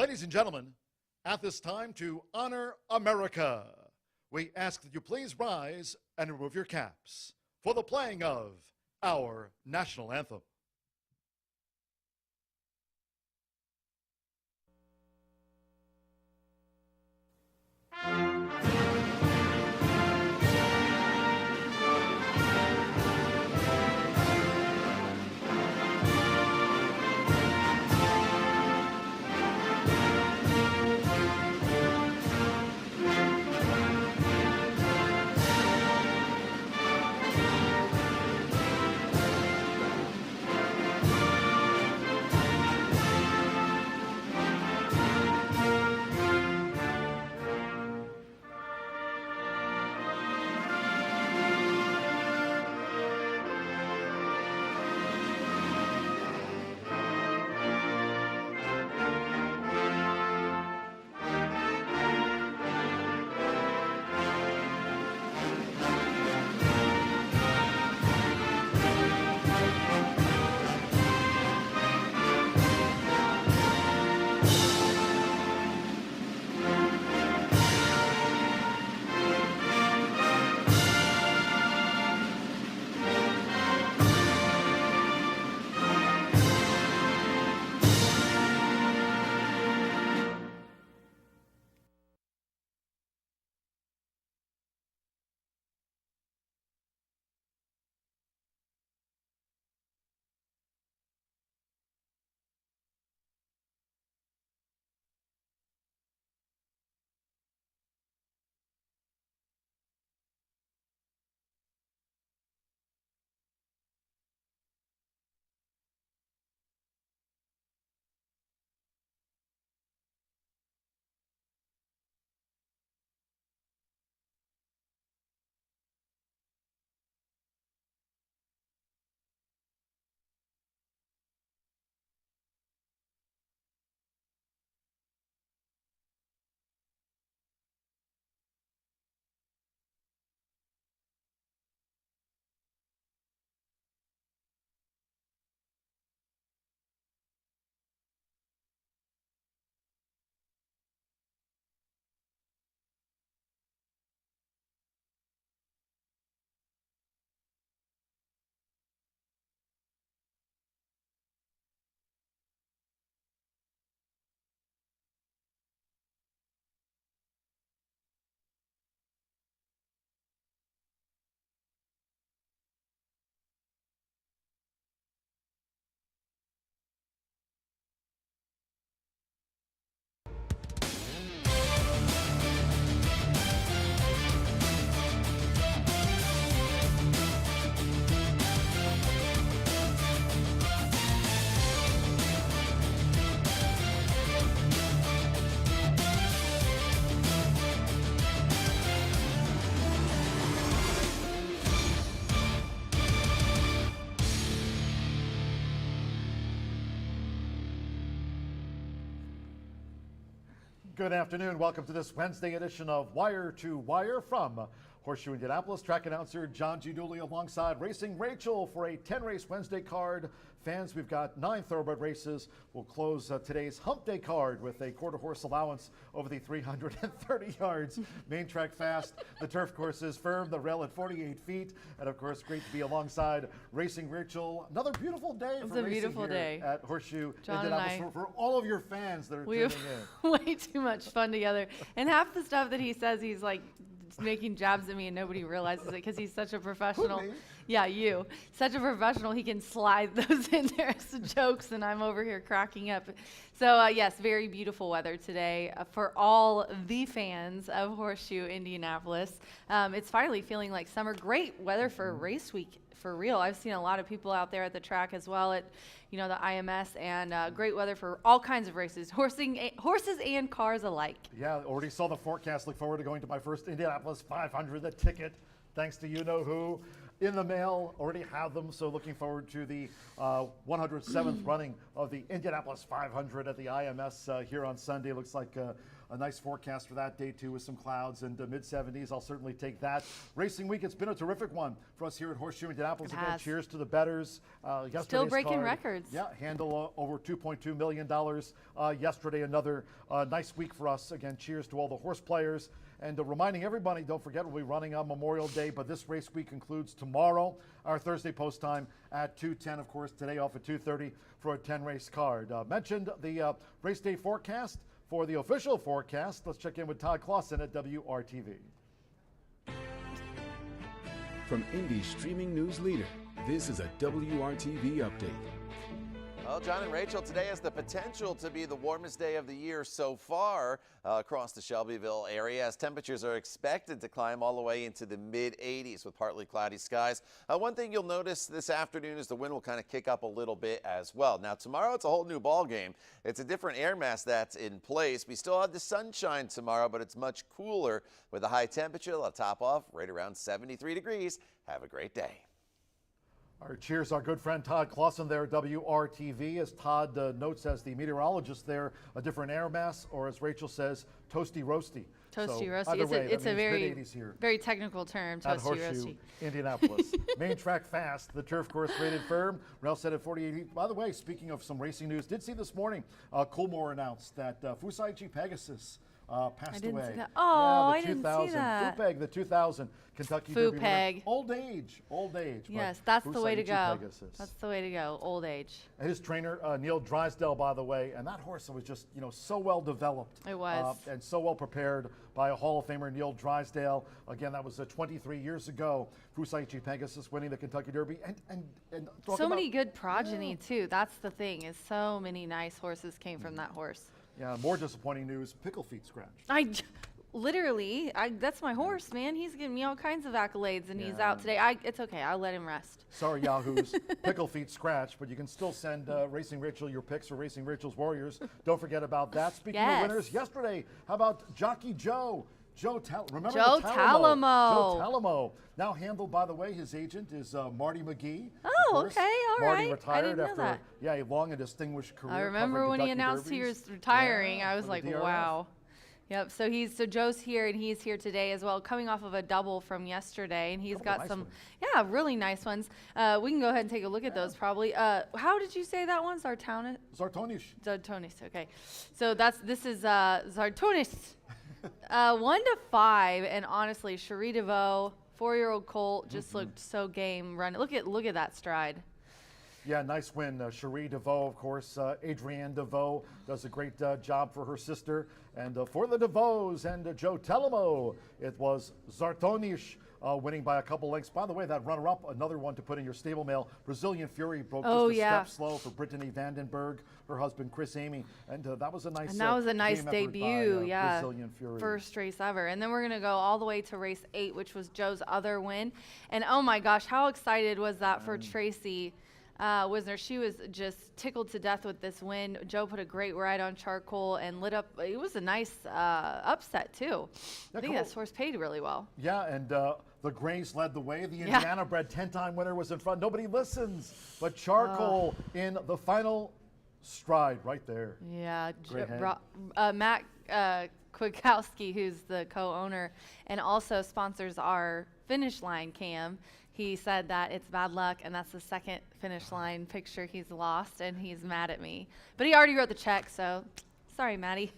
Ladies and gentlemen, at this time to honor America, we ask that you please rise and remove your caps for the playing of our national anthem. Good afternoon. Welcome to this Wednesday edition of Wire to Wire from Horseshoe Indianapolis. Track announcer John G. Dooley alongside Racing Rachel for a 10-race Wednesday card. Fans, we've got 9 thoroughbred races. We'll close today's Hump Day card with a quarter-horse allowance over the 330 yards. Main track fast. The turf course is firm. The rail at 48 feet. And, of course, great to be alongside Racing Rachel. Another beautiful day for racing here at Horseshoe Indianapolis for all of your fans that are tuning in. Way too much fun together. And half the stuff that he says, he's like making jabs at me and nobody realizes it because he's such a professional. Yeah, you. Such a professional. He can slide those in there as jokes and I'm over here cracking up. So yes, very beautiful weather today for all the fans of Horseshoe Indianapolis. It's finally feeling like summer. Great weather for race week. For real. I've seen a lot of people out there at the track as well at, the IMS, and great weather for all kinds of races, horses and cars alike. Yeah, already saw the forecast. Look forward to going to my first Indianapolis 500, the ticket, thanks to you-know-who. In the mail, already have them, so looking forward to the 107th running of the Indianapolis 500 at the IMS here on Sunday. Looks like a nice forecast for that day too with some clouds and mid-70s. I'll certainly take that. Racing week, it's been a terrific one for us here at Horseshoe Indianapolis. Again, cheers to the bettors. Yesterday's Still breaking card, records. Yeah, handle over $2.2 million yesterday. Another nice week for us. Again, cheers to all the horse players. And reminding everybody, don't forget, we'll be running on Memorial Day, but this race week concludes tomorrow, our Thursday post time at 2:10. Of course, today off at 2:30 for a 10-race card. Mentioned the race day forecast. For the official forecast, let's check in with Todd Clausen at WRTV. From Indy's streaming news leader, this is a WRTV update. Well, John and Rachel, today has the potential to be the warmest day of the year so far across the Shelbyville area, as temperatures are expected to climb all the way into the mid-80s with partly cloudy skies. One thing you'll notice this afternoon is the wind will kind of kick up a little bit as well. Now, tomorrow it's a whole new ball game. It's a different air mass that's in place. We still have the sunshine tomorrow, but it's much cooler with a high temperature. It'll top off right around 73 degrees. Have a great day. Our cheers, our good friend Todd Clausen there at WRTV. As Todd notes as the meteorologist there, a different air mass, or as Rachel says, toasty roasty. Toasty roasty. Either way, It's a very, here very technical term, at toasty Horseshoe roasty. Indianapolis. Main track fast, the turf course rated firm. Rail set at 48. By the way, speaking of some racing news, did see this morning, Coolmore announced that Fusaichi Pegasus passed away. See that. Oh, yeah, the I didn't see that. Fupeg, the 2000 Kentucky Derby winner. Fupeg. Old age. Yes, that's the way to Fusaichi go. Pegasus. That's the way to go, old age. His trainer, Neil Drysdale, by the way, and that horse was just, so well developed. It was. And so well prepared by a Hall of Famer, Neil Drysdale. Again, that was 23 years ago. Fusaichi Pegasus winning the Kentucky Derby. And so many good progeny, too. That's the thing, is so many nice horses came from that horse. Yeah, more disappointing news, Pickle Feet scratch. Literally, that's my horse, man. He's giving me all kinds of accolades, and he's out today. It's okay. I'll let him rest. Sorry, Yahoos. Pickle Feet scratch, but you can still send Racing Rachel your picks for Racing Rachel's Warriors. Don't forget about that. Speaking of winners, yesterday, how about Jockey Joe? Remember Joe the Talamo. Joe Talamo. Now handled, by the way, his agent is Marty McGee. Oh, okay, all Marty right. retired I didn't know after that. a long and distinguished career. I remember when he announced he was retiring. I was like, wow. Yep. So Joe's here, and he's here today as well, coming off of a double from yesterday, and he's got some, really nice ones. We can go ahead and take a look at those probably. How did you say that one? Zartonish. Okay. So this is Zartonish. 1 to 5, and honestly, Cherie DeVoe, 4-year-old colt, just looked so game running. Look at that stride. Yeah, nice win. Cherie DeVoe, of course. Adrienne DeVoe does a great job for her sister. And for the DeVoes and Joe Talamo, it was Zartonish winning by a couple lengths. By the way, that runner-up, another one to put in your stable mail. Brazilian Fury broke just a step slow for Brittany Vandenberg, her husband Chris Amy. And that was a nice debut, by, Brazilian Fury. First race ever. And then we're going to go all the way to race 8, which was Joe's other win. And oh my gosh, how excited was that for Tracy Wisner. She was just tickled to death with this win. Joe put a great ride on Charcoal and lit up. It was a nice upset, too. I think that horse paid really well. Yeah, and the Grays led the way. The Indiana-bred 10-time winner was in front. Nobody listens, but Charcoal in the final stride right there. Yeah, Matt Kwiatkowski, who's the co-owner and also sponsors our Finish Line cam, he said that it's bad luck, and that's the second finish line picture he's lost, and he's mad at me. But he already wrote the check, so sorry, Maddie.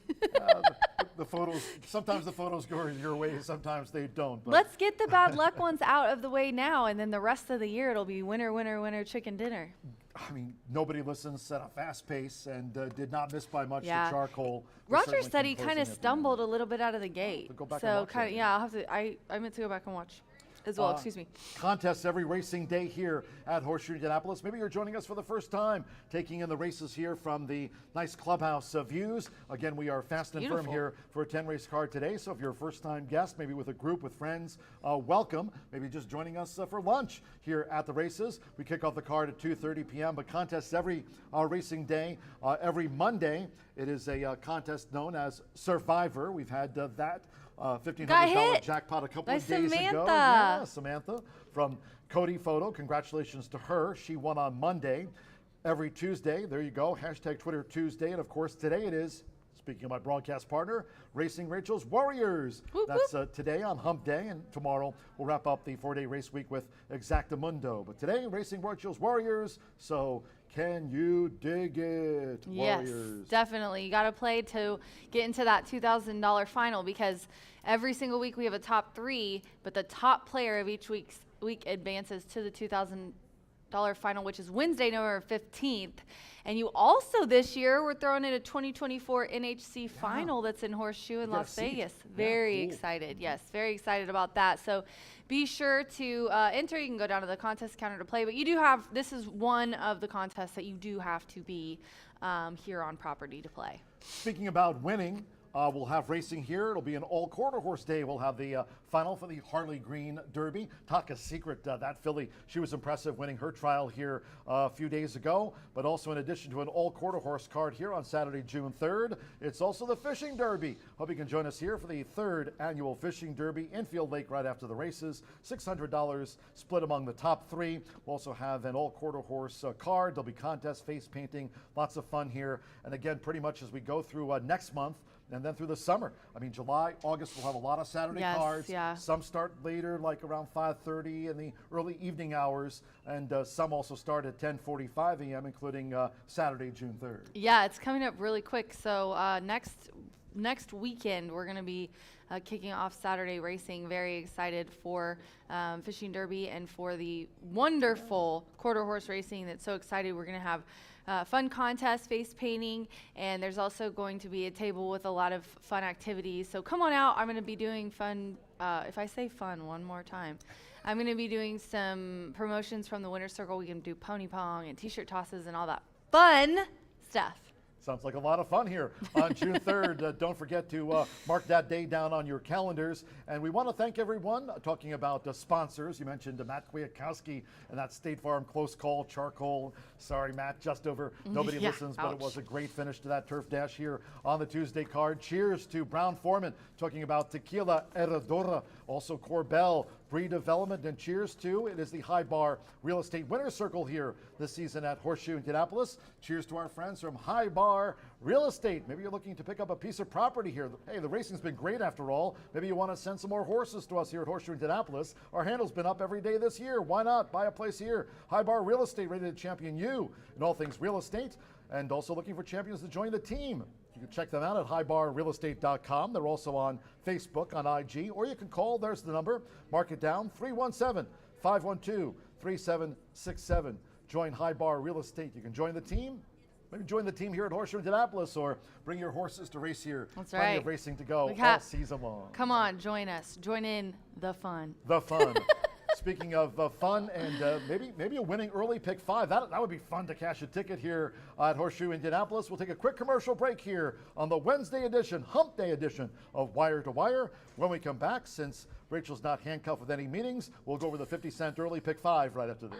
The photos, sometimes the photos go your way, sometimes they don't. But let's get the bad luck ones out of the way now, and then the rest of the year it'll be winner, winner, winner, chicken dinner. I mean, nobody listens at a fast pace and did not miss by much to Charcoal. Roger said he kind of stumbled a little bit out of the gate. Go back so kind of, I'll have to. I meant to go back and watch as well. Excuse me. Contests every racing day here at Horseshoe Indianapolis. Maybe you're joining us for the first time, taking in the races here from the nice clubhouse views. Again, we are fast and firm here for a 10-race card today. So if you're a first-time guest, maybe with a group, with friends, welcome. Maybe just joining us for lunch here at the races. We kick off the card at 2:30 p.m., but contests every racing day. Every Monday, it is a contest known as Survivor. We've had that. $1,500 jackpot a couple of days ago. Yeah, Samantha from Cody Photo. Congratulations to her. She won on Monday. Every Tuesday, there you go. Hashtag Twitter Tuesday. And of course, today it is Speaking of my broadcast partner, Racing Rachel's Warriors. Whoop, That's today on Hump Day, and tomorrow we'll wrap up the 4-day race week with Exactamundo. But today, Racing Rachel's Warriors. So can you dig it, Warriors? Yes, definitely. You got to play to get into that $2,000 final, because every single week we have a top 3, but the top player of each week advances to the $2,000 final, which is Wednesday, November 15th. And you also, this year, we're throwing in a 2024 NHC final that's in Horseshoe in Las Vegas. Very excited. Yes, very excited about that. So be sure to enter. You can go down to the contest counter to play. But you do have, this is one of the contests that you do have to be here on property to play. Speaking about winning, we'll have racing here. It'll be an all-quarter horse day. We'll have the final for the Harley Green Derby. Taka's Secret, that filly, she was impressive winning her trial here a few days ago. But also, in addition to an all-quarter horse card here on Saturday, June 3rd, it's also the Fishing Derby. Hope you can join us here for the 3rd annual Fishing Derby, Infield Lake, right after the races. $600 split among the top 3. We'll also have an all-quarter horse card. There'll be contest, face painting, lots of fun here. And again, pretty much as we go through next month, and then through the summer. I mean, July, August, we'll have a lot of Saturday cards. Yeah. Some start later, like around 5:30 in the early evening hours, and some also start at 10:45 a.m., including Saturday, June 3rd. Yeah, it's coming up really quick. So next weekend, we're going to be kicking off Saturday racing. Very excited for Fishing Derby and for the wonderful quarter horse racing. That's so excited. We're going to have fun contest, face painting, and there's also going to be a table with a lot of fun activities. So come on out. I'm going to be doing fun. If I say fun one more time, I'm going to be doing some promotions from the Winner's Circle. We can do pony pong and t-shirt tosses and all that fun stuff. Sounds like a lot of fun here on June 3rd. Don't forget to mark that day down on your calendars. And we want to thank everyone talking about sponsors. You mentioned Matt Kwiatkowski and that State Farm close call, charcoal. Sorry, Matt, just over. Nobody listens, but it was a great finish to that turf dash here on the Tuesday card. Cheers to Brown Foreman talking about Tequila Herradura, also Corbel, Breed Development, and cheers to, it is the High Bar Real Estate Winner's Circle here this season at Horseshoe Indianapolis. Cheers to our friends from High Bar Real Estate. Maybe you're looking to pick up a piece of property here. Hey, the racing's been great after all. Maybe you want to send some more horses to us here at Horseshoe Indianapolis. Our handle's been up every day this year. Why not buy a place here? High Bar Real Estate, ready to champion you in all things real estate, and also looking for champions to join the team. You can check them out at highbarrealestate.com. They're also on Facebook, on IG, or you can call. There's the number. Mark it down, 317-512-3767. Join High Bar Real Estate. You can join the team. Maybe join the team here at Horseshoe Indianapolis, or bring your horses to race here. That's Plenty right. of racing to go all season long. Come on, join us. Join in the fun. The fun. Speaking of fun and maybe a winning early pick 5, that would be fun to cash a ticket here at Horseshoe Indianapolis. We'll take a quick commercial break here on the Wednesday edition, Hump Day edition of Wire to Wire. When we come back, since Rachel's not handcuffed with any meetings, we'll go over the 50-cent early pick 5 right after this.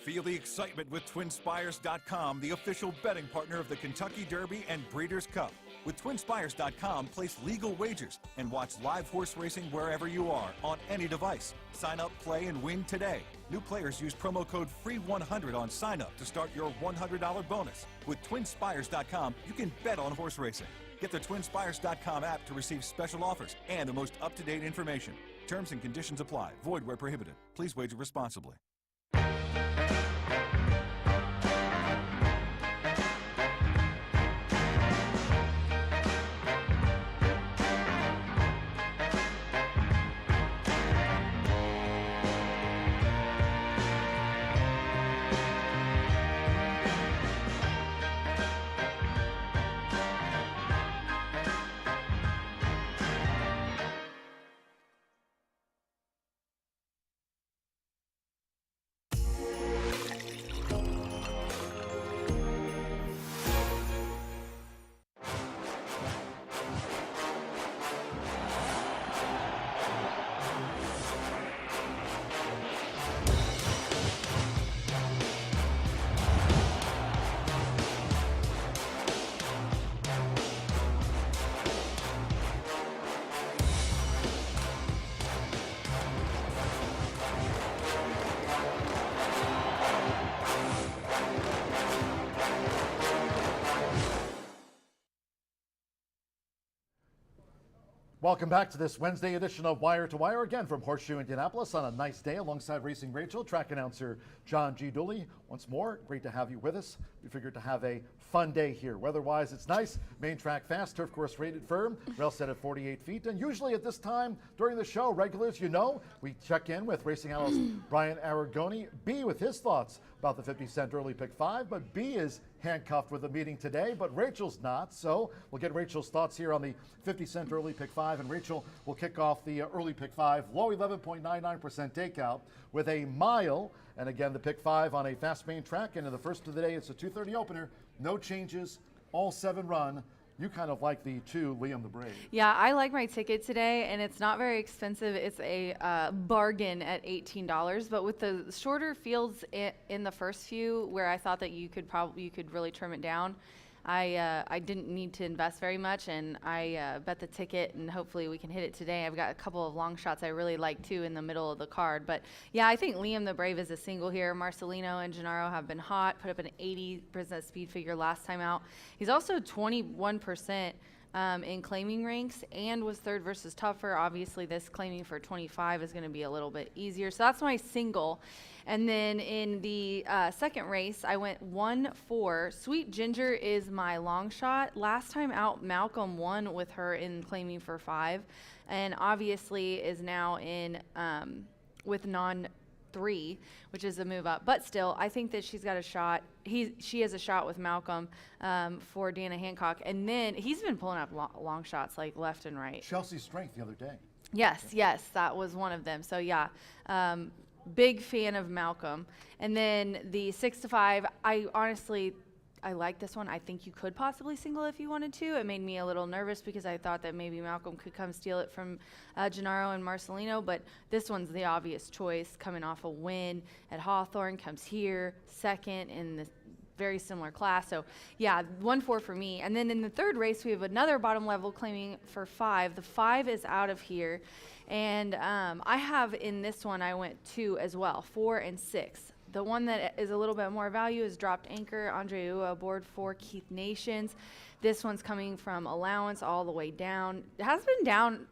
Feel the excitement with TwinSpires.com, the official betting partner of the Kentucky Derby and Breeders' Cup. With TwinSpires.com, place legal wagers and watch live horse racing wherever you are on any device. Sign up, play, and win today. New players use promo code FREE100 on sign up to start your $100 bonus. With TwinSpires.com, you can bet on horse racing. Get the TwinSpires.com app to receive special offers and the most up-to-date information. Terms and conditions apply. Void where prohibited. Please wager responsibly. Welcome back to this Wednesday edition of Wire to Wire, again from Horseshoe Indianapolis on a nice day alongside Racing Rachel, track announcer John G. Dooley. Once more, great to have you with us. We figured to have a fun day here. Weather-wise, it's nice. Main track fast, turf course rated firm, rail set at 48 feet. And usually at this time during the show, regulars, you know, we check in with racing analyst Brian Aragoni. B with his thoughts about the 50-cent early pick 5, but B is handcuffed with a meeting today, but Rachel's not. So we'll get Rachel's thoughts here on the 50-cent early pick 5, and Rachel will kick off the early pick 5, low 11.99% takeout with a mile. And again, the pick 5 on a fast main track. And in the first of the day, it's a 2:30 opener. No changes, all 7 run. You kind of like the 2, Liam the Brave. Yeah, I like my ticket today, and it's not very expensive. It's a bargain at $18. But with the shorter fields in the first few, where I thought that you could really trim it down, I didn't need to invest very much, and I bet the ticket, and hopefully we can hit it today. I've got a couple of long shots I really like too in the middle of the card. But yeah, I think Liam the Brave is a single here. Marcelino and Gennaro have been hot, put up an 80% speed figure last time out. He's also 21% in claiming ranks and was third versus tougher. Obviously, this claiming for 25 is going to be a little bit easier. So that's my single. And then in the second race, I went 1-4. Sweet Ginger is my long shot. Last time out, Malcolm won with her in claiming for 5, and obviously is now in with non-3, which is a move up. But still, I think that she's got a shot. She has a shot with Malcolm for Dana Hancock. And then he's been pulling up long shots like left and right. Chelsea's strength the other day. Yes, that was one of them. So yeah, big fan of Malcolm. And then the 6-5, I like this one. I think you could possibly single if you wanted to. It made me a little nervous because I thought that maybe Malcolm could come steal it from Gennaro and Marcelino, but this one's the obvious choice, coming off a win at Hawthorne, comes here second in the very similar class. So yeah, 1-4 for me. And then in the third race, we have another bottom level claiming for 5. The 5 is out of here. And I have in this one, I went 2 as well, 4 and 6. The one that is a little bit more value is Dropped Anchor, Andre Ua aboard for Keith Nations. This one's coming from allowance all the way down. It has been down,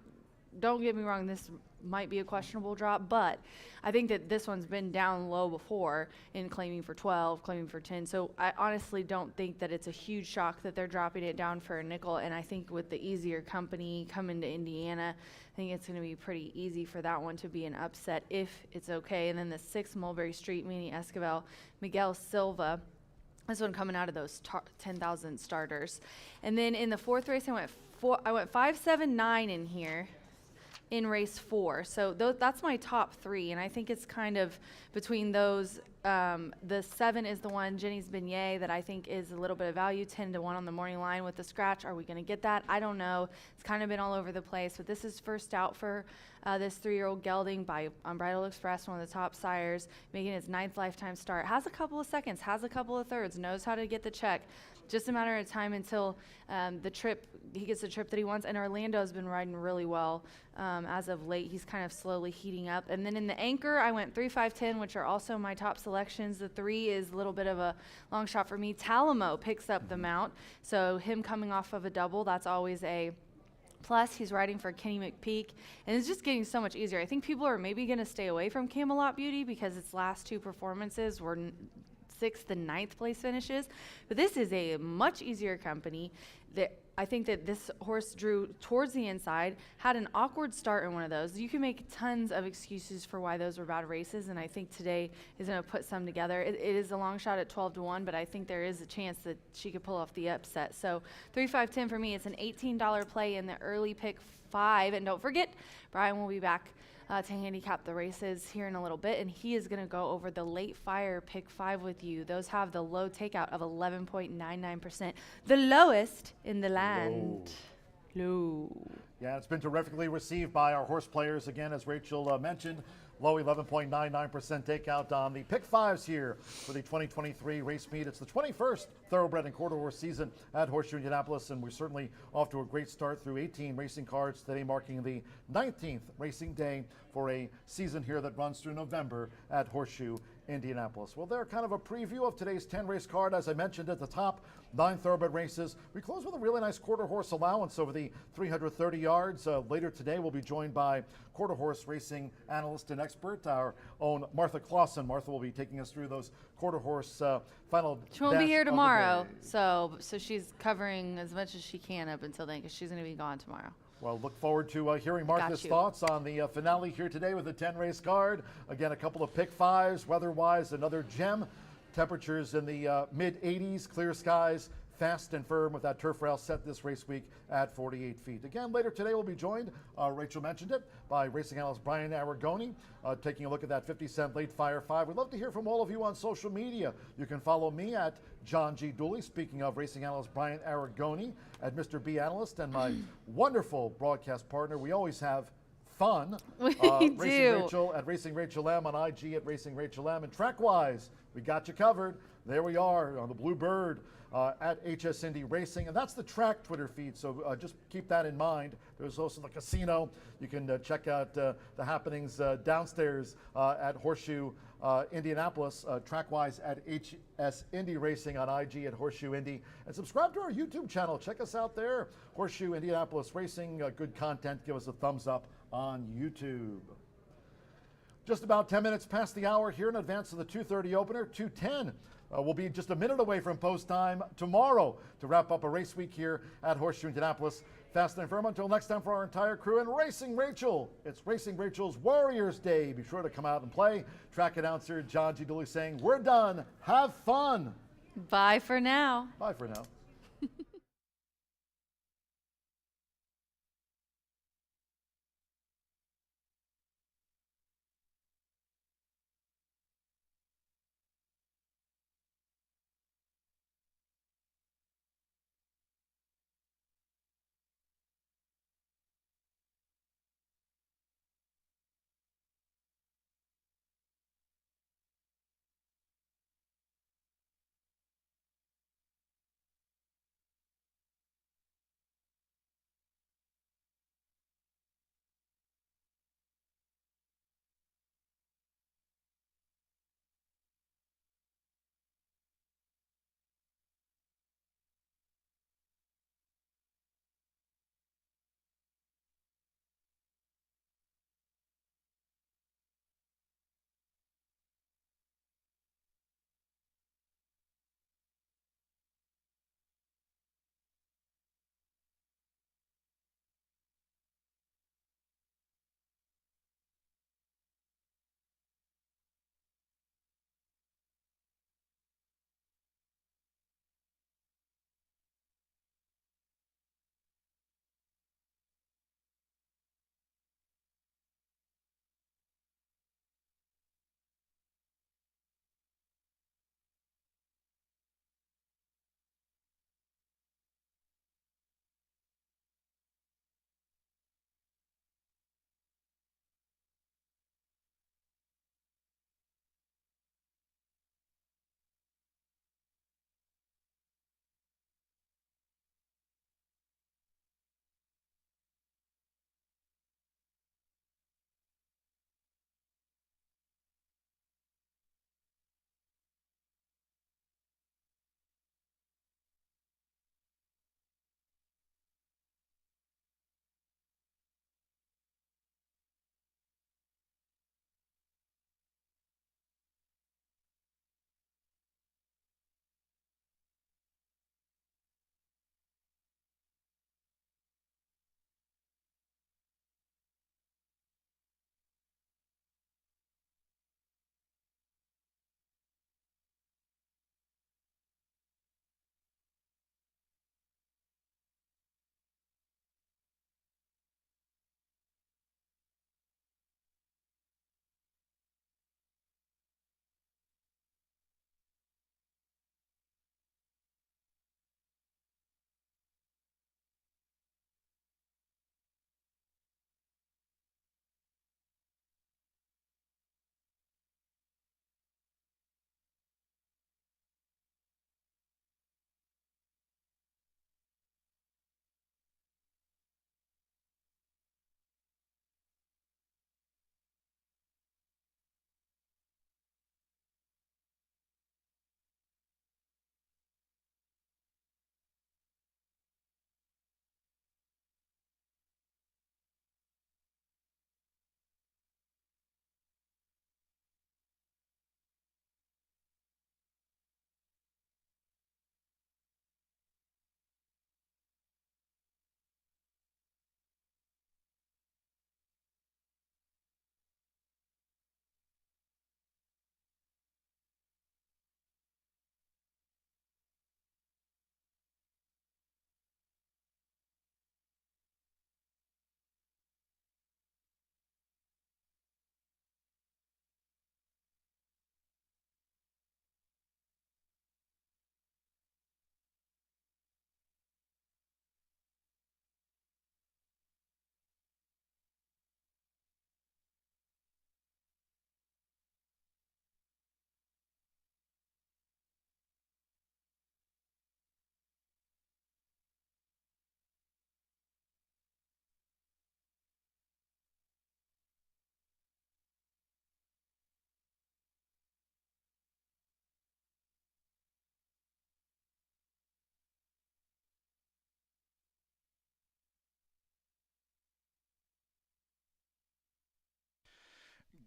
don't get me wrong, this might be a questionable drop, but I think that this one's been down low before in claiming for 12, claiming for 10. So I honestly don't think that it's a huge shock that they're dropping it down for a nickel. And I think with the easier company coming to Indiana, I think it's going to be pretty easy for that one to be an upset if it's okay. And then the 6 Mulberry Street, Mini Esquivel, Miguel Silva. This one coming out of those 10,000 starters. And then in the fourth race, I went 5-7-9 in here. In race 4. So that's my top 3, and I think it's kind of between those. The 7 is the one, Jenny's Beignet, that I think is a little bit of value, 10-1 on the morning line with the scratch. Are we going to get that? I don't know. It's kind of been all over the place, but this is first out for this 3-year-old gelding by Unbridled Express, one of the top sires, making his 9th lifetime start. Has a couple of seconds, has a couple of thirds, knows how to get the check. Just a matter of time until he gets the trip that he wants. And Orlando's been riding really well as of late. He's kind of slowly heating up. And then in the anchor, I went 3, 5, 10, which are also my top selections. The 3 is a little bit of a long shot for me. Talamo picks up the mount. So him coming off of a double, that's always a plus. He's riding for Kenny McPeak, and it's just getting so much easier. I think people are maybe going to stay away from Camelot Beauty because its last 2 performances were 6th and 9th place finishes, but this is a much easier company. I think that this horse drew towards the inside, had an awkward start in one of those. You can make tons of excuses for why those were bad races, and I think today is going to put some together. It is a long shot at 12-1, but I think there is a chance that she could pull off the upset. So 3, 5, 10 for me. It's an $18 play in the early pick 5, and don't forget, Brian will be back to handicap the races here in a little bit, and he is going to go over the late fire pick 5 with you. Those have the low takeout of 11.99%, the lowest in the land. Low. Yeah, it's been terrifically received by our horse players again, as Rachel mentioned. Low 11.99% takeout on the pick 5s here for the 2023 race meet. It's the 21st thoroughbred and quarter horse season at Horseshoe Indianapolis, and we're certainly off to a great start through 18 racing cards today, marking the 19th racing day for a season here that runs through November at Horseshoe Indianapolis. Well, they're kind of a preview of today's 10-race card. As I mentioned at the top, 9 thoroughbred races. We close with a really nice quarter horse allowance over the 330 yards. Later today, we'll be joined by quarter horse racing analyst and expert, our own Martha Clausen. Martha will be taking us through those quarter horse final. She won't be here dash of the tomorrow, day. so she's covering as much as she can up until then, because she's going to be gone tomorrow. Well, look forward to hearing Martha's you. thoughts on the finale here today with the 10-race card. Again, a couple of pick fives, weather-wise, another gem. Temperatures in the mid-80s, clear skies, fast and firm with that turf rail set this race week at 48 feet. Again, later today we'll be joined, Rachel mentioned it, by racing analyst Brian Aragoni, taking a look at that 50-cent late fire 5. We'd love to hear from all of you on social media. You can follow me at John G. Dooley, speaking of racing analyst Brian Aragoni, at Mr. B Analyst, and my wonderful broadcast partner. We always have fun. We Racing do. Rachel at Racing Rachel M, on IG at Racing Rachel M, and TrackWise, we got you covered. There we are on the Blue Bird at HS Indy Racing, and that's the track Twitter feed, so just keep that in mind. There's also the casino. You can check out the happenings downstairs at Horseshoe Indianapolis, TrackWise at HS Indy Racing, on IG at Horseshoe Indy, and subscribe to our YouTube channel. Check us out there, Horseshoe Indianapolis Racing. Good content. Give us a thumbs up on YouTube. Just about 10 minutes past the hour here in advance of the 2:30 opener. 2:10 will be just a minute away from post time tomorrow to wrap up a race week here at Horseshoe Indianapolis. Fast and firm until next time for our entire crew and Racing Rachel. It's Racing Rachel's Warriors Day. Be sure to come out and play. Track announcer John G. Dooley saying, we're done. Have fun. Bye for now. Bye for now.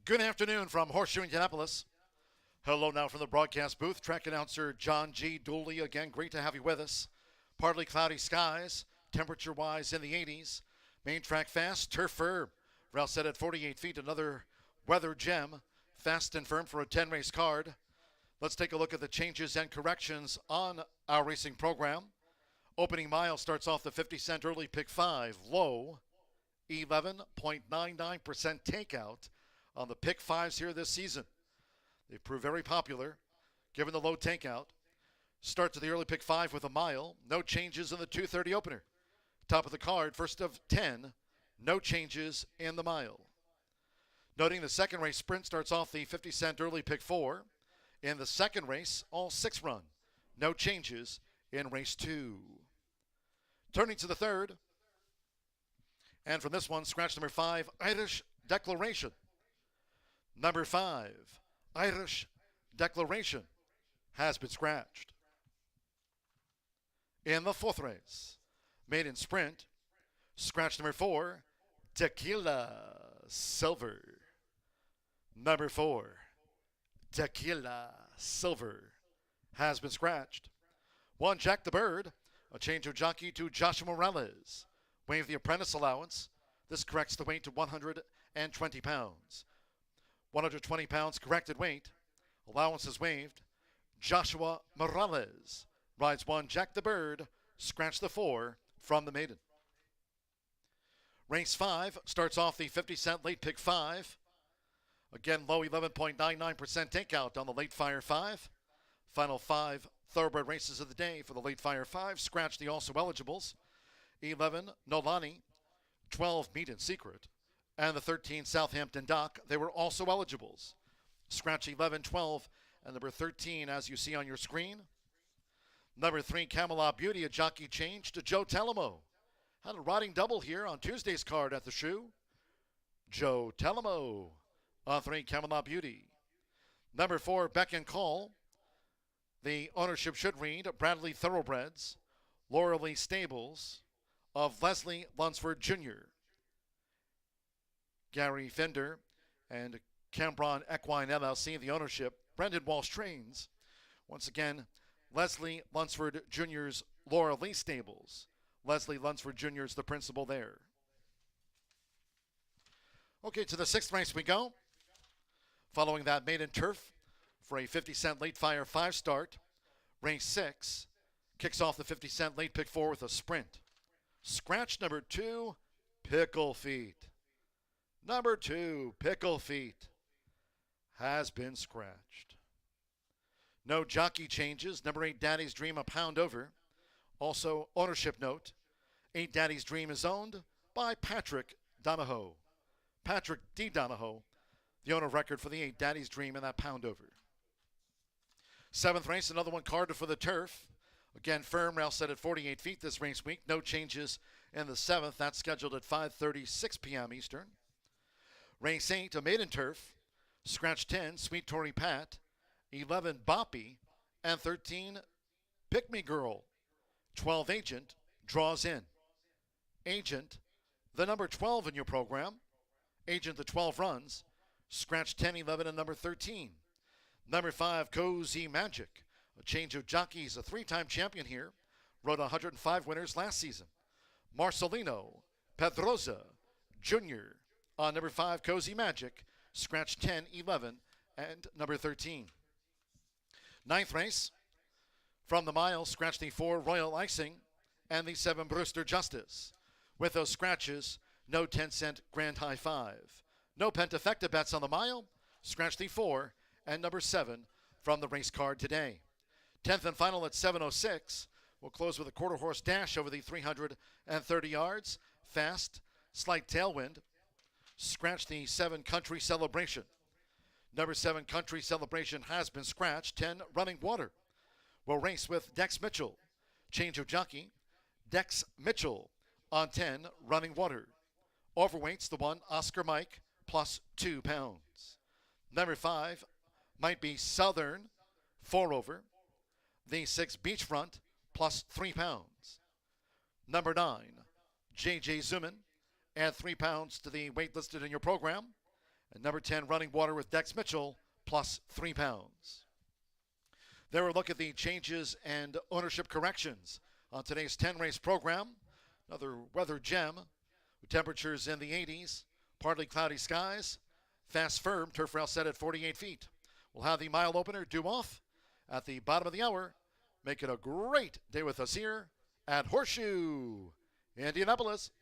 Good afternoon from Horseshoe Indianapolis. Hello now from the broadcast booth. Track announcer John G. Dooley. Again, great to have you with us. Partly cloudy skies, temperature-wise in the 80s. Main track fast, turf firm. Rail set at 48 feet, another weather gem. Fast and firm for a 10-race card. Let's take a look at the changes and corrections on our racing program. Opening mile starts off the 50-cent early pick 5. Low, 11.99% takeout on the pick 5s here this season. They've proved very popular, given the low takeout. Start to the early pick 5 with a mile. No changes in the 2:30 opener. Top of the card, first of 10. No changes in the mile. Noting the second race sprint starts off the 50-cent early pick 4. In the second race, all 6 run. No changes in race 2. Turning to the third. And from this one, scratch number 5, Irish Declaration. Number 5, Irish Declaration, has been scratched. In the fourth race, maiden sprint, scratch number 4, Tequila Silver. Number 4, Tequila Silver, has been scratched. 1, Jack the Bird, a change of jockey to Joshua Morales. Waive the apprentice allowance. This corrects the weight to 120 pounds. 120 pounds corrected weight. Allowance is waived. Joshua Morales rides 1, Jack the Bird, scratch the 4 from the maiden. Race 5 starts off the 50-cent late pick 5. Again, low 11.99% takeout on the late fire 5. Final 5 thoroughbred races of the day for the late fire 5. Scratch the also eligibles. 11, Nolani. 12, Meet in Secret. And the 13, Southampton Dock. They were also eligibles. Scratch 11, 12, and number 13, as you see on your screen. Number 3, Camelot Beauty, a jockey change to Joe Telemo. Had a riding double here on Tuesday's card at the shoe. Joe Telemo on 3, Camelot Beauty. Number 4, Beck and Call. The ownership should read Bradley Thoroughbreds, Laura Lee Stables of Leslie Lunsford Jr., Gary Fender, and Cambron Equine LLC, the ownership. Brendan Walsh Trains. Once again, Leslie Lunsford Jr.'s Laura Lee Stables. Leslie Lunsford Jr. is the principal there. Okay, to the 6th race we go. Following that, maiden turf for a 50-cent late fire 5 start. Race 6 kicks off the 50-cent late pick 4 with a sprint. Scratch number 2, Pickle Feet. Number 2, Pickle Feet, has been scratched. No jockey changes. Number 8, Daddy's Dream, a pound over. Also, ownership note, 8 Daddy's Dream is owned by Patrick Donahoe. Patrick D. Donahoe, the owner of record for the 8 Daddy's Dream and that pound over. 7th race, another one carded for the turf. Again, firm, rail set at 48 feet this race week. No changes in the 7th. That's scheduled at 5:36 p.m. Eastern. Race 8, a maiden turf. Scratch 10, Sweet Tory Pat. 11, Boppy. And 13, Pick Me Girl. 12, Agent, draws in. Agent, the number 12 in your program. Agent, the 12 runs. Scratch 10, 11, and number 13. Number 5, Cozy Magic. A change of jockeys, a 3-time champion here. Rode 105 winners last season. Marcelino Pedroza Jr. on number 5, Cozy Magic. Scratch 10, 11, and number 13. 9th race. From the mile, scratch the 4, Royal Icing, and the 7, Brewster Justice. With those scratches, no 10-cent grand high 5. No pentafecta bets on the mile. Scratch the 4 and number 7 from the race card today. 10th and final at 7:06. We'll close with a quarter horse dash over the 330 yards. Fast, slight tailwind. Scratch the 7, Country Celebration. Number 7, Country Celebration, has been scratched. 10, Running Water. We'll race with Dex Mitchell. Change of jockey. Dex Mitchell on 10, Running Water. Overweight's the 1, Oscar Mike, plus 2 pounds. Number 5, Might Be Southern, 4 over. The 6, Beachfront, plus 3 pounds. Number 9, J.J. Zuman, add 3 pounds to the weight listed in your program. And number 10, Running Water with Dex Mitchell, plus 3 pounds. There we look at the changes and ownership corrections on today's 10-race program. Another weather gem with temperatures in the 80s, partly cloudy skies, fast firm, turf rail set at 48 feet. We'll have the mile opener due off at the bottom of the hour. Make it a great day with us here at Horseshoe Indianapolis.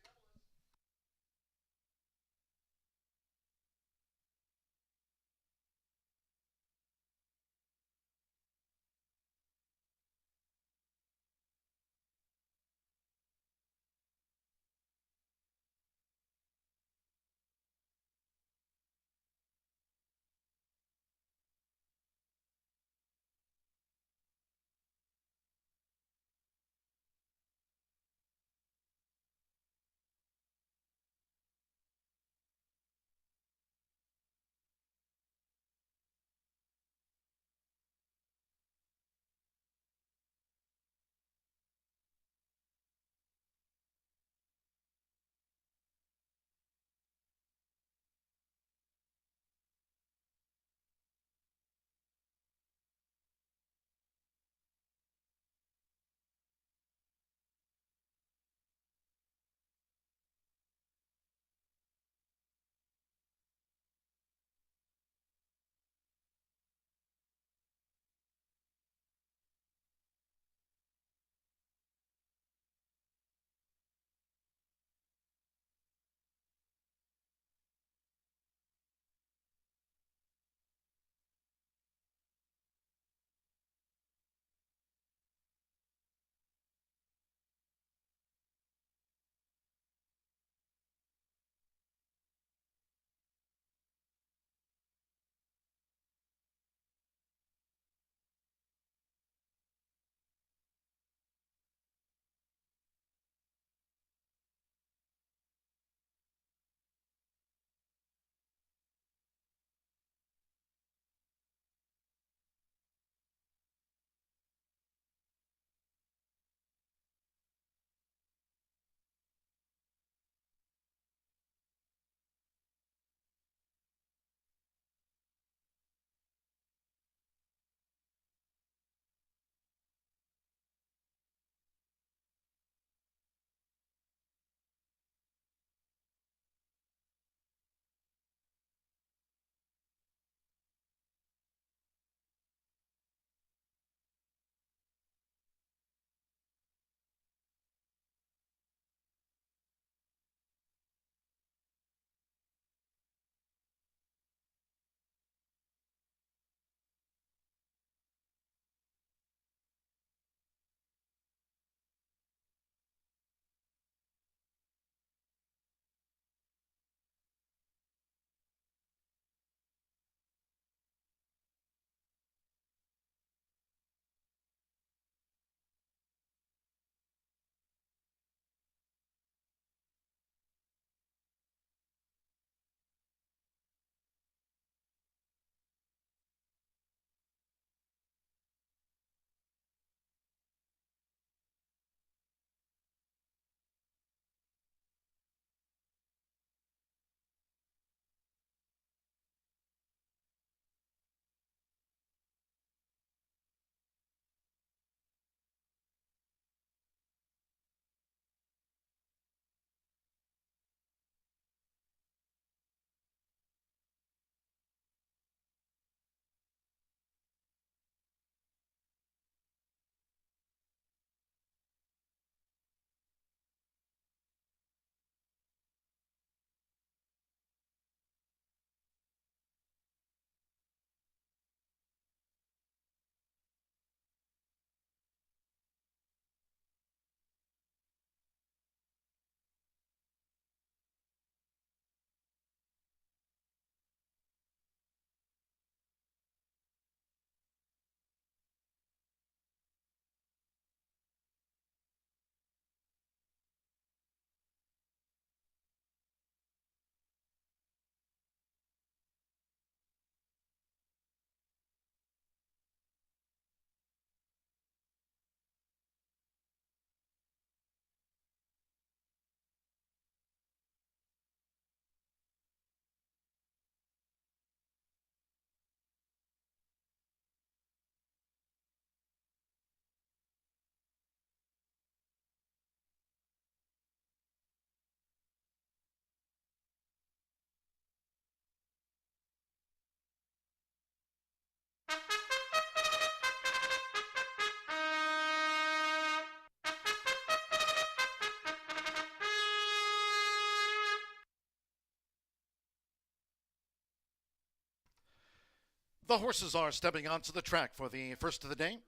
The horses are stepping onto the track for the first of the day.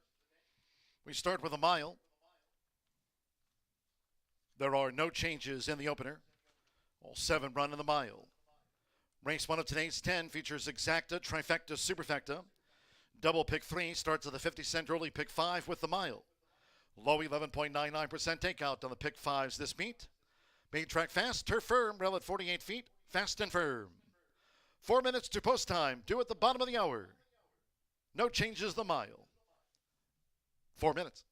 We start with a mile. There are no changes in the opener. All 7 run in the mile. Race 1 of today's 10 features Exacta, Trifecta, Superfecta. Double pick 3 starts at the 50-cent early pick 5 with the mile. Low 11.99% takeout on the pick 5s this meet. Main track fast, turf firm, rail at 48 feet, fast and firm. 4 minutes to post time, due at the bottom of the hour. No changes the mile. 4 minutes.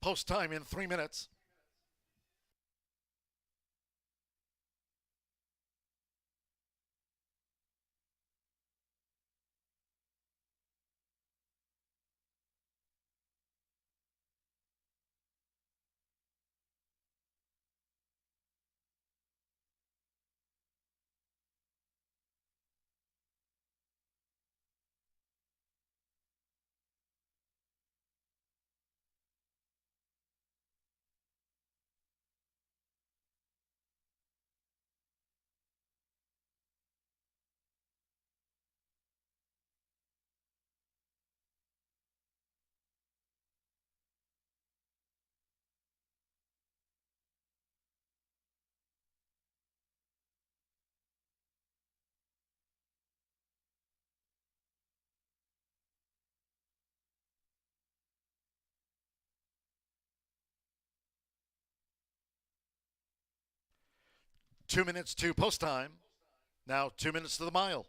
Post time in 3 minutes. Two minutes to post time. Now 2 minutes to the mile.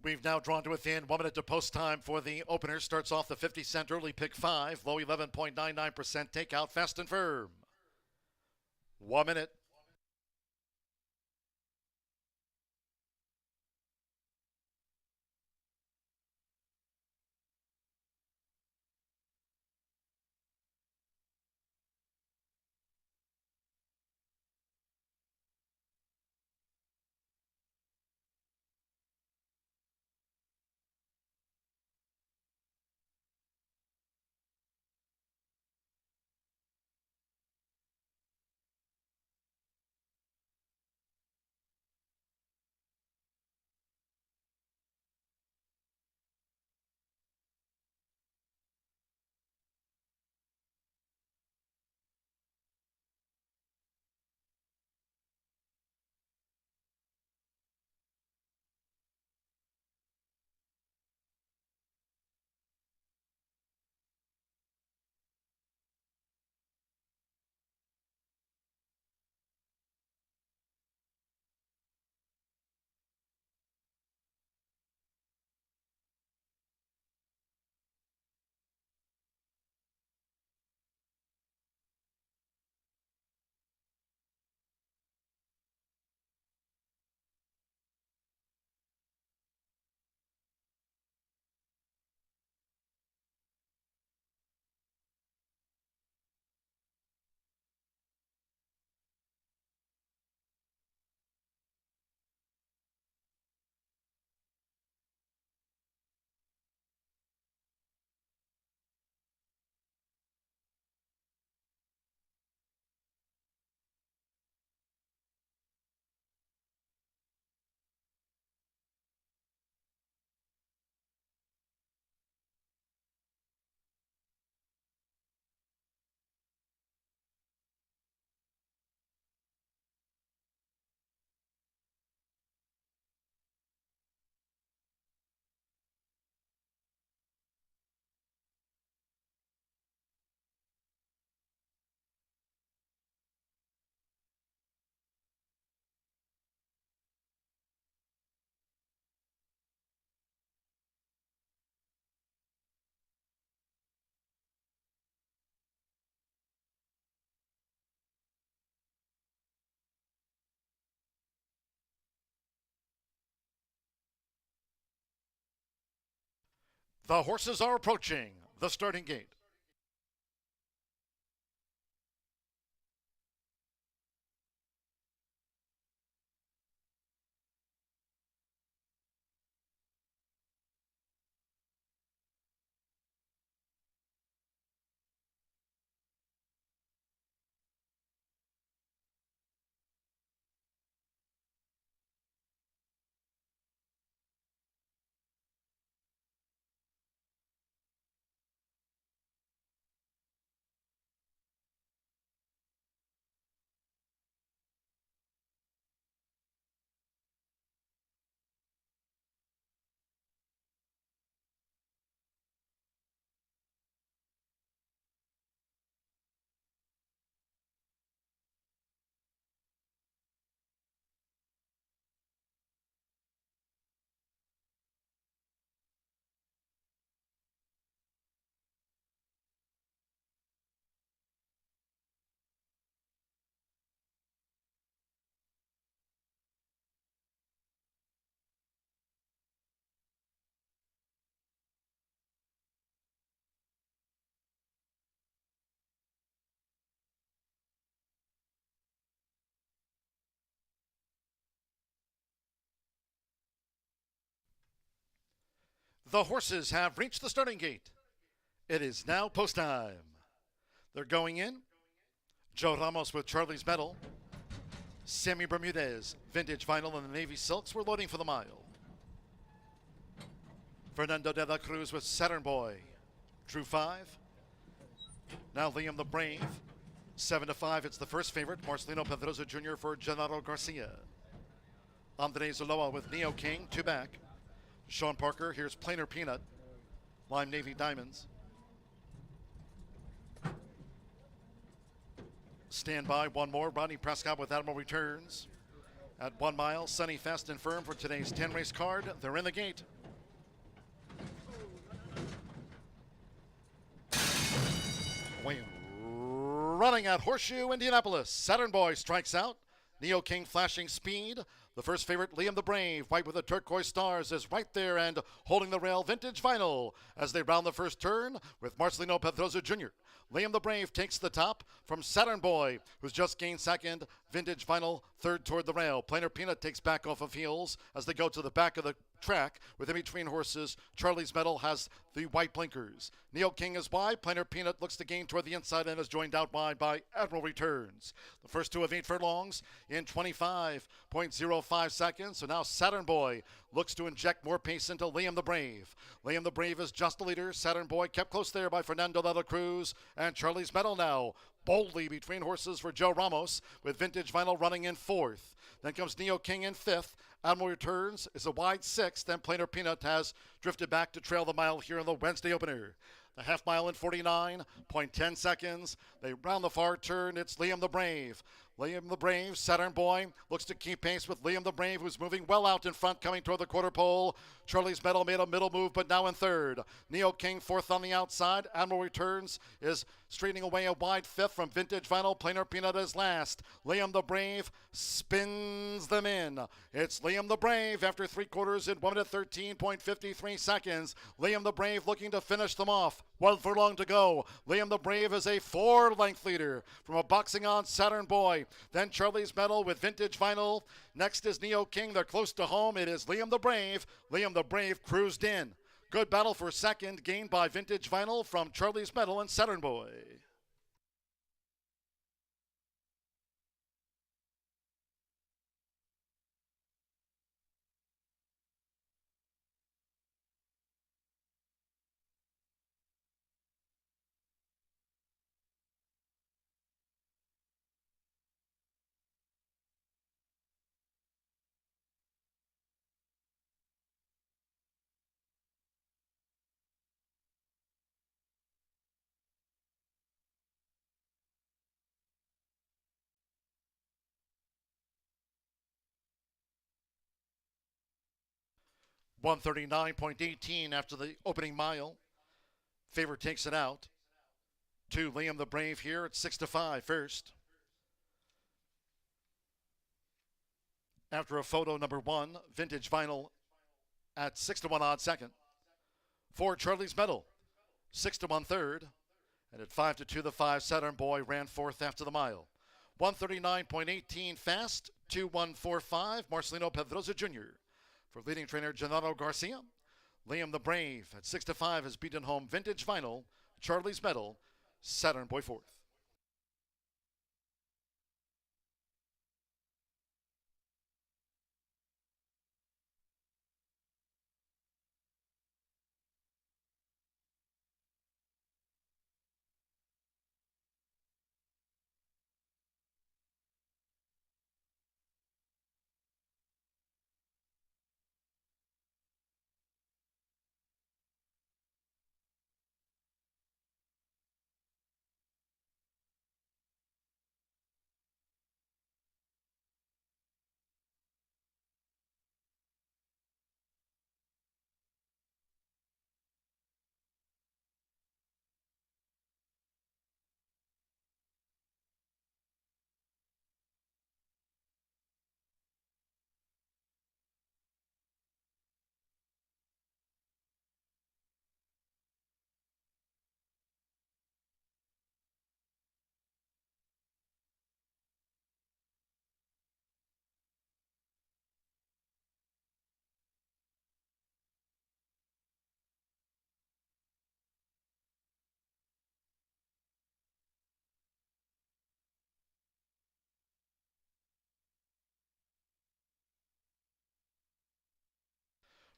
We've now drawn to within 1 minute to post time for the opener. Starts off the 50-cent early pick 5. Low 11.99% takeout, fast and firm. 1 minute. The horses are approaching the starting gate. The horses have reached the starting gate. It is now post time. They're going in. Joe Ramos with Charlie's Medal. Sammy Bermudez, Vintage Vinyl and the Navy Silks were loading for the mile. Fernando de la Cruz with Saturn Boy. Drew 5. Now Liam the Brave. 7-5, it's the first favorite. Marcelino Pedroza Jr. for Gennaro Garcia. Andres Ulloa with Neo King, 2 back. Sean Parker, here's Plainer Peanut. Lime Navy Diamonds. Stand by, one more. Rodney Prescott with Admiral Returns. At 1 mile, Sunny Fast and Firm for today's 10-race card. They're in the gate. Running at Horseshoe Indianapolis. Saturn Boy strikes out. Neo King flashing speed. The first favorite, Liam the Brave, white with the turquoise stars, is right there and holding the rail. Vintage Vinyl as they round the first turn with Marcelino Pedroza Jr. Liam the Brave takes the top from Saturn Boy, who's just gained second. Vintage Vinyl third toward the rail. Plainer Peanut takes back off of heels as they go to the back of the track with in between horses. Charlie's Medal has the white blinkers. Neo King is wide. Plainer Peanut looks to gain toward the inside and is joined out wide by Admiral Returns. The first 2 of 8 furlongs in 25.05 seconds. So now Saturn Boy looks to inject more pace into Liam the Brave. Liam the Brave is just a leader. Saturn Boy kept close there by Fernando de la Cruz. And Charlie's Medal now boldly between horses for Joe Ramos with Vintage Vinyl running in 4th. Then comes Neo King in 5th. Admiral Returns is a wide 6th. Then Plainer Peanut has drifted back to trail the mile here in the Wednesday opener. The half mile in 49.10 seconds. They round the far turn. It's Liam the Brave. Liam the Brave, Saturn Boy, looks to keep pace with Liam the Brave, who's moving well out in front, coming toward the quarter pole. Charlie's Medal made a middle move, but now in 3rd. Neo King 4th on the outside. Admiral Returns is straightening away a wide 5th from Vintage Vinyl. Plainer Peanut is last. Liam the Brave spins them in. It's Liam the Brave after 3/4 in 1 minute 13.53 seconds. Liam the Brave looking to finish them off. 1 furlong to go. Liam the Brave is a 4-length leader from a boxing on Saturn Boy. Then Charlie's Medal with Vintage Vinyl. Next is Neo King. They're close to home. It is Liam the Brave. Liam the Brave cruised in. Good battle for second, gained by Vintage Vinyl from Charlie's Medal and Saturn Boy. $139.18 after the opening mile. Favorite takes it out to Liam the Brave here at 6-5 first. After a photo number 1, Vintage Vinyl at 6-1 odd second. 4, Charlie's Medal, 6 to 1/3. And at 5 to 2, the 5, Saturn Boy ran fourth after the mile. 139.18 fast, 2:1:45, Marcelino Pedroza Jr. For leading trainer Gennaro Garcia. Liam the Brave at 6 to 5 has beaten home Vintage Vinyl, Charlie's Medal, Saturn Boy fourth.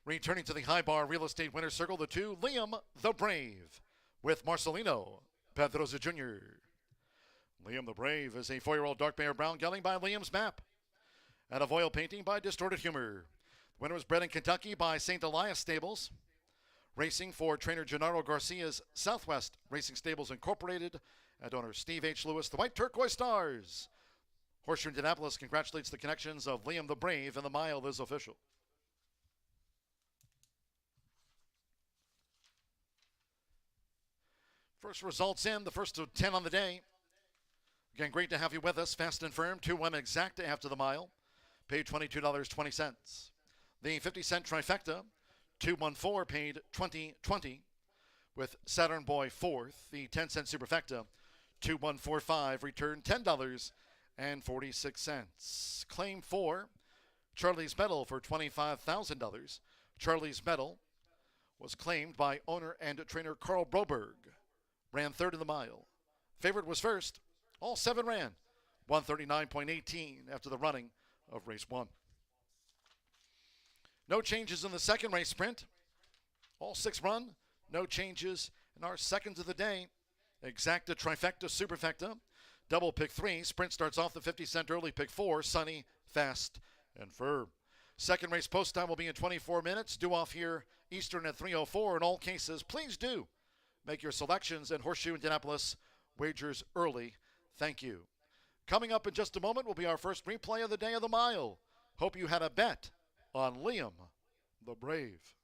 Returning to the high bar real estate winner's circle, the 2, Liam the Brave, with Marcelino Pedroza Jr. Liam the Brave is a 4-year-old dark bear brown gelding by Liam's Map, and a voile painting by Distorted Humor. The winner was bred in Kentucky by St. Elias Stables, racing for trainer Gennaro Garcia's Southwest Racing Stables Incorporated, and owner Steve H. Lewis, the White Turquoise Stars. Horseshoe Indianapolis congratulates the connections of Liam the Brave, and the mile is official. First results in, the first of 10 on the day. Again, great to have you with us. Fast and firm, 2-1 exacta after the mile. Paid $22.20. The 50-cent trifecta, 214, paid $20.20. With Saturn Boy fourth. The 10-cent superfecta, 2145, returned $10.46. Claim 4, Charlie's Medal for $25,000. Charlie's Medal was claimed by owner and trainer Carl Broberg. Ran third in the mile. Favorite was first. All 7 ran. 139.18 after the running of race 1. No changes in the second race sprint. All 6 run. No changes in our seconds of the day. Exacta, trifecta, superfecta. Double pick 3. Sprint starts off the 50-cent early. Pick 4. Sunny, fast, and firm. Second race post time will be in 24 minutes. Due off here Eastern at 3:04. In all cases, please do make your selections and Horseshoe Indianapolis wagers early. Thank you. Coming up in just a moment will be our first replay of the day of the mile. Hope you had a bet on Liam the Brave.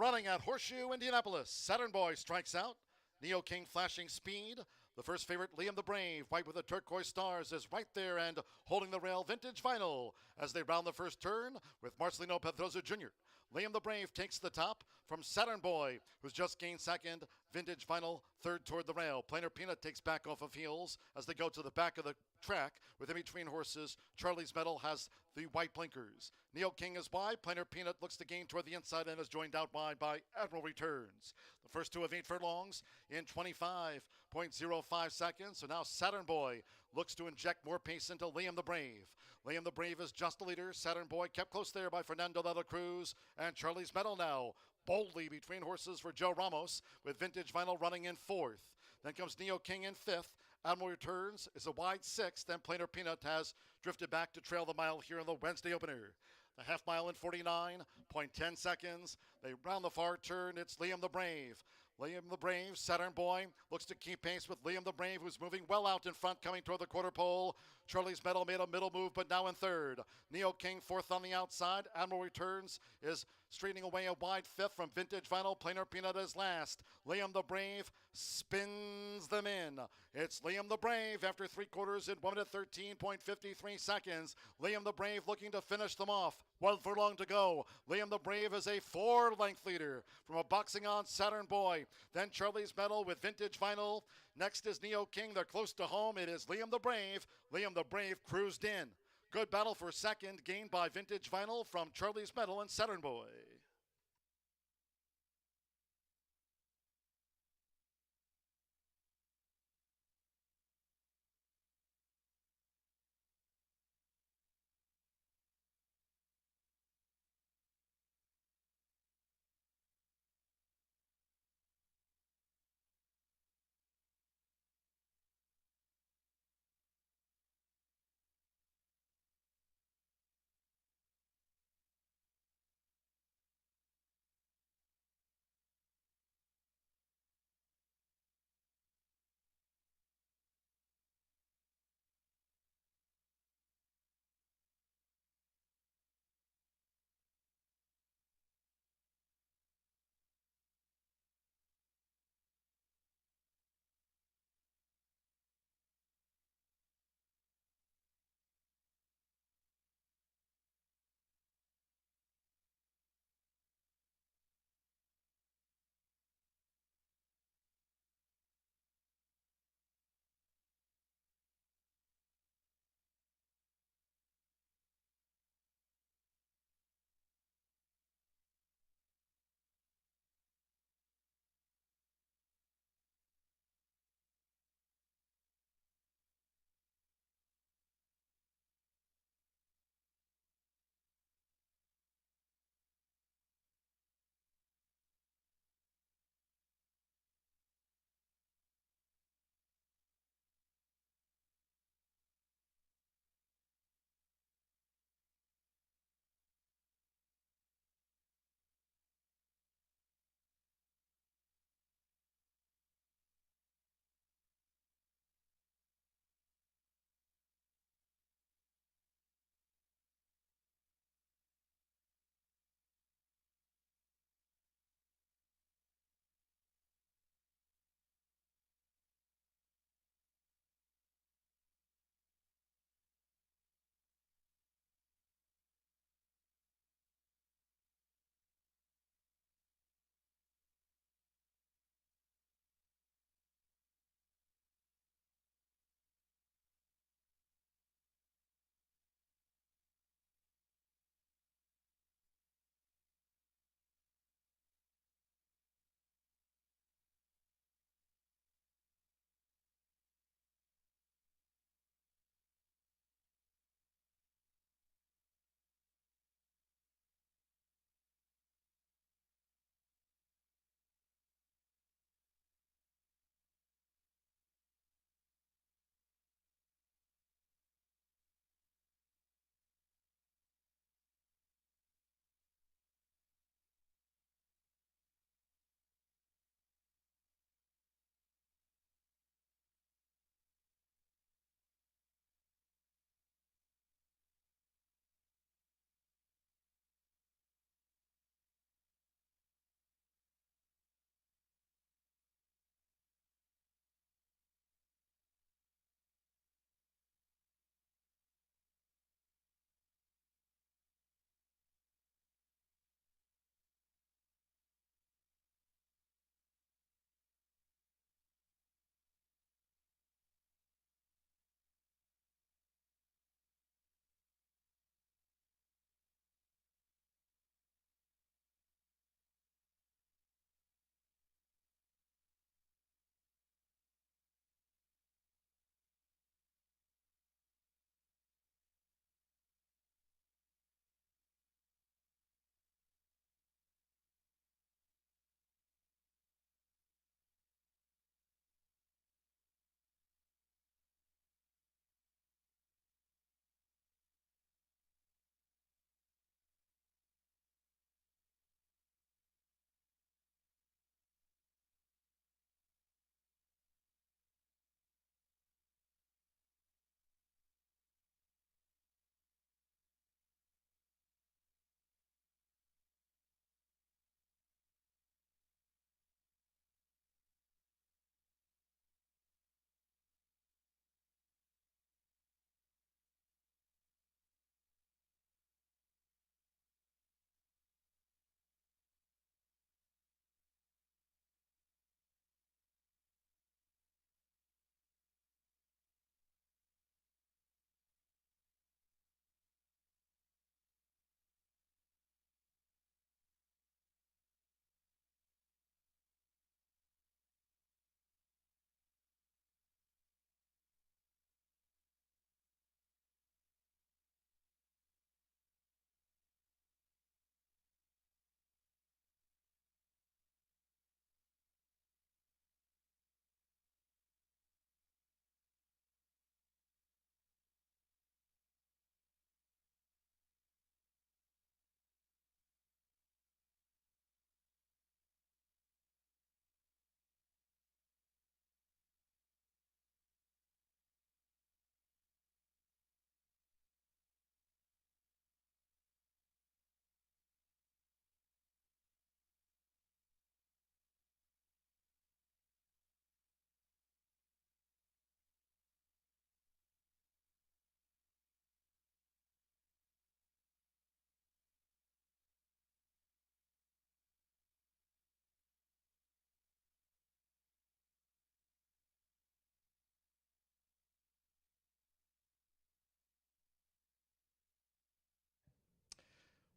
Running at Horseshoe Indianapolis, Saturn Boy strikes out. Neo King flashing speed. The first favorite, Liam the Brave, white with the turquoise stars, is right there and holding the rail. Vintage Vinyl as they round the first turn with Marcelino Pedroza Jr. Liam the Brave takes the top from Saturn Boy, who's just gained second. Vintage Vinyl third toward the rail. Plainer Peanut takes back off of heels as they go to the back of the track. With in between horses, Charlie's Medal has the white blinkers. Neo King is wide. Plainer Peanut looks to gain toward the inside and is joined out wide by Admiral Returns. The first 2 of 8 furlongs in 25.05 seconds. So now Saturn Boy looks to inject more pace into Liam the Brave. Liam the Brave is just the leader. Saturn Boy kept close there by Fernando de la Cruz. And Charlie's Medal now boldly between horses for Joe Ramos, with Vintage Vinyl running in fourth. Then comes Neo King in fifth. Admiral Returns is a wide sixth. Then Plainer Peanut has drifted back to trail the mile here in the Wednesday opener. The half mile in 49.10 seconds. They round the far turn. It's Liam the Brave. Liam the Brave, Saturn Boy, looks to keep pace with Liam the Brave, who's moving well out in front, coming toward the quarter pole. Charlie's Medal made a middle move, but now in third. Neo King fourth on the outside. Admiral Returns is straightening away a wide fifth from Vintage Vinyl. Plainer Peanut is last. Liam the Brave spins them in. It's Liam the Brave after 3/4 in 1 minute 13.53 seconds. Liam the Brave looking to finish them off. 1 furlong to go. Liam the Brave is a 4-length leader from a boxing on Saturn Boy. Then Charlie's Medal with Vintage Vinyl. Next is Neo King. They're close to home. It is Liam the Brave. Liam the Brave cruised in. Good battle for second, gained by Vintage Vinyl from Charlie's Medal and Saturn Boy.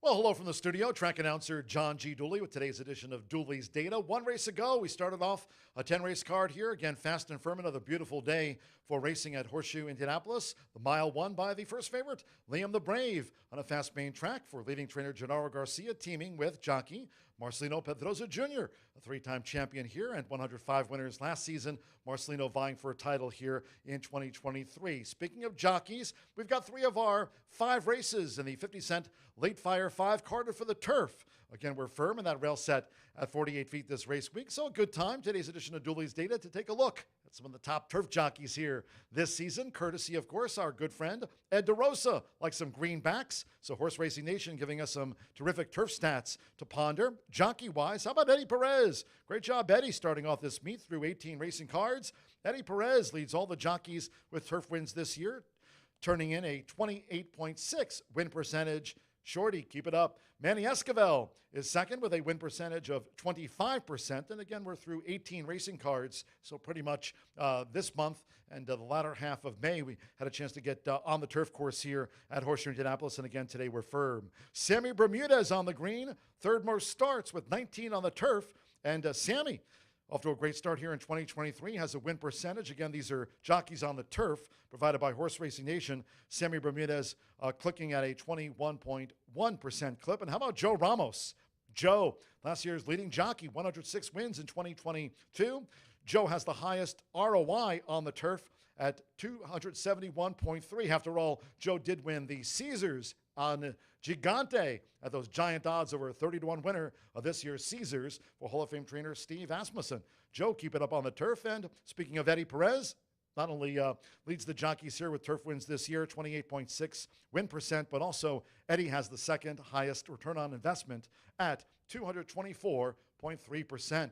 Well, hello from the studio. Track announcer John G. Dooley with today's edition of Dooley's Data. One race ago, we started off a 10-race card here. Again, fast and firm, another beautiful day for racing at Horseshoe Indianapolis. The mile won by the first favorite, Liam the Brave, on a fast main track for leading trainer Gennaro Garcia, teaming with jockey Marcelino Pedroza Jr., a three-time champion here and 105 winners last season. Marcelino vying for a title here in 2023. Speaking of jockeys, we've got 3 of our 5 races in the 50-cent Late Fire 5 carded for the turf. Again, we're firm in that rail set at 48 feet this race week, so a good time, today's edition of Dooley's Data, to take a look at some of the top turf jockeys here this season, courtesy, of course, our good friend Ed DeRosa, like some greenbacks. So Horse Racing Nation giving us some terrific turf stats to ponder. Jockey-wise, how about Eddie Perez? Great job, Eddie, starting off this meet through 18 racing cards. Eddie Perez leads all the jockeys with turf wins this year, turning in a 28.6 win percentage. Shorty, keep it up. Manny Esquivel is second with a win percentage of 25%. And again, we're through 18 racing cards, so pretty much this month and the latter half of May, we had a chance to get on the turf course here at Horseshoe Indianapolis. And again, today we're firm. Sammy Bermudez on the green, third most starts with 19 on the turf. And Sammy, off to a great start here in 2023, has a win percentage. Again, these are jockeys on the turf provided by Horse Racing Nation. Sammy Bermudez clicking at a 21.1% clip. And how about Joe Ramos? Joe, last year's leading jockey, 106 wins in 2022. Joe has the highest ROI on the turf at 271.3. After all, Joe did win the Caesars on Gigante at those giant odds, over a 30-1 winner of this year's Caesars for Hall of Fame trainer Steve Asmussen. Joe, keep it up on the turf. And speaking of Eddie Perez, not only leads the jockeys here with turf wins this year, 28.6 win percent, but also Eddie has the second highest return on investment at 224.3%.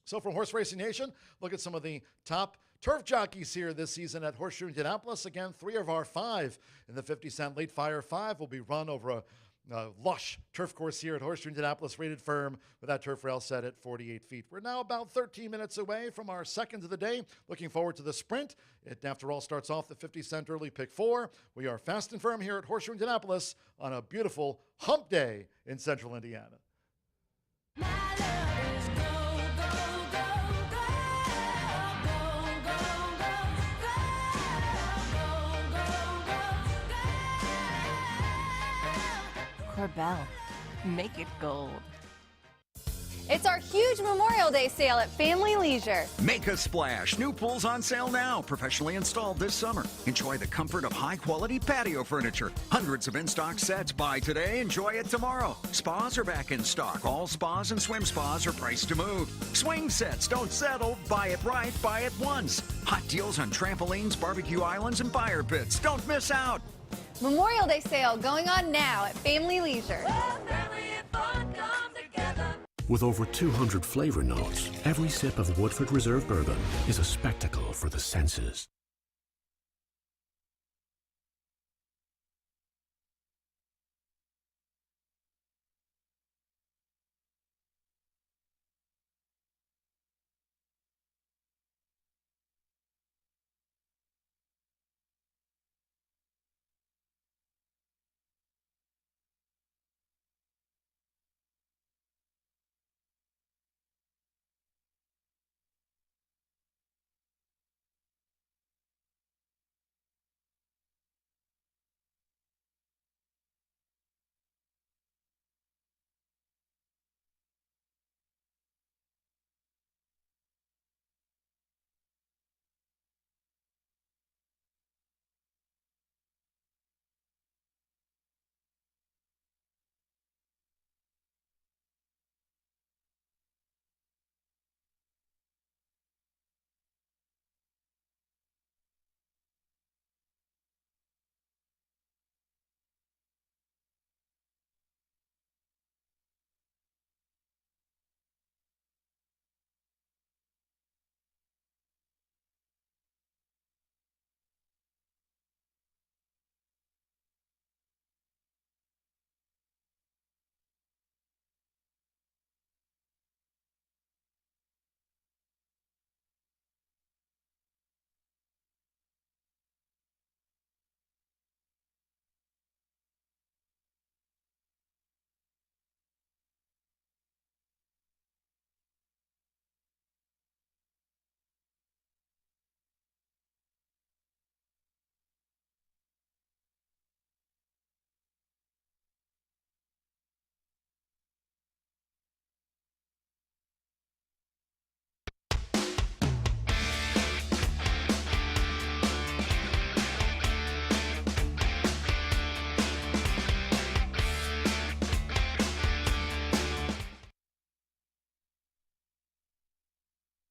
So from Horse Racing Nation, look at some of the top turf jockeys here this season at Horseshoe Indianapolis. Again, 3 of our 5 in the 50-cent Late Fire 5 will be run over a lush turf course here at Horseshoe Indianapolis, rated firm with that turf rail set at 48 feet. We're now about 13 minutes away from our second of the day. Looking forward to the sprint. It, after all, starts off the 50-cent early pick 4. We are fast and firm here at Horseshoe Indianapolis on a beautiful hump day in central Indiana. Corbel, make it gold. It's our huge Memorial Day sale at Family Leisure. Make a splash. New pools on sale now. Professionally installed this summer. Enjoy the comfort of high-quality patio furniture. Hundreds of in-stock sets. Buy today, enjoy it tomorrow. Spas are back in stock. All spas and swim spas are priced to move. Swing sets. Don't settle. Buy it right. Buy it once. Hot deals on trampolines, barbecue islands, and fire pits. Don't miss out. Memorial Day sale going on now at Family Leisure. With over 200 flavor notes, every sip of Woodford Reserve Bourbon is a spectacle for the senses.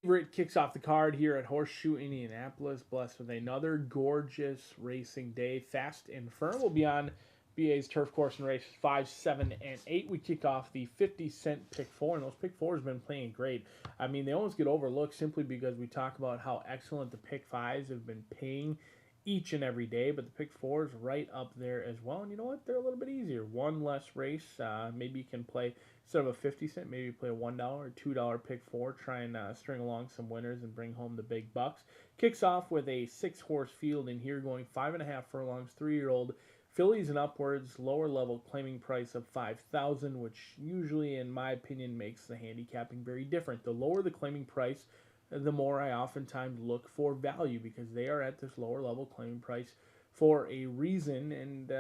Favorite kicks off the card here at Horseshoe Indianapolis, blessed with another gorgeous racing day. Fast and Firm will be on BA's turf course in races 5, 7, and 8. We kick off the 50-cent pick 4, and those pick 4s have been playing great. I mean, they almost get overlooked simply because we talk about how excellent the pick 5s have been paying each and every day, but the pick 4s right up there as well. And you know what? They're a little bit easier. One less race. Maybe you can play, instead of a 50-cent, maybe you play a $1 or $2 pick 4. Try and string along some winners and bring home the big bucks. Kicks off with a 6-horse field in here going 5.5 furlongs, 3-year-old fillies and upwards, lower level claiming price of $5,000, which usually, in my opinion, makes the handicapping very different. The lower the claiming price, the more I oftentimes look for value, because they are at this lower level claiming price for a reason, and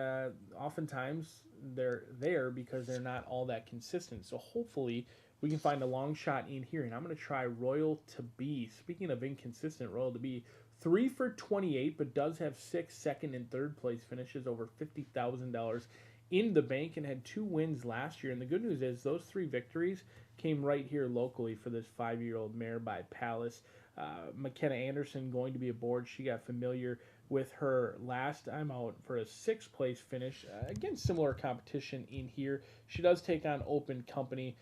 oftentimes they're there because they're not all that consistent. So hopefully we can find a long shot in here, and I'm going to try Royal to Be. Speaking of inconsistent, Royal to Be, 3 for 28, but does have 6 second and third place finishes, over $50,000 in the bank, and had 2 wins last year. And the good news is those 3 victories came right here locally for this 5-year-old mare by Palace. McKenna Anderson going to be aboard. She got familiar with her last time out for a 6th place finish. Again, similar competition in here. She does take on Open Company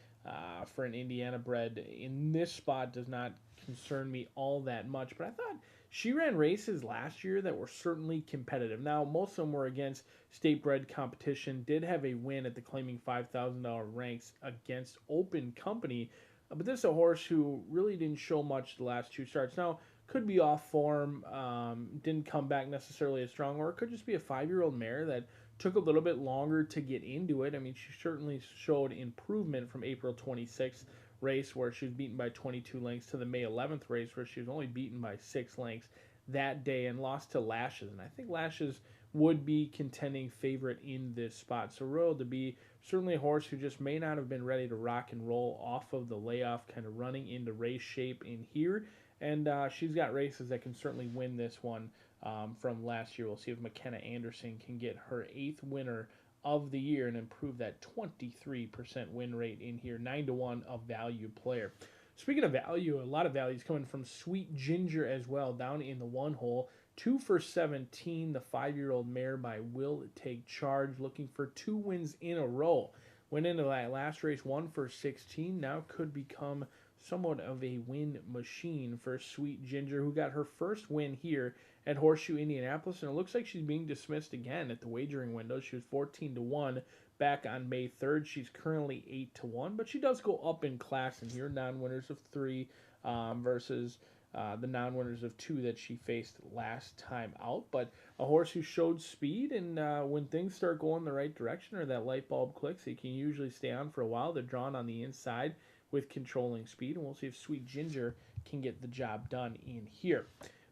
for an Indiana bred. In this spot does not concern me all that much, but I thought she ran races last year that were certainly competitive. Now, most of them were against state-bred competition, did have a win at the claiming $5,000 ranks against Open Company, but this is a horse who really didn't show much the last 2 starts. Now, could be off form, didn't come back necessarily as strong, or it could just be a 5-year-old mare that took a little bit longer to get into it. I mean, she certainly showed improvement from April 26th race, where she was beaten by 22 lengths, to the May 11th race, where she was only beaten by 6 lengths that day and lost to Lashes. And I think Lashes would be contending favorite in this spot. So Royal to Be, certainly a horse who just may not have been ready to rock and roll off of the layoff, kind of running into race shape in here. And she's got races that can certainly win this one from last year. We'll see if McKenna Anderson can get her 8th winner of the year and improve that 23% win rate in here. 9-1 a value player. Speaking of value, a lot of value is coming from Sweet Ginger as well, down in the 1 hole. 2 for 17, the 5-year-old mare by Will Take Charge, looking for 2 wins in a row. Went into that last race 1 for 16, now could become somewhat of a win machine for Sweet Ginger, who got her first win here at Horseshoe Indianapolis, and it looks like she's being dismissed again at the wagering window. She was 14-1 back on May 3rd. She's currently 8-1, but she does go up in class in here. Non-winners of 3 versus the non-winners of 2 that she faced last time out. But a horse who showed speed, and when things start going the right direction, or that light bulb clicks, he can usually stay on for a while. They're drawn on the inside with controlling speed, and we'll see if Sweet Ginger can get the job done in here.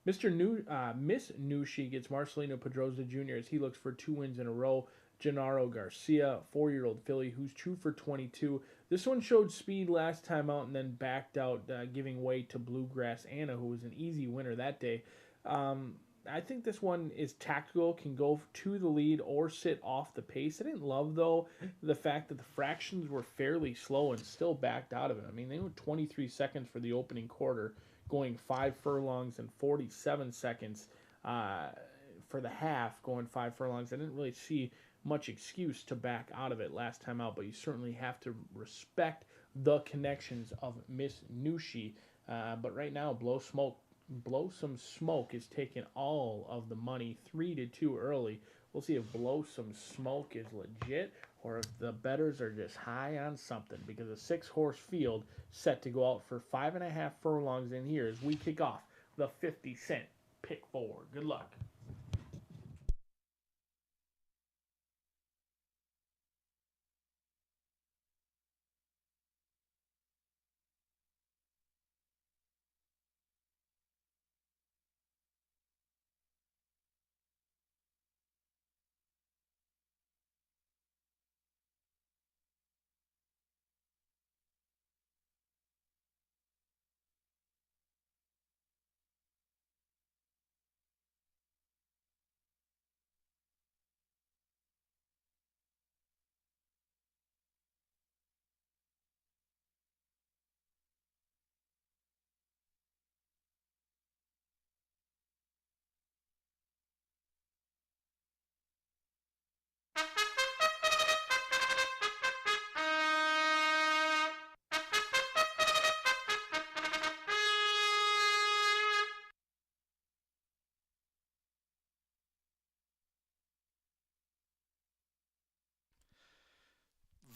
Miss Nushi gets Marcelino Pedroza Jr. as he looks for 2 wins in a row. Gennaro Garcia, 4-year-old filly, who's 2 for 22. This one showed speed last time out and then backed out, giving way to Bluegrass Anna, who was an easy winner that day. I think this one is tactical, can go to the lead or sit off the pace. I didn't love, though, the fact that the fractions were fairly slow and still backed out of it. I mean, they were 23 seconds for the opening quarter, going 5 furlongs, and 47 seconds for the half, going 5 furlongs. I didn't really see much excuse to back out of it last time out, but you certainly have to respect the connections of Miss Nushi. But right now, Blow Some Smoke is taking all of the money, 3-2 early. We'll see if Blow Some Smoke is legit, or if the bettors are just high on something, because a 6-horse field set to go out for 5.5 furlongs in here as we kick off the 50-cent pick 4. Good luck.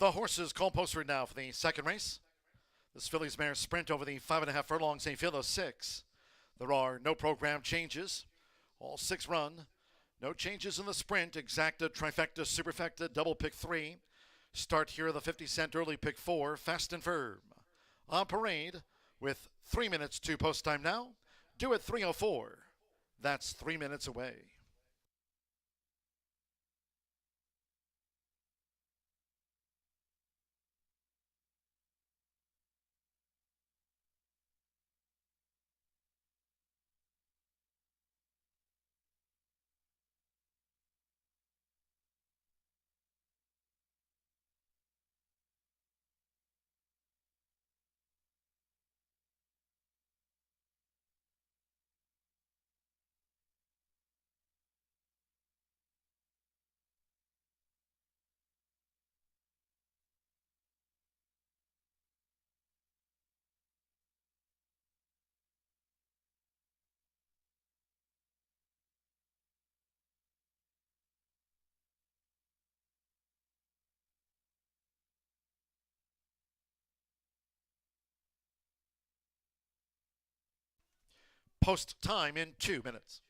The horses call posted now for the second race. This filly's mare sprint over the 5.5 furlongs, a field of 6. There are no program changes. All 6 run. No changes in the sprint. Exacta, trifecta, superfecta, double pick 3. Start here the 50-cent early pick 4, fast and firm. On parade with 3 minutes to post time now. Due at 3:04. That's 3 minutes away. Post time in 2 minutes.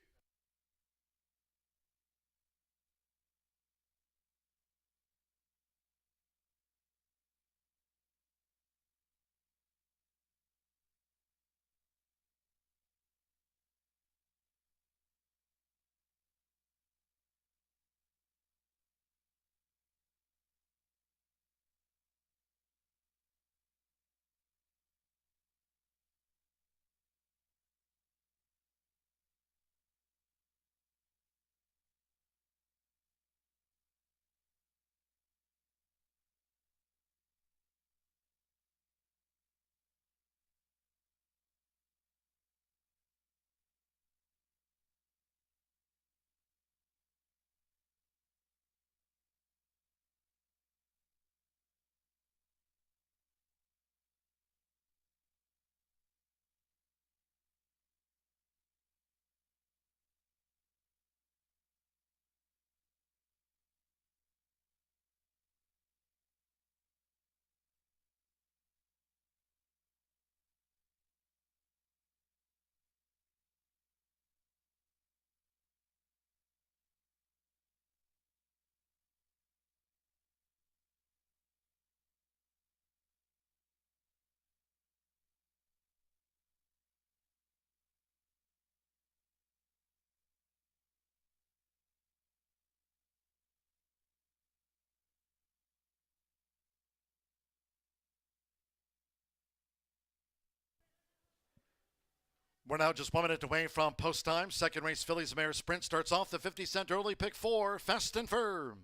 We're now just 1 minute away from post time. Second race, filly's mare sprint starts off the 50-cent early pick 4, fast and firm.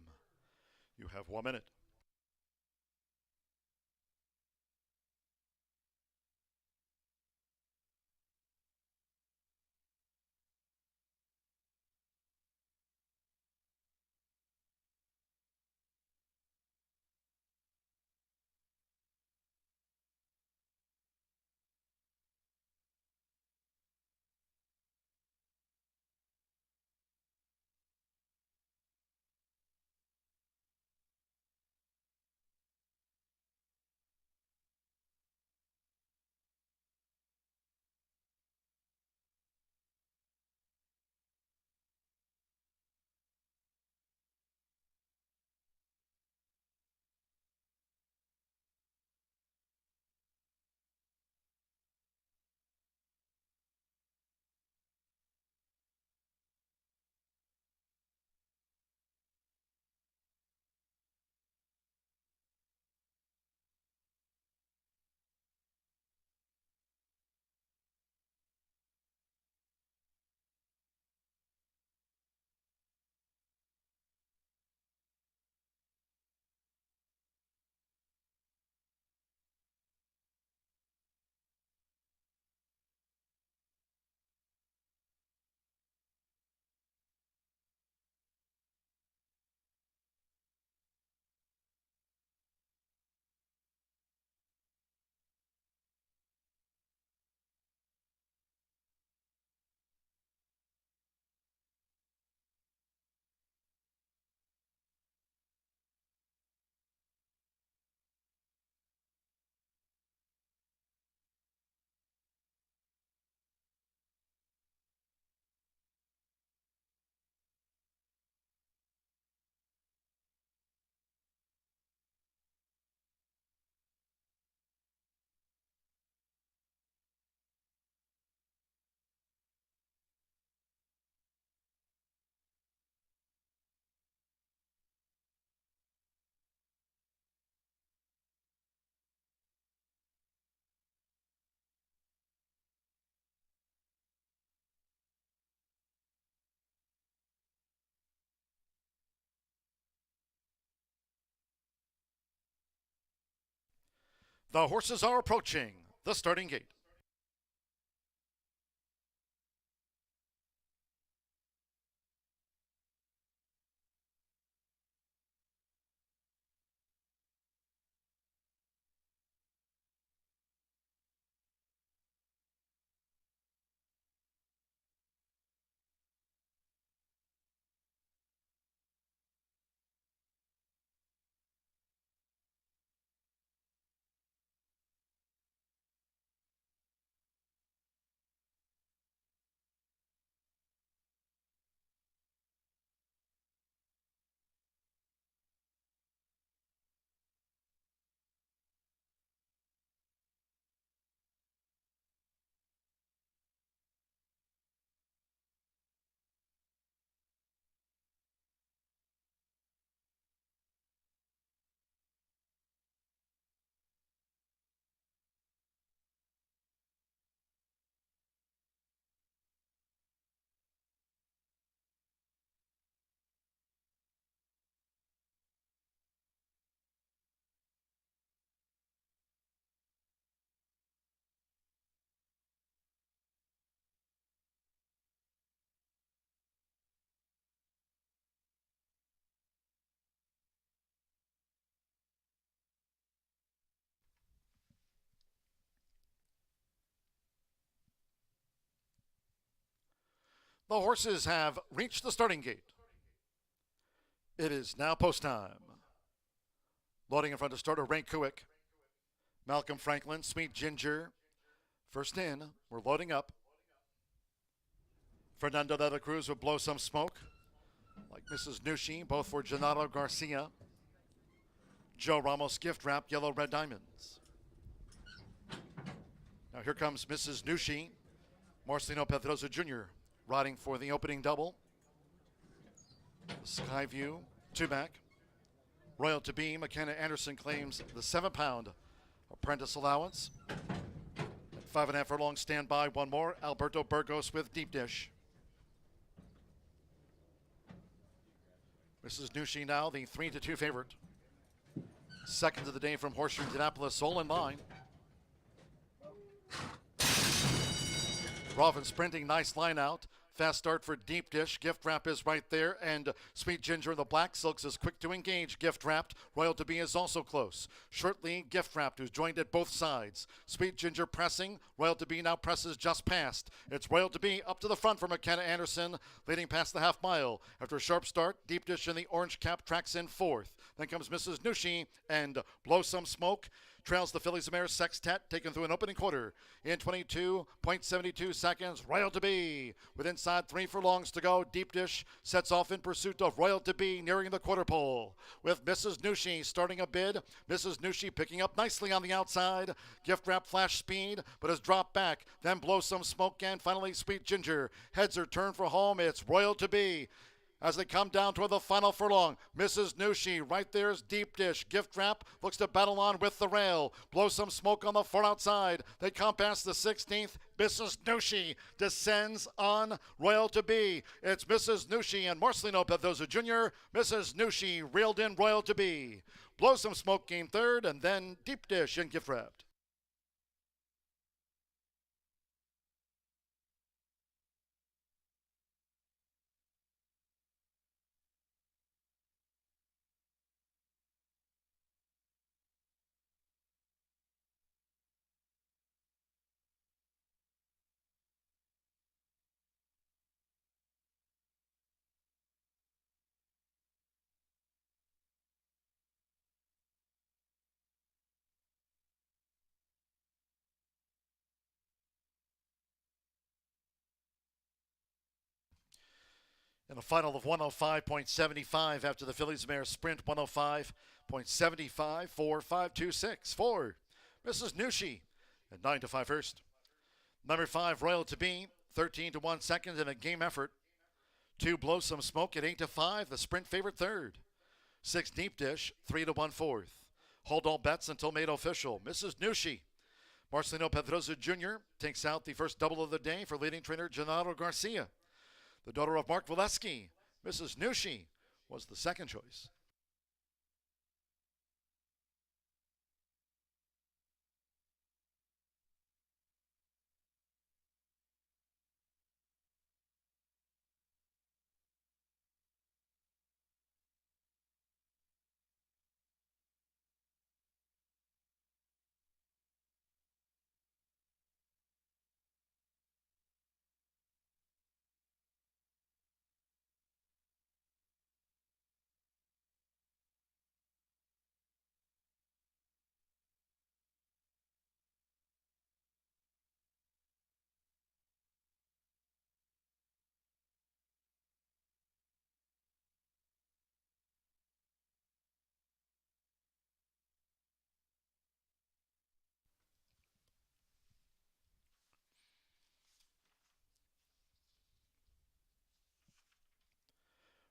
You have 1 minute. The horses are approaching the starting gate. The horses have reached the starting gate. It is now post time. Loading in front of starter Ray Kuick, Malcolm Franklin, Sweet Ginger. First in, we're loading up. Fernando de la Cruz will blow some smoke, like Mrs. Nushi, both for Gennaro Garcia. Joe Ramos gift wrap, yellow red diamonds. Now here comes Mrs. Nushi, Marcelino Pedroza Jr. riding for the opening double. Skyview, two back. Royal to be, McKenna Anderson claims the 7-pound apprentice allowance. At 5.5 furlong standby, one more. Alberto Burgos with deep dish. Mrs. Nushi now the 3-2 favorite. Second of the day from Horseshoe Indianapolis, all in line. Robin sprinting, nice line out. Fast start for Deep Dish. Gift Wrap is right there. And Sweet Ginger in the Black Silks is quick to engage. Gift Wrapped. Royal to be is also close. Shortly, Gift Wrapped, who's joined at both sides. Sweet Ginger pressing. Royal to be now presses just past. It's Royal to be up to the front for McKenna Anderson, leading past the half mile. After a sharp start, Deep Dish in the orange cap tracks in fourth. Then comes Mrs. Nushi and Blow Some Smoke. Trails the Fillies of Mare Sextet, taken through an opening quarter in 22.72 seconds. Royal to be with inside 3 furlongs to go. Deep Dish sets off in pursuit of Royal to be, nearing the quarter pole with Mrs. Nushi starting a bid. Mrs. Nushi picking up nicely on the outside. Gift Wrap flash speed, but has dropped back. Then Blow Some Smoke and finally Sweet Ginger. Heads are turned for home. It's Royal to be. As they come down toward the final furlong, Mrs. Nushi, right there's Deep Dish. Gift Wrap looks to battle on with the rail. Blow Some Smoke on the far outside. They come past the 16th. Mrs. Nushi descends on Royal to be. It's Mrs. Nushi and Marcelino Pedroza Jr. Mrs. Nushi reeled in Royal to be. Blow Some Smoke came third, and then Deep Dish and Gift Wrapped. In a final of 105.75 after the Fillies Mare Sprint, 105.75 for 5.26 for Mrs. Nushi at 9-5 first. Number 5, Royal to be, 13-1 second in a game effort. 2, Blow Some Smoke at 8-5, the sprint favorite third. 6, Deep Dish, 3-1 fourth. Hold all bets until made official. Mrs. Nushi. Marcelino Pedroza Jr. takes out the first double of the day for leading trainer Gennaro Garcia. The daughter of Mark Valesky, Mrs. Nushi, was the second choice.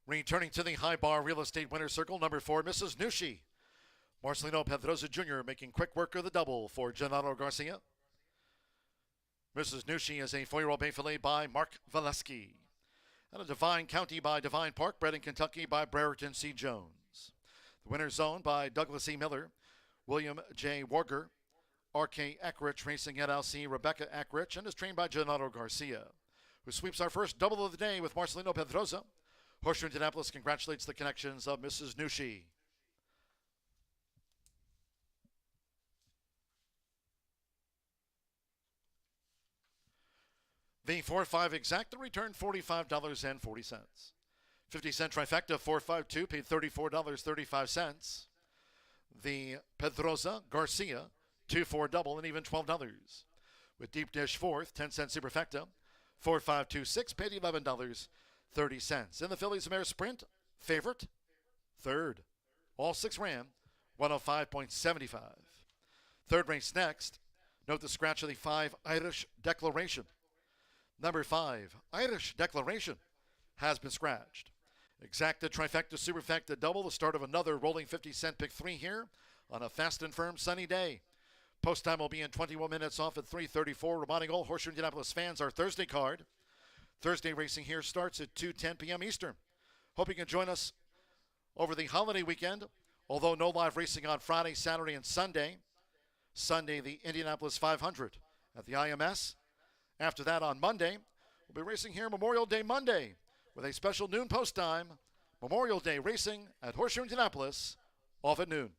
Returning to the high bar real estate winner's circle, number 4, Mrs. Nushi. Marcelino Pedroza Jr. making quick work of the double for Gennaro Garcia. Mrs. Nushi is a 4-year-old bay fillet by Mark Valesky. And a Divine County by Divine Park, bred in Kentucky by Brereton C. Jones. The winner's zone by Douglas E. Miller, William J. Warger, R.K. Eckrich Racing LLC, Rebecca Eckrich, and is trained by Gennaro Garcia, who sweeps our first double of the day with Marcelino Pedroza. Horseshoe Indianapolis congratulates the connections of Mrs. Nushi. The 4-5 exacta returned $45.40. 50-cent trifecta 452 paid $34.35. The Pedroza Garcia 2-4 double and even $12. With deep dish fourth 10-cent superfecta 4526 paid $11.30. In the Phillies Mare Sprint, favorite third. All 6 ran 105.75. Third race next. Note the scratch of the 5 Irish Declaration. Number 5, Irish Declaration, has been scratched. Exacta, trifecta, superfecta, double, the start of another rolling 50-cent pick 3 here on a fast and firm sunny day. Post time will be in 21 minutes off at 3:34. Reminding all Horseshoe Indianapolis fans our Thursday card. Thursday racing here starts at 2:10 p.m. Eastern. Hope you can join us over the holiday weekend, although no live racing on Friday, Saturday, and Sunday. Sunday, the Indianapolis 500 at the IMS. After that, on Monday, we'll be racing here Memorial Day Monday with a special noon post time. Memorial Day racing at Horseshoe Indianapolis, off at noon.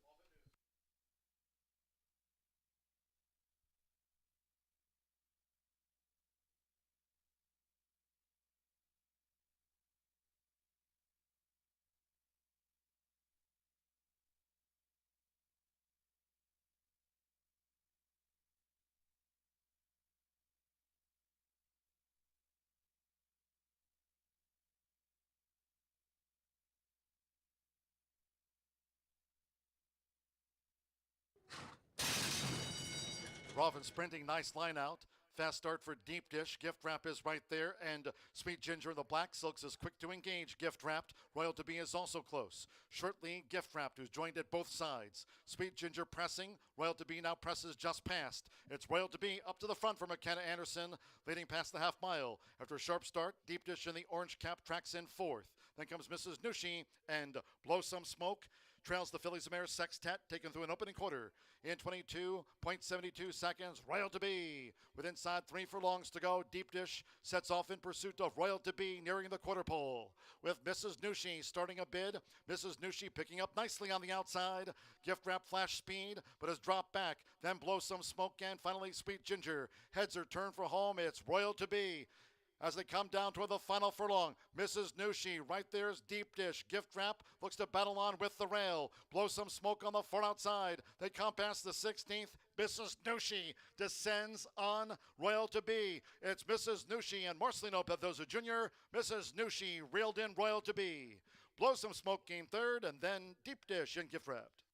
Robin sprinting, nice line out. Fast start for Deep Dish. Gift Wrap is right there, and Sweet Ginger in the Black Silks is quick to engage. Gift Wrapped. Royal to Be is also close. Short lead, Gift Wrapped, who's joined at both sides. Sweet Ginger pressing. Royal to Be now presses just past. It's Royal to Be up to the front for McKenna Anderson, leading past the half mile. After a sharp start, Deep Dish in the orange cap tracks in fourth. Then comes Mrs. Nushi and Blow Some Smoke. Trails the Phillies Mare Sextet, taken through an opening quarter in 22.72 seconds. Royal to Be with inside 3 furlongs to go. Deep Dish sets off in pursuit of Royal to Be, nearing the quarter pole with Mrs. Nushi starting a bid. Mrs. Nushi picking up nicely on the outside. Gift Wrap flash speed, but has dropped back. Then Blow Some Smoke, and finally Sweet Ginger. Heads are turned for home. It's Royal to Be. As they come down toward the final furlong, Mrs. Nushi, right there's Deep Dish. Gift Wrap looks to battle on with the rail. Blow Some Smoke on the far outside. They come past the 16th. Mrs. Nushi descends on Royal to Be. It's Mrs. Nushi and Marcelino Pedroza Jr. Mrs. Nushi reeled in Royal to Be. Blow Some Smoke came third, and then Deep Dish and Gift Wrapped.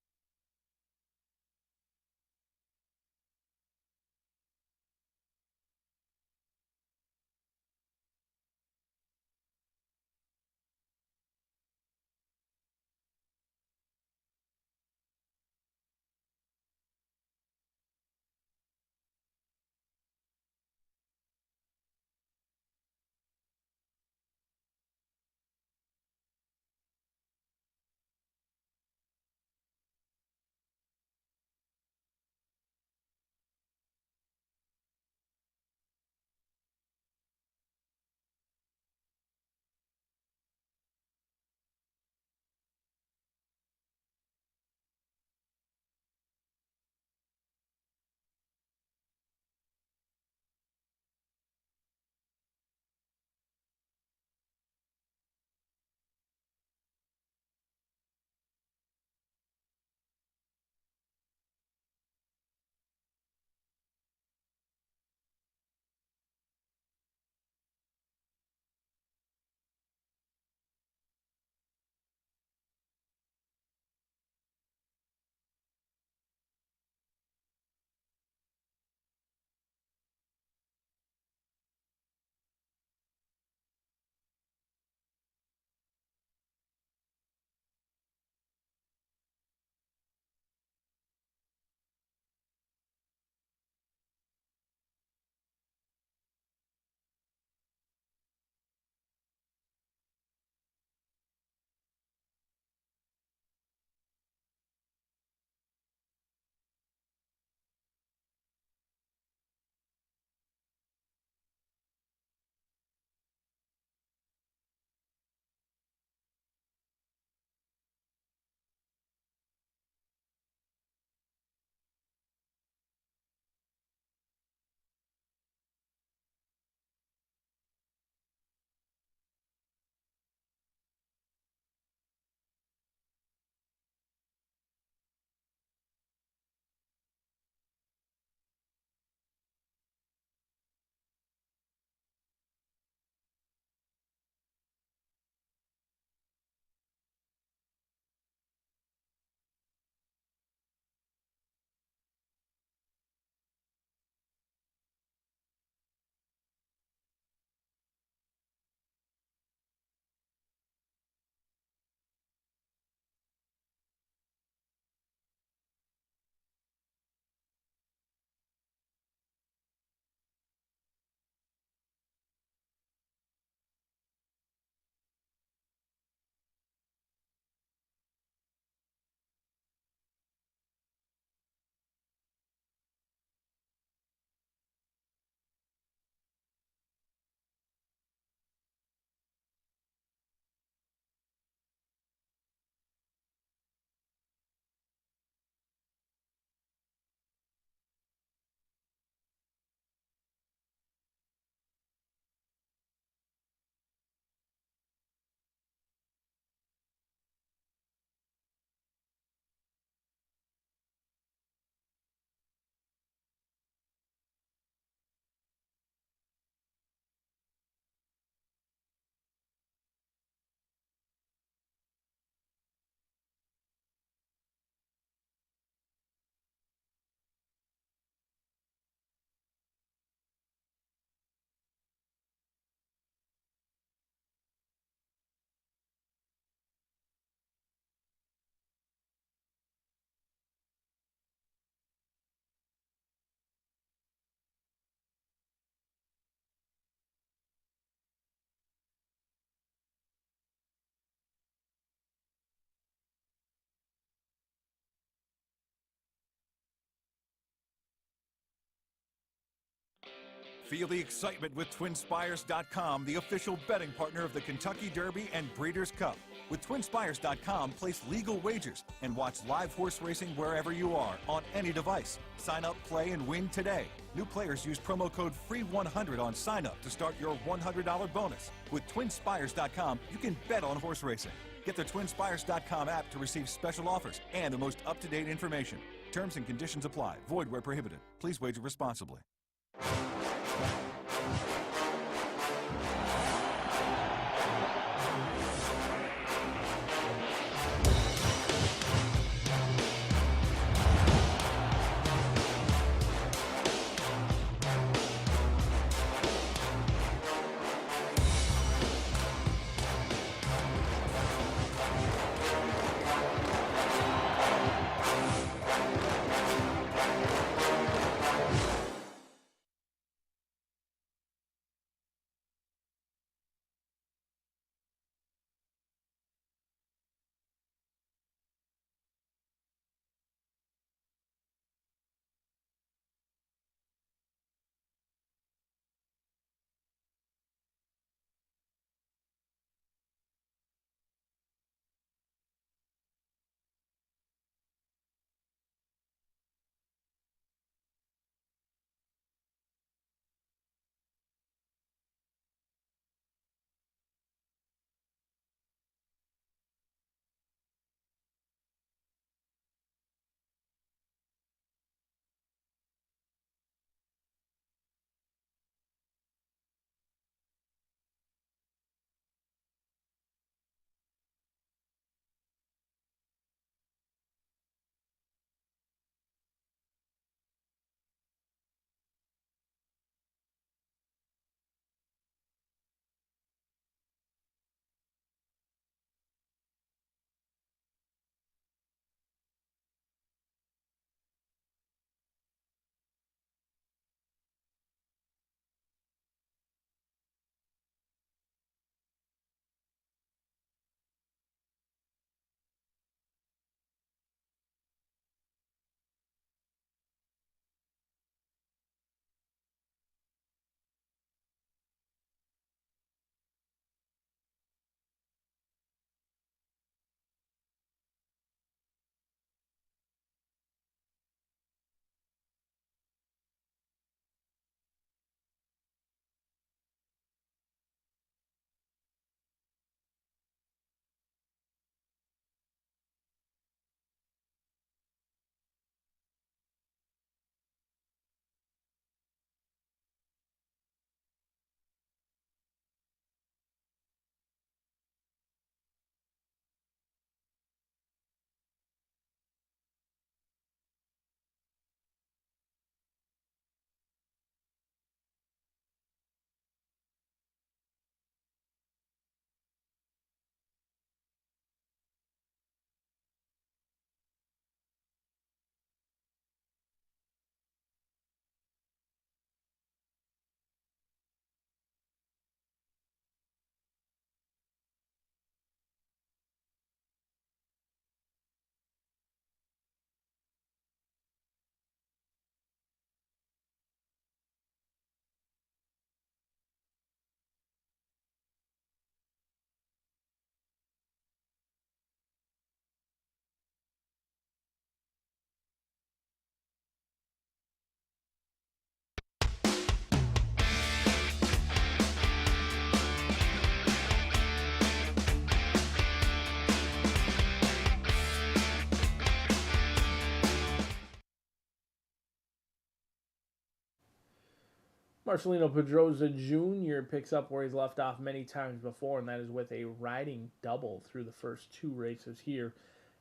Feel the excitement with TwinSpires.com, the official betting partner of the Kentucky Derby and Breeders' Cup. With TwinSpires.com, place legal wagers and watch live horse racing wherever you are on any device. Sign up, play, and win today. New players use promo code FREE100 on sign up to start your $100 bonus. With TwinSpires.com, you can bet on horse racing. Get the TwinSpires.com app to receive special offers and the most up-to-date information. Terms and conditions apply. Void where prohibited. Please wager responsibly. Marcelino Pedroza Jr. picks up where he's left off many times before, and that is with a riding double through the first two races here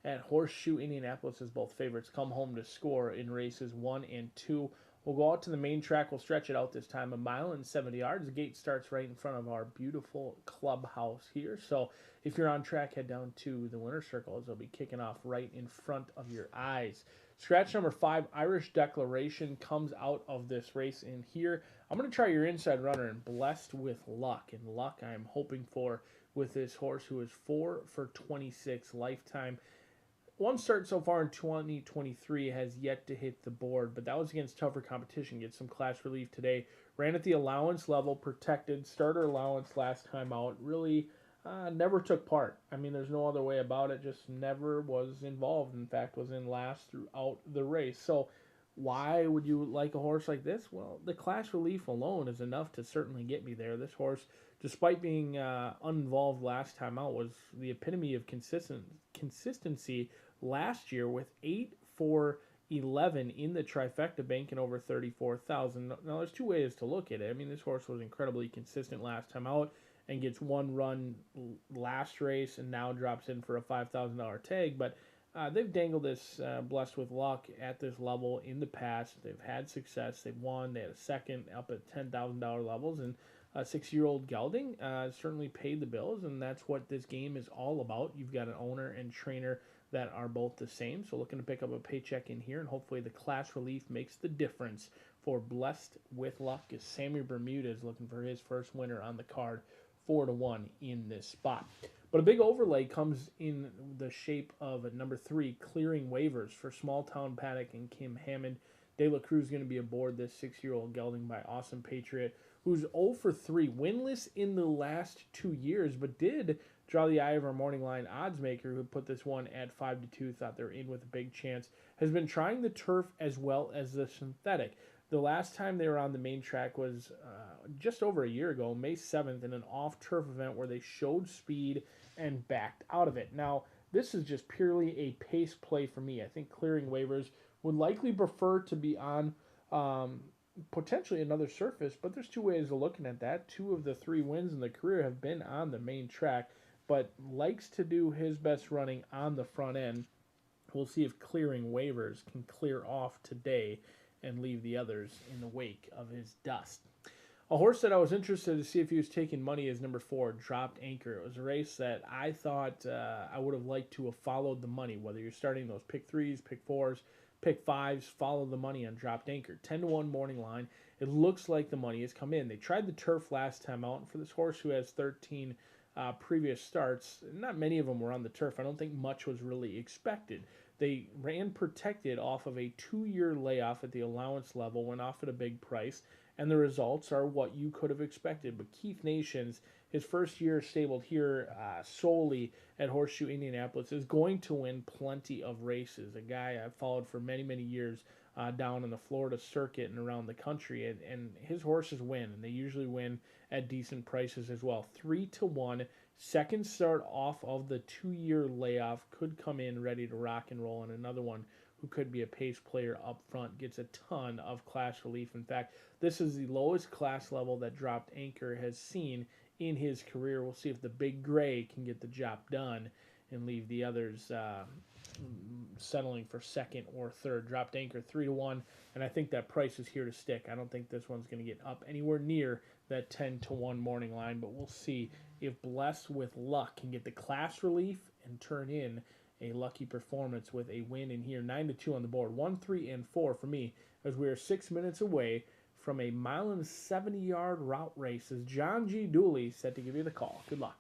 at Horseshoe Indianapolis, as both favorites come home to score in races 1 and 2. We'll go out to the main track. We'll stretch it out this time, 1.70 miles. The gate starts right in front of our beautiful clubhouse here. So if you're on track, head down to the winner's circle, as they'll be kicking off right in front of your eyes. Scratch number 5, Irish Declaration, comes out of this race in here. I'm going to try your inside runner and Blessed with Luck. And luck I'm hoping for with this horse, who is 4 for 26 lifetime. one start so far in 2023 has yet to hit the board, but that was against tougher competition. Get some class relief today. Ran at the allowance level, protected starter allowance last time out. Really never took part. I mean, there's no other way about it. Just never was involved. In fact, was in last throughout the race. So why would you like a horse like this? Well, the class relief alone is enough to certainly get me there. This horse, despite being uninvolved last time out, was the epitome of consistency last year with 8-4-11 in the trifecta, banking over 34,000. Now, there's two ways to look at it. I mean, this horse was incredibly consistent last time out and gets one run last race and now drops in for a $5,000 tag. But they've dangled this blessed with luck at this level in the past. They've had success. They've won. They had a second up at $10,000 levels. And a 6-year-old gelding certainly paid the bills. And that's what this game is all about. You've got an owner and trainer that are both the same. So looking to pick up a paycheck in here. And hopefully the class relief makes the difference for blessed with luck, as Sammy Bermuda is looking for his first winner on the card. 4-1 in this spot. But a big overlay comes in the shape of number 3, Clearing Waivers for Small Town Paddock and Kim Hammond. De La Cruz is going to be aboard this 6-year-old gelding by Awesome Patriot, who's 0 for 3, winless in the last 2 years, but did draw the eye of our morning line odds maker, who put this one at 5-2, thought they were in with a big chance. Has been trying the turf as well as the synthetic. The last time they were on the main track was just over a year ago, May 7th, in an off-turf event where they showed speed and backed out of it. Now, this is just purely a pace play for me. I think Clearing Waivers would likely prefer to be on potentially another surface, but there's two ways of looking at that. 2 of the 3 wins in the career have been on the main track, but likes to do his best running on the front end. We'll see if Clearing Waivers can clear off today and leave the others in the wake of his dust. A horse that I was interested to see if he was taking money is number 4, Dropped Anchor. It was a race that I thought I would have liked to have followed the money. Whether you're starting those pick 3s, pick 4s, pick 5s, follow the money on Dropped Anchor. 10-1 morning line. It looks like the money has come in. They tried the turf last time out, and for this horse who has 13 previous starts, not many of them were on the turf. I don't think much was really expected. They ran protected off of a 2-year layoff at the allowance level, went off at a big price, and the results are what you could have expected. But Keith Nations, his first year stabled here solely at Horseshoe Indianapolis, is going to win plenty of races. A guy I've followed for many, many years down in the Florida circuit and around the country, and his horses win, and they usually win at decent prices as well. 3-1. Second start off of the 2-year layoff, could come in ready to rock and roll, and another one who could be a pace player up front, gets a ton of class relief. In fact, this is the lowest class level that Dropped Anchor has seen in his career. We'll see if the Big Gray can get the job done and leave the others settling for second or third. Dropped Anchor 3-1, and I think that price is here to stick. I don't think this one's going to get up anywhere near that 10-1 morning line, but we'll see if Blessed with Luck can get the class relief and turn in a lucky performance with a win in here. 9-2 on the board. 1, 3, and 4 for me, as we are 6 minutes away from a 1.70-mile route race, as John G. Dooley set to give you the call. Good luck.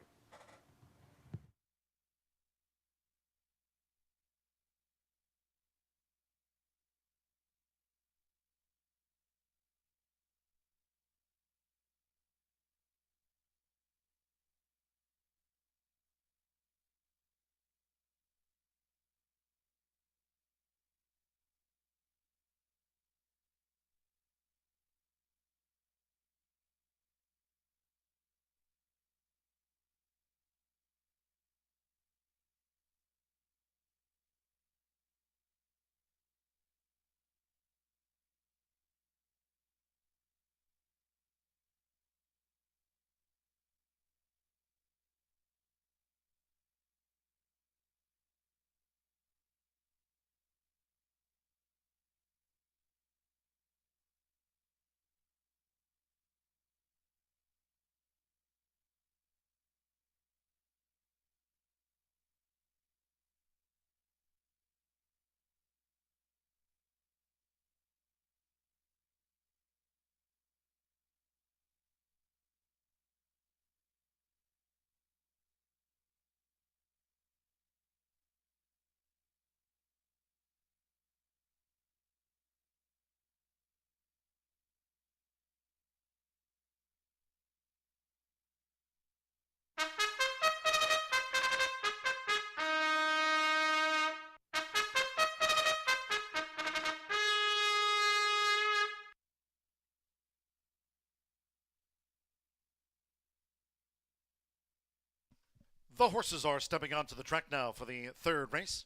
The horses are stepping onto the track now for the third race.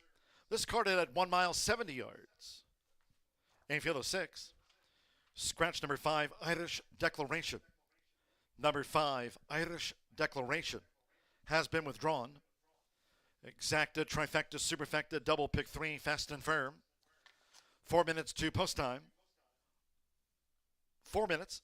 This carded at 1 mile 70 yards. Infield of 6. Scratch number 5, Irish Declaration. Number 5, Irish Declaration, has been withdrawn. Exacta, trifecta, superfecta, double pick 3, fast and firm. 4 minutes to post time. 4 minutes.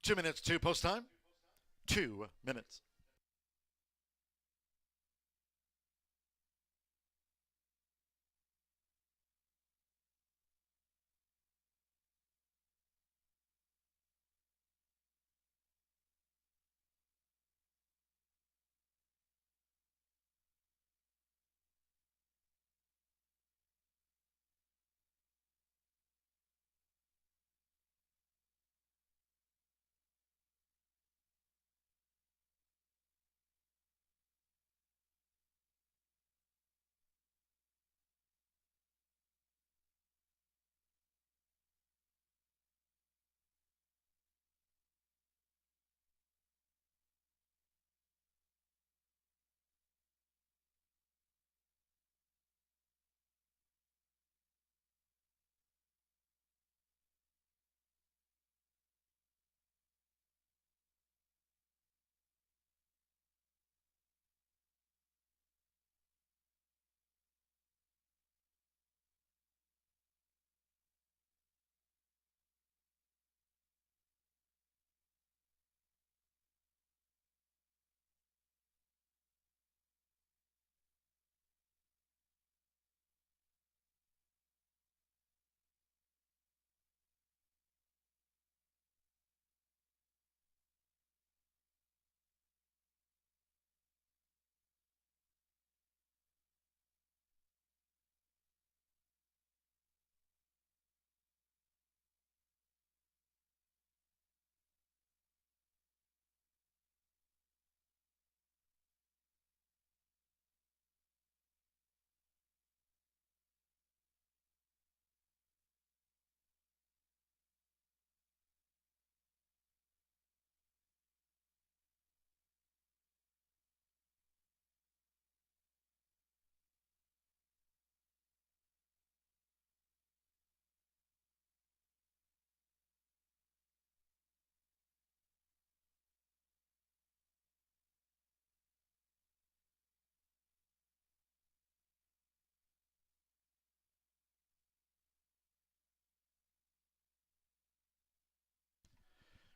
Two minutes to post time. 2 minutes.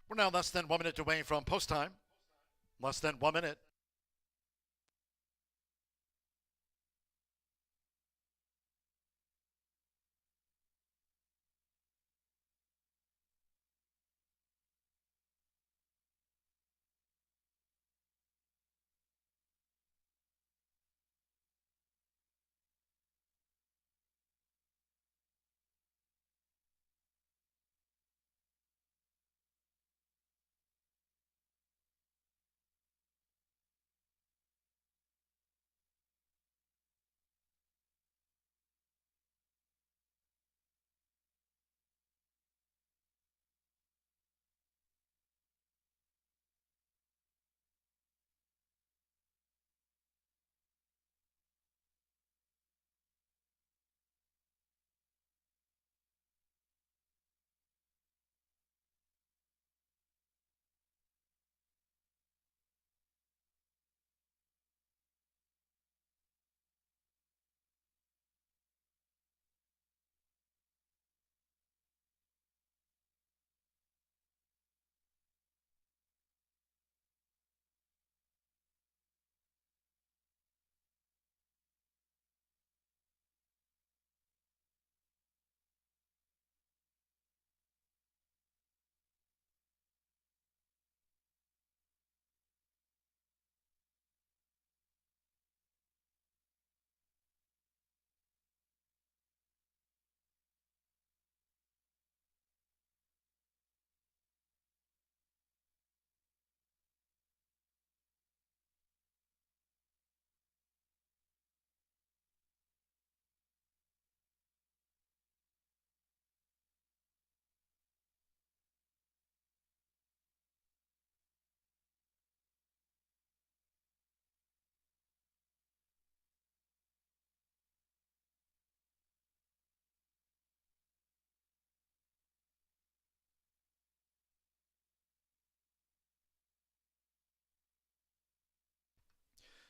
We're now less than 1 minute away from post time. Less than 1 minute.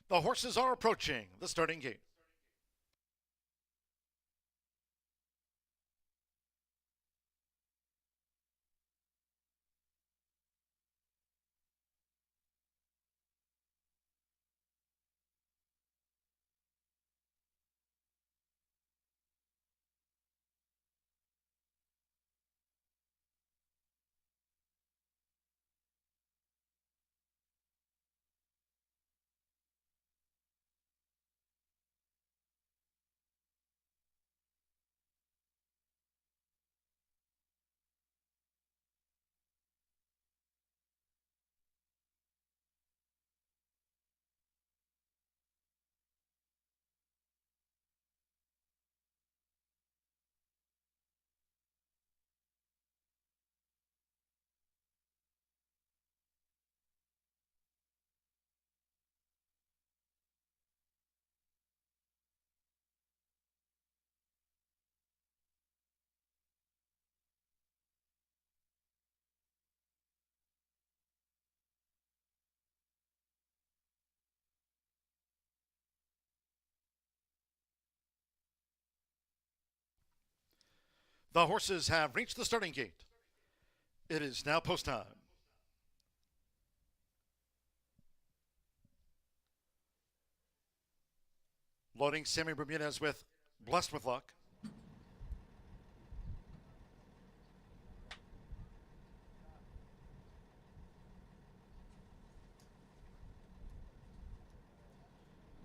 The horses are approaching the starting gate. The horses have reached the starting gate. It is now post time. Loading Sammy Bermudez with Blessed with Luck.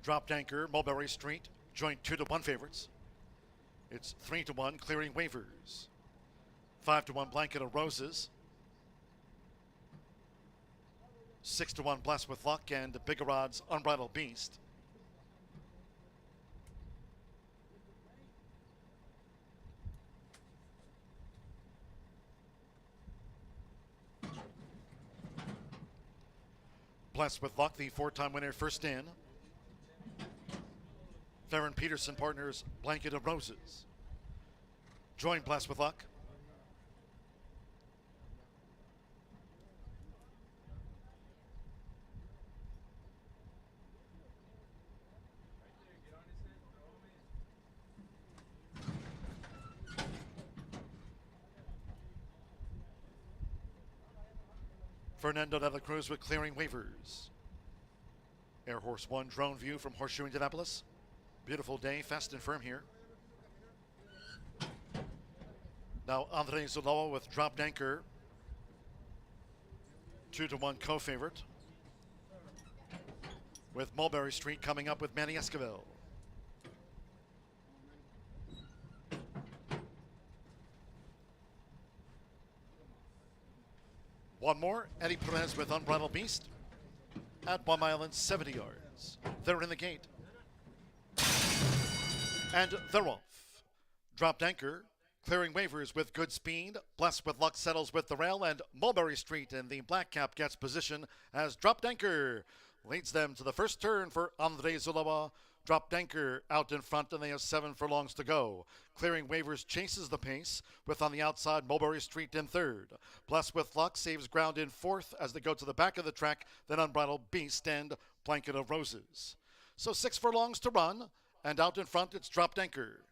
Dropped Anchor, Mulberry Street, joint 2-1 favorites. It's 3-1, Clearing Waivers. 5-1, Blanket of Roses. 6-1, Blessed with Luck, and Bigger Odds, Unbridled Beast. Blessed with Luck, the 4-time winner, first in. Theron Peterson partners, Blanket of Roses. Join Blessed with Luck. Fernando de la Cruz with Clearing Waivers. Air Horse 1 drone view from Horseshoe Indianapolis. Beautiful day, fast and firm here. Now Andre Zulawa with Dropped Anchor. 2-1 co-favorite. With Mulberry Street coming up with Manny Esquivel. One more, Eddie Perez with Unbridled Beast at 1 mile and 70 yards. They're in the gate. And they're off. Dropped Anchor, Clearing Waivers with Good Speed. Blessed with Luck settles with the rail, and Mulberry Street in the black cap gets position as Dropped Anchor leads them to the first turn for Andre Zulawa. Dropped Anchor out in front, and they have 7 furlongs to go. Clearing Waivers chases the pace, with on the outside Mulberry Street in third. Blessed with Luck saves ground in fourth as they go to the back of the track, then Unbridled Beast and Blanket of Roses. So 6 furlongs to run, and out in front it's Dropped Anchor.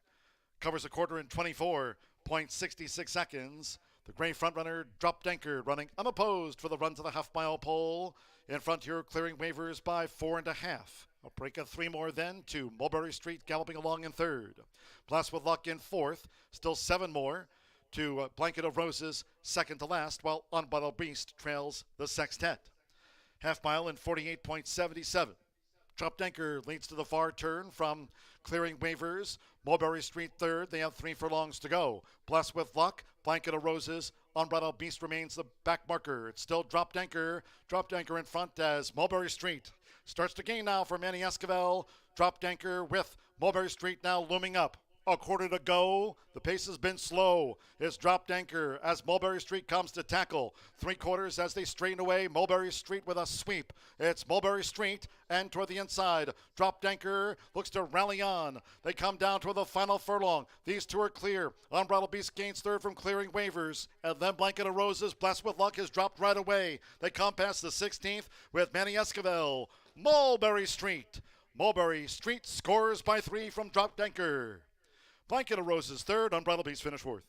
Covers a quarter in 24.66 seconds. The gray frontrunner, Dropped Anchor, running unopposed for the run to the half-mile pole. In front here, Clearing Waivers by 4.5. A break of 3 more then to Mulberry Street galloping along in third. Blessed with Luck in fourth. Still 7 more to Blanket of Roses, second to last, while Unbridled Beast trails the sextet. Half mile in 48.77. Dropped Anchor leads to the far turn from Clearing Waivers. Mulberry Street third. They have 3 furlongs to go. Blessed with Luck, Blanket of Roses. Unbridled Beast remains the back marker. It's still Dropped Anchor. Dropped Anchor in front as Mulberry Street starts to gain now for Manny Esquivel. Dropped Anchor with Mulberry Street now looming up. A quarter to go. The pace has been slow. It's dropped anchor as Mulberry Street comes to tackle. 3/4 as they straighten away. Mulberry Street with a sweep. It's Mulberry Street and toward the inside. Dropped anchor looks to rally on. They come down toward the final furlong. These two are clear. Unbridled Beast gains third from clearing waivers. And then Blanket of Roses, Blessed with Luck, has dropped right away. They come past the 16th with Manny Esquivel. Mulberry Street. Mulberry Street scores by 3 from dropped anchor. Blanket of Roses third, Unbridled Beast finished fourth.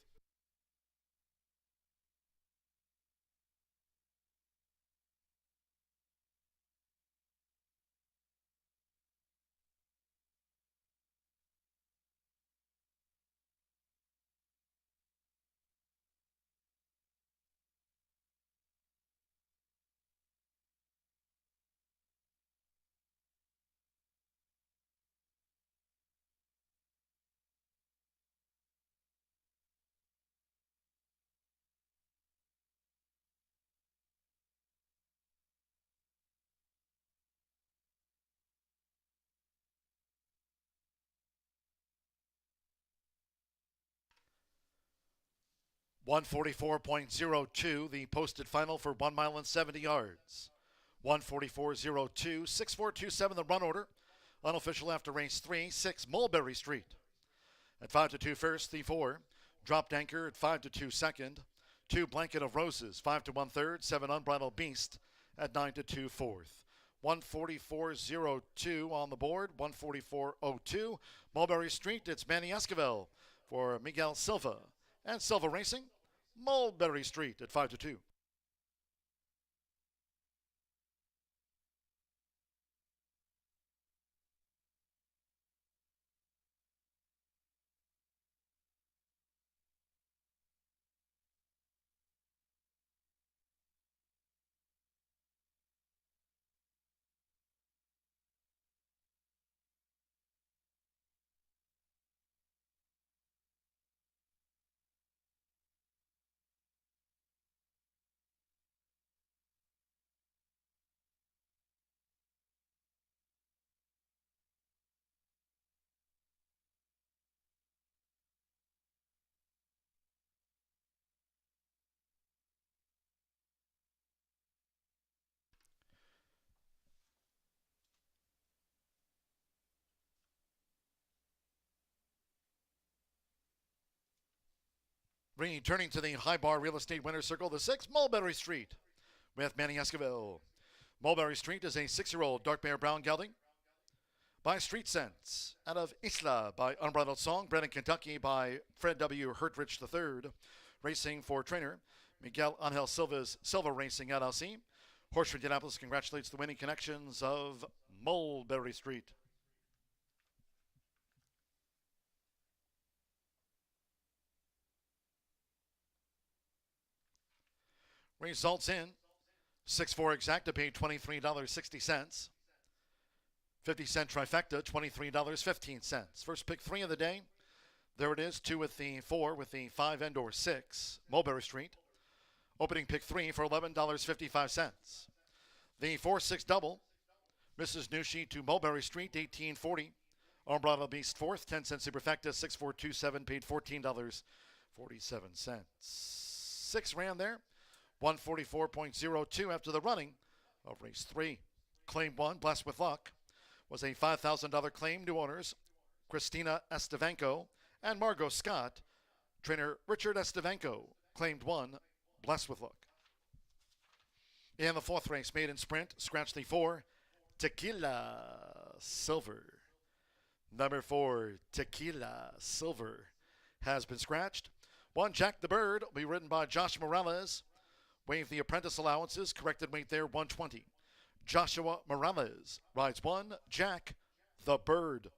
.144.02, the posted final for 1 mile and 70 yards. 144.02, 6427 the run order. Unofficial after race 3, 6 Mulberry Street. At 5 to 2 first, the 4. Dropped anchor at 5 to 2 second. 2 Blanket of Roses, 5 to 1 third. 7 Unbridled Beast at 9 to 2 fourth. 144.02 on the board. 144.02. Mulberry Street, it's Manny Esquivel for Miguel Silva. And Silva Racing, Mulberry Street at 5 to 2. Returning to the High Bar Real Estate Winner's Circle, the 6 Mulberry Street with Manny Esquivel. Mulberry Street is a 6-year-old dark bear brown gelding by Street Sense. Out of Isla by Unbridled Song, bred in Kentucky by Fred W. Hurtrich III. Racing for trainer Miguel Angel Silva Racing LLC. Horseshoe Indianapolis congratulates the winning connections of Mulberry Street. Results in 6-4 exacta paid $23.60. 50-cent trifecta, $23.15. First pick 3 of the day. There it is, 2 with the 4 with the 5 and or 6. Mulberry Street. Opening pick 3 for $11.55. The 4-6 double. Mrs. Nushi to Mulberry Street, $18.40. Unbridled Beast fourth, 10-cent superfecta, 6-4-2-7, paid $14.47. 6 ran there. 144.02 after the running of race 3. Claim 1, Blessed with Luck, was a $5,000 claim. New owners, Christina Estevanco and Margot Scott. Trainer Richard Estevanco claimed 1, Blessed with Luck. In the 4th race, maiden sprint, scratch the 4, Tequila Silver. Number 4, Tequila Silver, has been scratched. 1, Jack the Bird, will be ridden by Josh Morales. Waive the apprentice allowances. Corrected weight there, 120. Joshua Morales rides 1. Jack the Bird.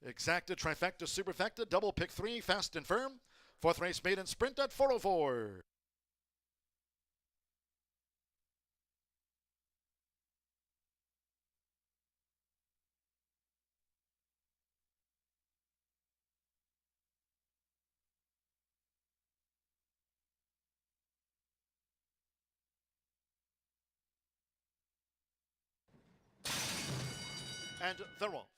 Exacta, trifecta, superfecta, double pick 3, fast and firm. 4th race maiden sprint at 4:04. And they're off.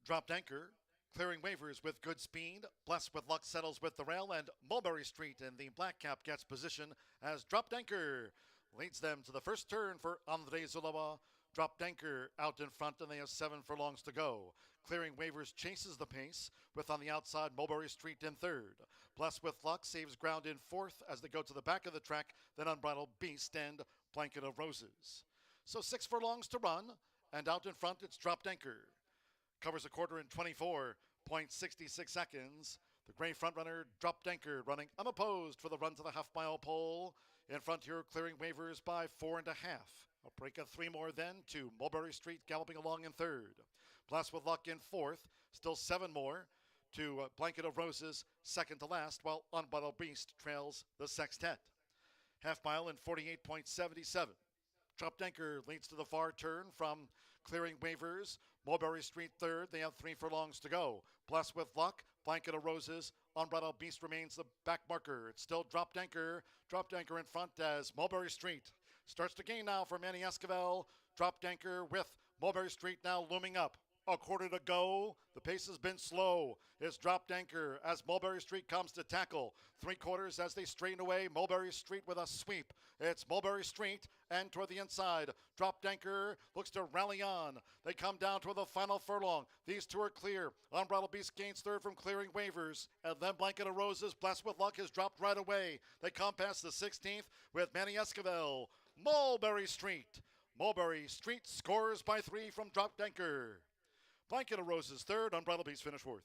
Dropped anchor Clearing Waivers with good speed. Blessed with Luck settles with the rail, and Mulberry Street in the black cap gets position as Dropped Anchor leads them to the first turn for Andre Zulawa. Dropped Anchor out in front, and they have 7 furlongs to go. Clearing Waivers chases the pace, with on the outside Mulberry Street in third. Blessed with Luck saves ground in fourth as they go to the back of the track, then Unbridled Beast and Blanket of Roses. So 6 furlongs to run, and out in front it's Dropped Anchor. Covers a quarter in 24.66 seconds. The gray frontrunner Dropped Anchor running unopposed for the run to the half-mile pole. In front here, Clearing Waivers by 4.5. A break of 3 more then to Mulberry Street galloping along in third. Blessed with Luck in fourth. Still 7 more to Blanket of Roses second to last, while Unbridled Beast trails the sextet. Half mile in 48.77. Dropped Anchor leads to the far turn from Clearing Waivers. Mulberry Street third. They have 3 furlongs to go. Blessed with Luck, Blanket of Roses. Unbridled Beast remains the back marker. It's still Dropped Anchor. Dropped Anchor in front as Mulberry Street starts to gain now for Manny Esquivel. Dropped Anchor with Mulberry Street now looming up. A quarter to go. The pace has been slow. It's Dropped Anchor as Mulberry Street comes to tackle. 3/4 as they straighten away. Mulberry Street with a sweep. It's Mulberry Street and toward the inside. Dropped Anchor looks to rally on. They come down toward the final furlong. These two are clear. Unbridled Beast gains third from Clearing Waivers. And then Blanket of Roses, Blessed with Luck, has dropped right away. They come past the 16th with Manny Esquivel. Mulberry Street. Mulberry Street scores by 3 from Dropped Anchor. Blanket of Roses third, Unbridled Beast finished fourth.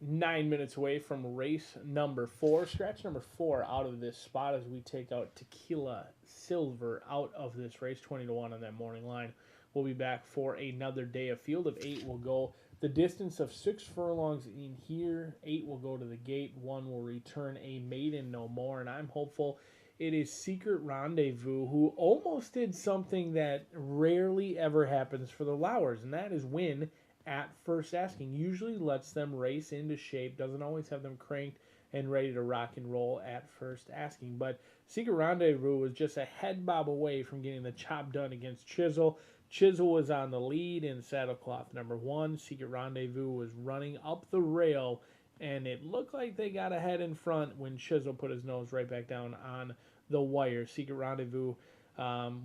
9 minutes away from race number 4. Scratch number 4 out of this spot as we take out Tequila Silver out of this race, 20-1 on that morning line. We'll be back for another day. A field of 8 will go the distance of 6 furlongs in here. 8 will go to the gate. 1 will return a maiden no more. And I'm hopeful it is Secret Rendezvous, who almost did something that rarely ever happens for the Lowers, and that is win at first asking. Usually lets them race into shape, doesn't always have them cranked and ready to rock and roll at first asking. But Secret Rendezvous was just a head bob away from getting the job done against Chisel. Chisel was on the lead in saddlecloth number 1. Secret Rendezvous was running up the rail, and it looked like they got ahead in front when Chisel put his nose right back down on the wire. Secret Rendezvous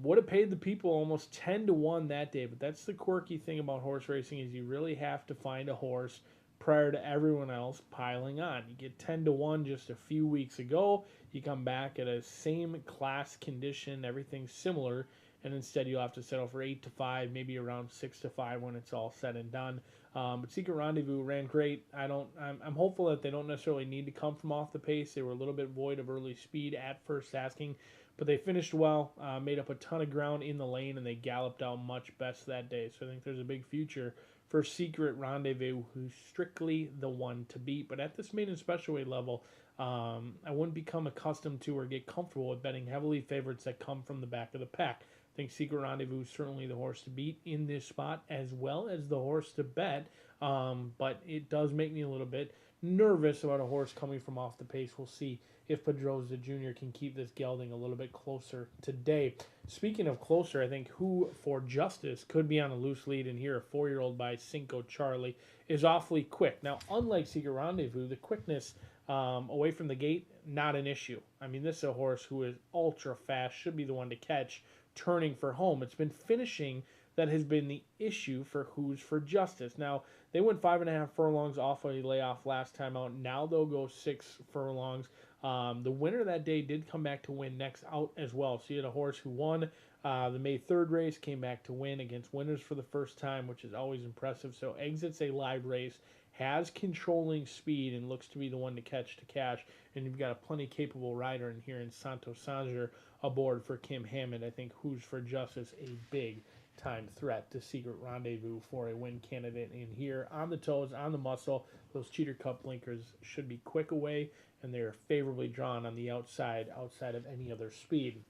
would have paid the people almost 10-1 that day, but that's the quirky thing about horse racing is you really have to find a horse prior to everyone else piling on. You get 10-1 just a few weeks ago. You come back at a same class condition, everything's similar, and instead you'll have to settle for 8-5, maybe around 6-5 when it's all said and done. But Secret Rendezvous ran great. I'm hopeful that they don't necessarily need to come from off the pace. They were a little bit void of early speed at first asking, but they finished well, made up a ton of ground in the lane, and they galloped out much best that day. So I think there's a big future for Secret Rendezvous, who's strictly the one to beat. But at this maiden special weight level, I wouldn't become accustomed to or get comfortable with betting heavily favorites that come from the back of the pack. I think Secret Rendezvous is certainly the horse to beat in this spot, as well as the horse to bet. But it does make me a little bit nervous about a horse coming from off the pace. We'll see if Pedroza Jr. can keep this gelding a little bit closer today. Speaking of closer, I think Who for Justice could be on a loose lead, and here a 4-year-old by Cinco Charlie is awfully quick. Now, unlike Secret Rendezvous, the quickness away from the gate, not an issue. I mean, this is a horse who is ultra fast, should be the one to catch, turning for home. It's been finishing that has been the issue for Who's for Justice. Now, they went 5.5 furlongs off a layoff last time out. Now they'll go 6 furlongs. The winner that day did come back to win next out as well. So you had a horse who won the May 3rd race, came back to win against winners for the first time, which is always impressive. So exits a live race, has controlling speed, and looks to be the one to catch to cash. And you've got a plenty capable rider in here in Santo Sanger aboard for Kim Hammond. I think Who's for Justice a big time threat to Secret Rendezvous for a win candidate in here. On the toes, on the muscle, those Cheater Cup blinkers should be quick away, and they're favorably drawn on the outside of any other speed.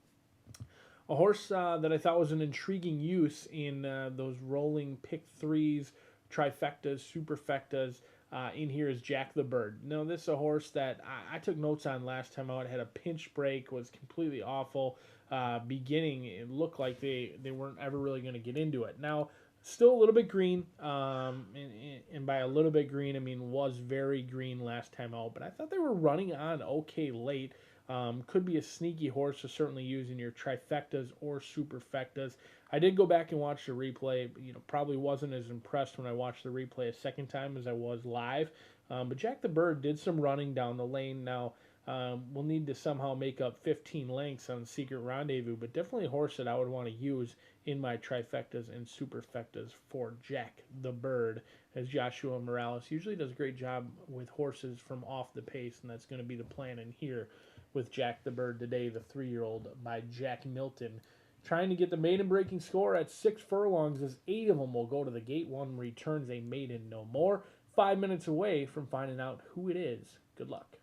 A horse that I thought was an intriguing use in those rolling pick threes, trifectas, superfectas, in here is Jack the Bird. Now, this is a horse that I took notes on last time out. Had a pinch break, was completely awful. Beginning, it looked like they weren't ever really going to get into it. Now, still a little bit green, and by a little bit green, I mean was very green last time out. But I thought they were running on okay late. Could be a sneaky horse to certainly use in your trifectas or superfectas. I did go back and watch the replay. Probably wasn't as impressed when I watched the replay a second time as I was live. But Jack the Bird did some running down the lane. Now, we'll need to somehow make up 15 lengths on Secret Rendezvous, but definitely a horse that I would want to use in my trifectas and superfectas for Jack the Bird, as Joshua Morales usually does a great job with horses from off the pace, and that's going to be the plan in here with Jack the Bird today, the 3-year-old by Jack Milton. Trying to get the maiden breaking score at 6 furlongs as 8 of them will go to the gate. 1 returns a maiden no more. 5 minutes away from finding out who it is. Good luck.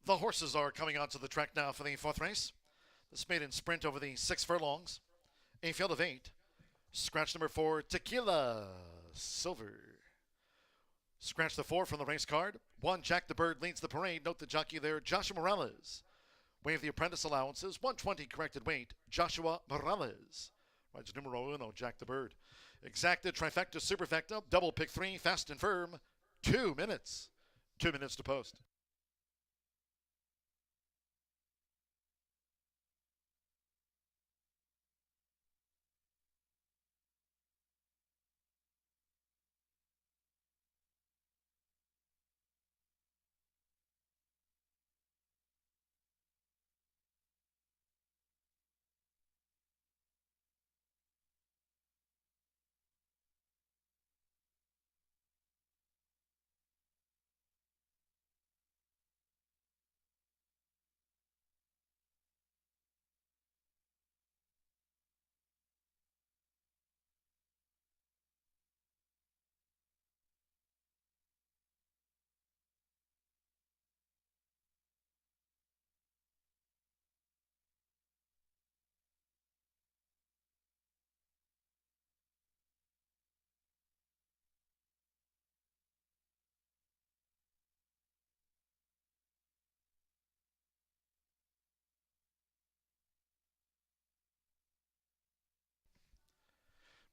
The horses are coming onto the track now for the fourth race. This maiden sprint over the 6 furlongs. A field of 8. Scratch number 4, Tequila Silver. Scratch the 4 from the race card. 1, Jack the Bird leads the parade. Note the jockey there, Joshua Morales. Waive the apprentice allowances. 120 corrected weight, Joshua Morales. Rides numero 1, Jack the Bird. Exacta, trifecta, superfecta, double pick 3, fast and firm. 2 minutes. 2 minutes to post.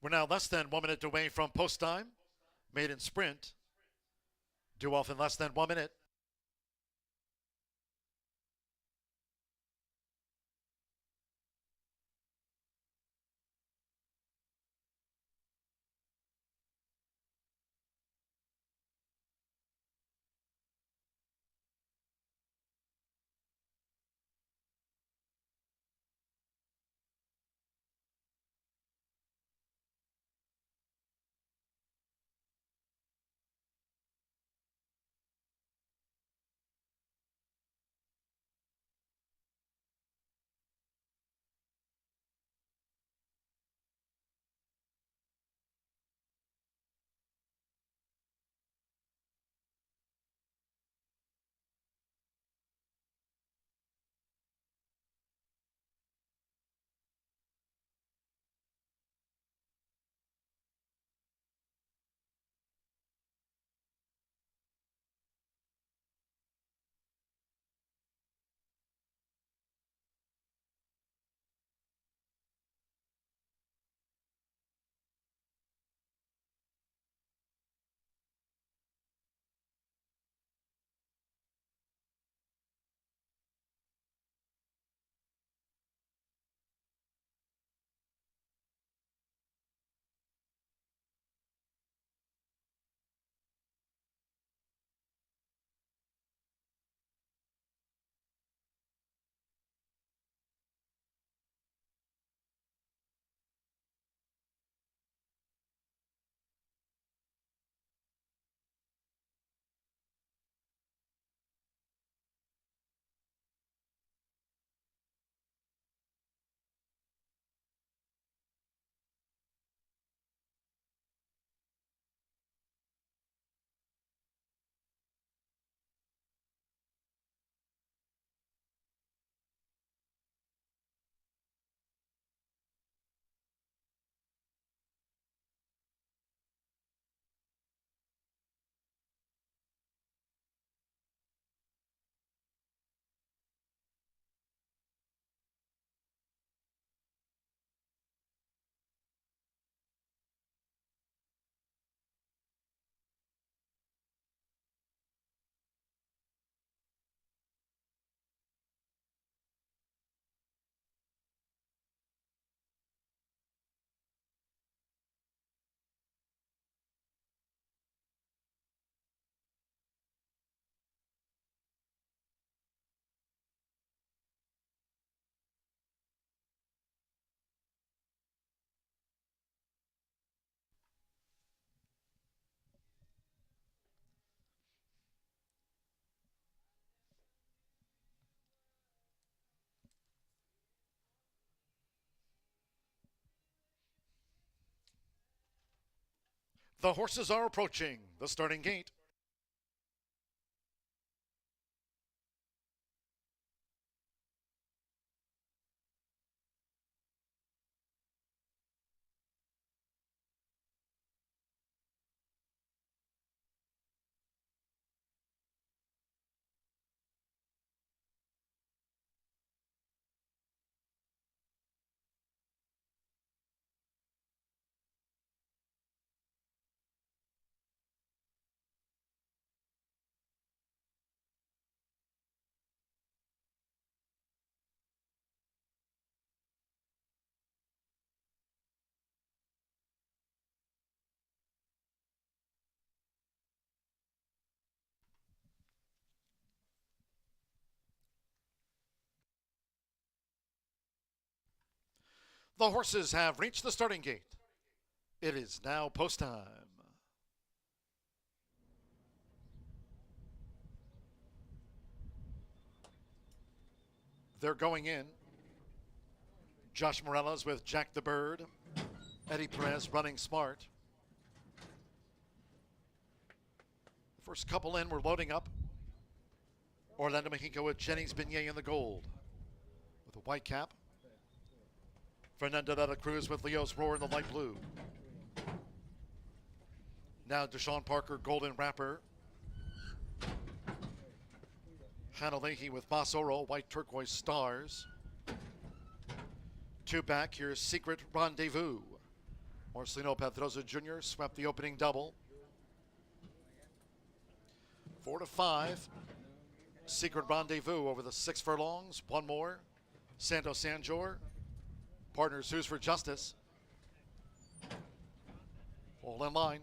We're now less than 1 minute away from post time. Maiden sprint. Due off in less than 1 minute. The horses are approaching the starting gate. The horses have reached the starting gate. It is now post time. They're going in. Josh Morellas with Jack the Bird. Eddie Perez running smart. The first couple in, we're loading up. Orlando Mexico with Jennings Beignet in the gold. With a white cap. Fernando de la Cruz with Leo's Roar in the light blue. Now Deshaun Parker, golden wrapper. Hannah Leahy with Masoro, white turquoise stars. Two back, here's Secret Rendezvous. Marcelino Pedroza Jr. swept the opening double. 4 to 5. Secret Rendezvous over the 6 furlongs. One more. Santo Sanjor. Partners Who's for Justice. All in line.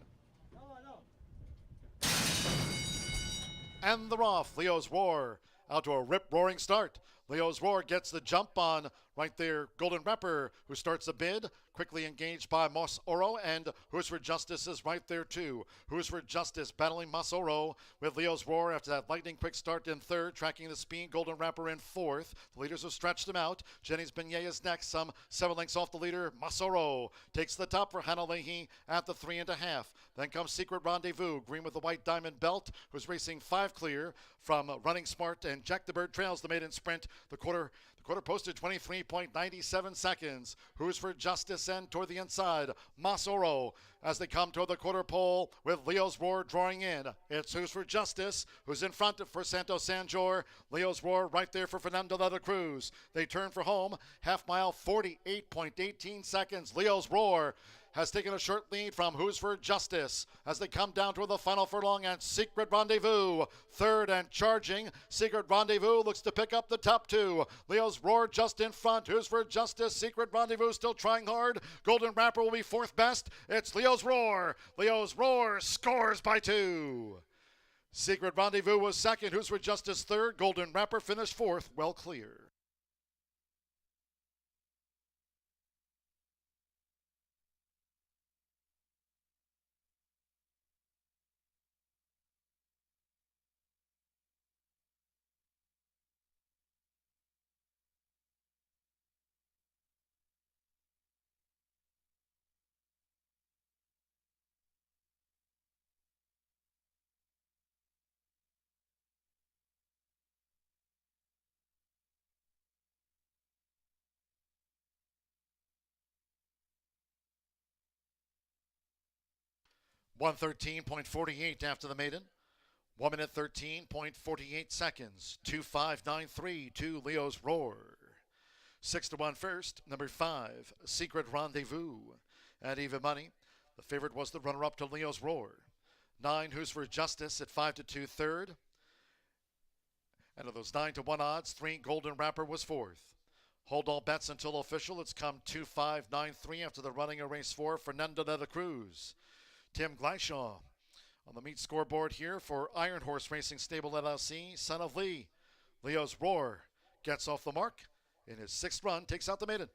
And they're off. Leo's Roar out to a rip-roaring start. Leo's Roar gets the jump on right there. Golden Wrapper, who starts a bid, quickly engaged by Mas Oro, and Who's for Justice is right there too. Who's for Justice battling Mas Oro with Leo's Roar after that lightning quick start in third, tracking the speed. Golden Wrapper in fourth. The leaders have stretched them out. Jennings Beignet is next, some 7 lengths off the leader. Mas Oro takes the top for Hannah Leahy at the 3.5. Then comes Secret Rendezvous, green with the white diamond belt, who's racing 5 clear from Running Smart, and Jack the Bird trails the maiden sprint. The quarter posted 23.97 seconds. Who's for Justice and toward the inside. Mas Oro as they come toward the quarter pole with Leo's Roar drawing in. It's Who's for Justice who's in front for Santo Sanjor. Leo's Roar right there for Fernando de la Cruz. They turn for home. Half mile 48.18 seconds. Leo's Roar has taken a short lead from Who's for Justice as they come down toward the final furlong, and Secret Rendezvous third and charging. Secret Rendezvous looks to pick up the top 2. Leo's Roar just in front. Who's for Justice? Secret Rendezvous still trying hard. Golden Wrapper will be 4th best. It's Leo's Roar. Leo's Roar scores by 2. Secret Rendezvous was second. Who's for Justice third. Golden Wrapper finished 4th. Well clear. (1:13.48 after the maiden. 1:13.48 seconds. 2:5.93 to Leo's Roar. 6 to 1 first. Number 5, Secret Rendezvous. At even money, the favorite was the runner-up to Leo's Roar. 9, Who's for Justice at 5 to 2 third. And of those 9 to 1 odds, 3, Golden Wrapper was 4th. Hold all bets until official. It's come 2:5.93 after the running of race 4, Fernando de la Cruz. Tim Gleishaw on the meet scoreboard here for Iron Horse Racing Stable LLC, Son of Lee. Leo's Roar gets off the mark in his 6th run, takes out the maiden.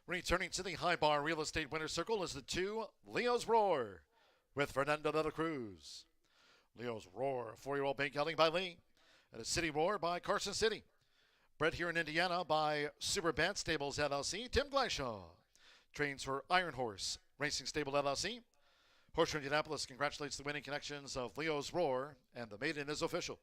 Returning to the High Bar Real Estate Winner's Circle is the 2, Leo's Roar, with Fernando de la Cruz. Leo's Roar, a 4-year-old bank gelding by Lee. And a City Roar by Carson City. Bred here in Indiana by Super Bad Stables LLC, Tim Gleishaw. Trains for Iron Horse Racing Stable LLC. Horseshoe Indianapolis congratulates the winning connections of Leo's Roar, and the maiden is official.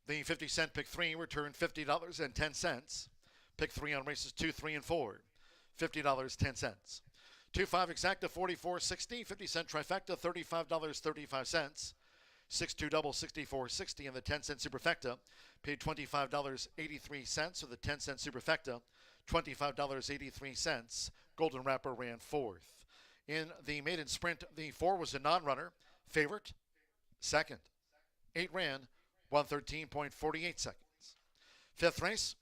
The 50-cent pick 3 returned $50.10. Pick 3 on races 2, 3, and 4, $50.10. 2-5 exacta, $44.60. 50-cent trifecta, $35.35. 6-2 double, $64.60, and the 10-cent superfecta paid $25.83 for the 10-cent superfecta, $25.83. Golden Wrapper ran 4th. In the maiden sprint, the 4 was a non-runner. Favorite, second. 8 ran, 113.48 seconds. 5th race,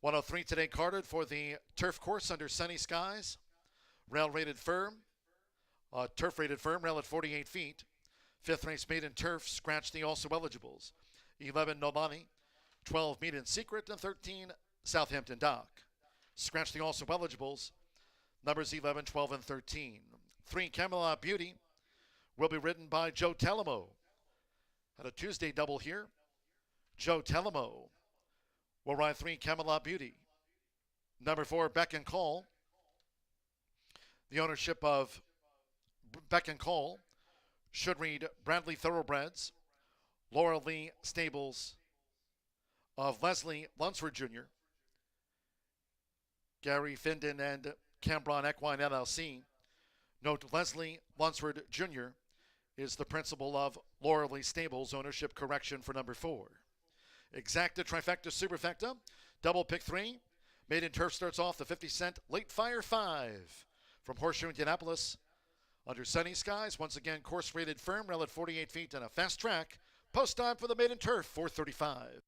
103 today carded for the turf course under sunny skies. Rail rated firm, turf rated firm, rail at 48 feet. 5th race maiden turf, scratch the also eligibles. 11 Nobani, 12 Meet in Secret, and 13 Southampton Dock. Scratch the also eligibles, numbers 11, 12, and 13. 3 Camelot Beauty will be ridden by Joe Telemo. Had a Tuesday double here. Joe Telemo will ride 3 Camelot Beauty. Number 4 Beck and Call. The ownership of Beck and Call should read Bradley Thoroughbreds, Laura Lee Stables of Leslie Lunsford Jr., Gary Findon and Cambron Equine LLC. Note Leslie Lunsford Jr. is the principal of Laura Lee Stables, ownership correction for number 4. Exacta Trifecta Superfecta, double pick 3. Maiden turf starts off the 50-cent Late Fire 5 from Horseshoe Indianapolis. Under sunny skies, once again course rated firm, rail at 48 feet and a fast track. Post time for the maiden turf, 4:35.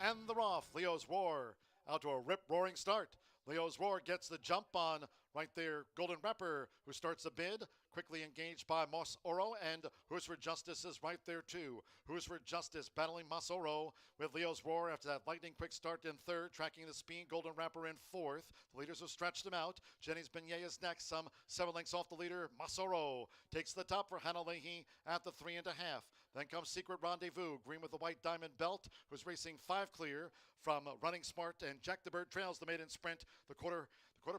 And they're off. Leo's Roar out to a rip-roaring start. Leo's Roar gets the jump on right there. Golden Wrapper, who starts the bid, quickly engaged by Mas Oro, and Who's for Justice is right there too. Who's for Justice battling Mas Oro with Leo's Roar after that lightning quick start in 3rd, tracking the speed. Golden Wrapper in 4th. The leaders have stretched them out. Jenny's Beignet is next, some 7 lengths off the leader. Mas Oro takes the top for Hannah Leahy at the 3.5. Then comes Secret Rendezvous, green with the white diamond belt, who's racing 5 clear from Running Smart, and Jack the Bird trails the maiden sprint. The quarter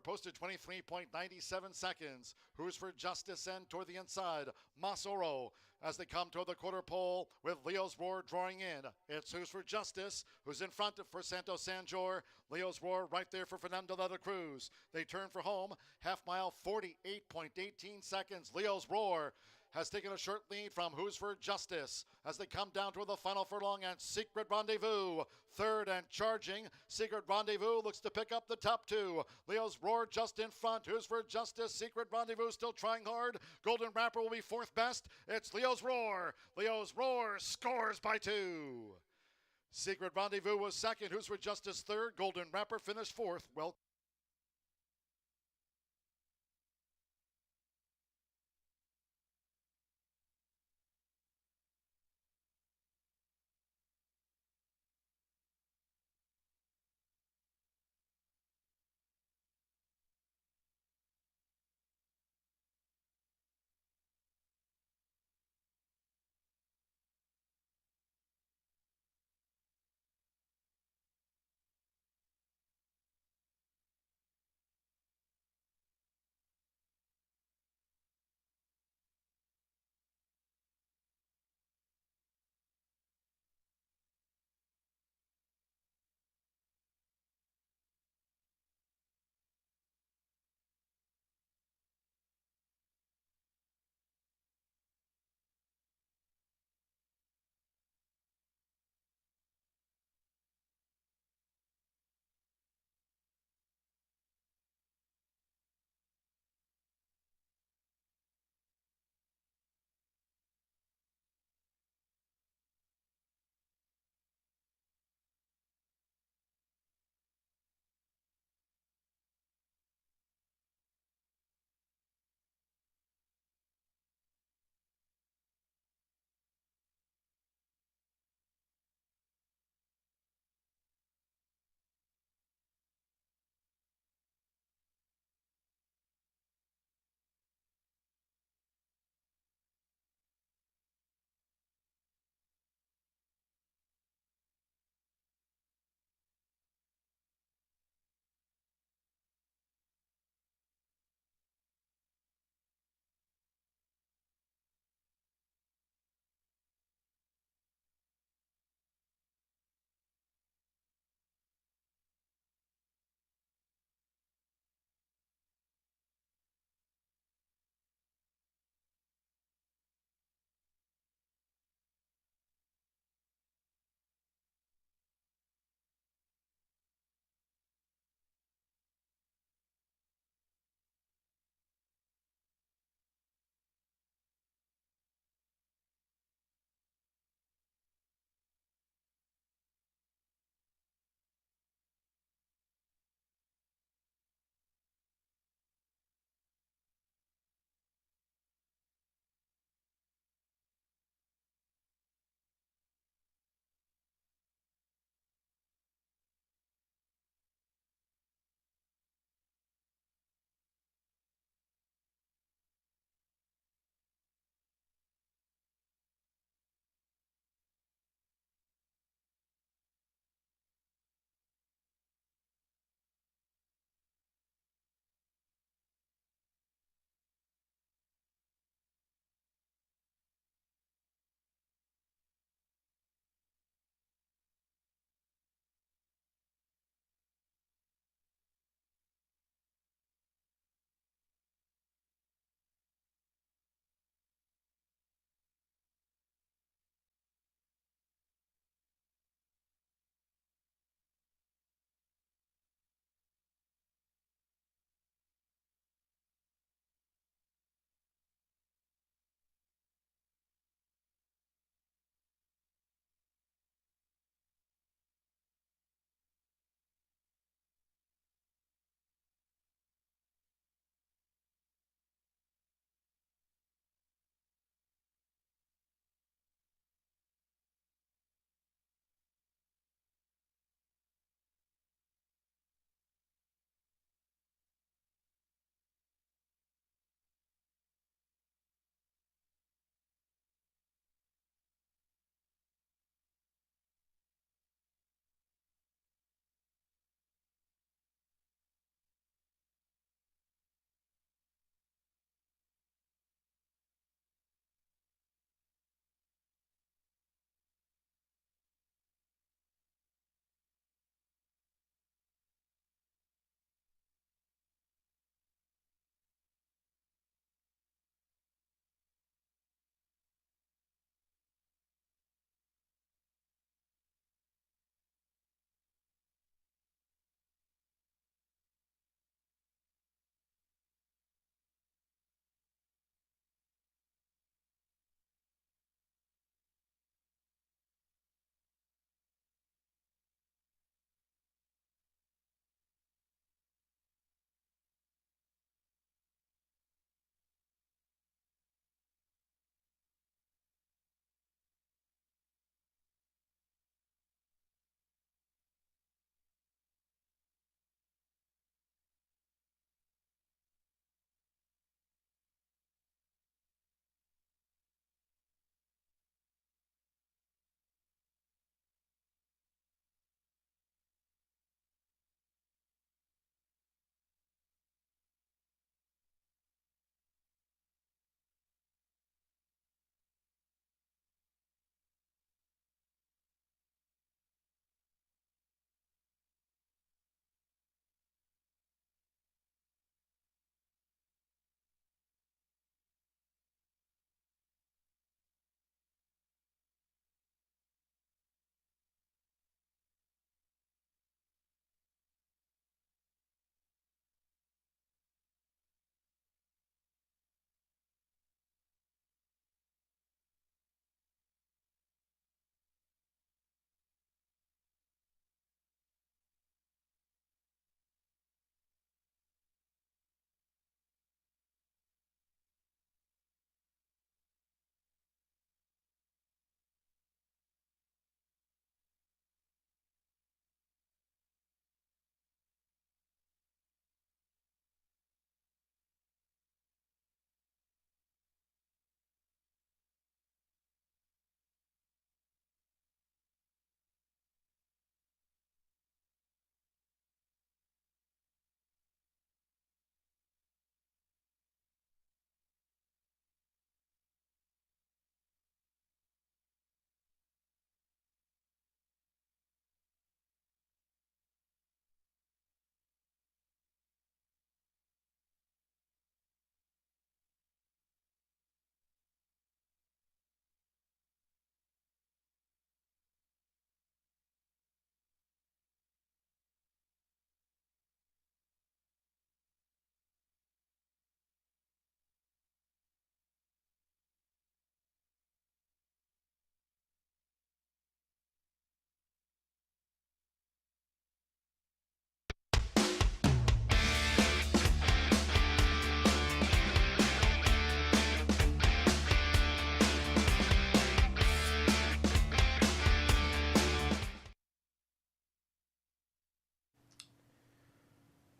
posted 23.97 seconds. Who's for Justice and toward the inside, Mas Oro as they come toward the quarter pole with Leo's Roar drawing in. It's Who's for Justice who's in front for Santo Sanjor. Leo's Roar right there for Fernando de la Cruz. They turn for home, half mile, 48.18 seconds. Leo's Roar has taken a short lead from Who's for Justice as they come down toward the final furlong, and Secret Rendezvous 3rd and charging. Secret Rendezvous looks to pick up the top 2. Leo's Roar just in front. Who's for Justice? Secret Rendezvous still trying hard. Golden Wrapper will be 4th best. It's Leo's Roar. Leo's Roar scores by 2. Secret Rendezvous was 2nd. Who's for Justice 3rd. Golden Wrapper finished 4th. Well,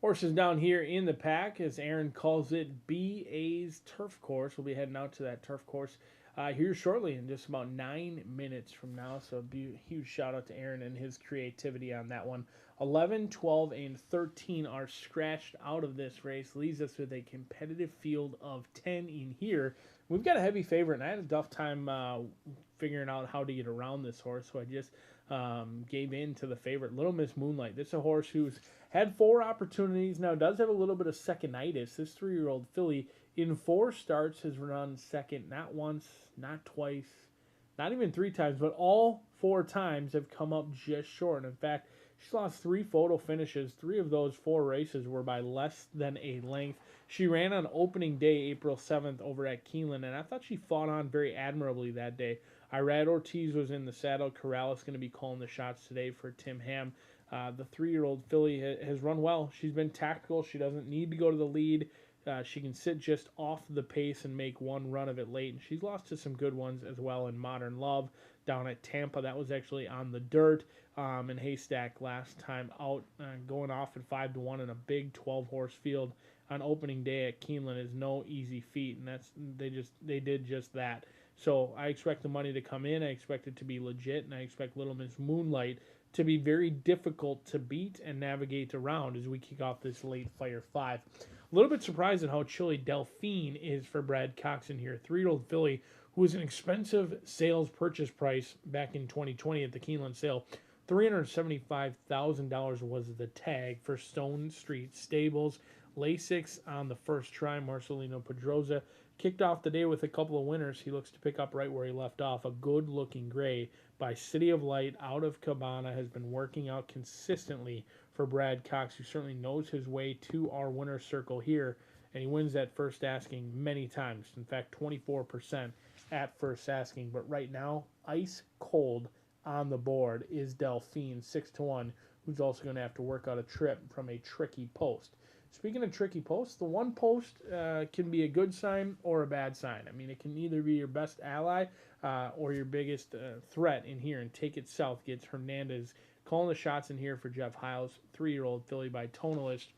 Horses down here in the pack, as Aaron calls it, BA's turf course. We'll be heading out to that turf course here shortly in just about 9 minutes from now. So a huge shout out to Aaron and his creativity on that one. 11, 12, and 13 are scratched out of this race. Leaves us with a competitive field of 10 in here. We've got a heavy favorite, and I had a tough time figuring out how to get around this horse, so I just gave in to the favorite, Little Miss Moonlight. This is a horse who's had 4 opportunities. Now, does have a little bit of second-itis. This 3-year-old filly in 4 starts has run second, not once, not twice, not even 3 times, but all 4 times have come up just short. And in fact, she's lost 3 photo finishes. 3 of those 4 races were by less than a length. She ran on opening day, April 7th, over at Keeneland, and I thought she fought on very admirably that day. Irad Ortiz was in the saddle. Corrales going to be calling the shots today for Tim Ham. The 3-year-old filly has run well. She's been tactical. She doesn't need to go to the lead. She can sit just off the pace and make one run of it late. And she's lost to some good ones as well in Modern Love down at Tampa. That was actually on the dirt. And Haystack last time out, going off at 5-1 in a big 12-horse field on opening day at Keeneland is no easy feat. And they did just that. So I expect the money to come in. I expect it to be legit, and I expect Little Miss Moonlight to be very difficult to beat and navigate around as we kick off this late Fire 5. A little bit surprised at how chilly Delphine is for Brad Coxon here. 3-year-old filly who was an expensive sales purchase price back in 2020 at the Keeneland sale. $375,000 was the tag for Stone Street Stables. Lasix on the first try. Marcelino Pedroza kicked off the day with a couple of winners. He looks to pick up right where he left off. A good-looking gray by City of Light out of Cabana has been working out consistently for Brad Cox, who certainly knows his way to our winner's circle here, and he wins that first asking many times. In fact, 24% at first asking. But right now, ice cold on the board is Delphine, 6-1, who's also going to have to work out a trip from a tricky post. Speaking of tricky posts, the one post can be a good sign or a bad sign. I mean, it can either be your best ally or your biggest threat in here. And Take It South gets Hernandez calling the shots in here for Jeff Hiles. 3-year-old filly by Tonalist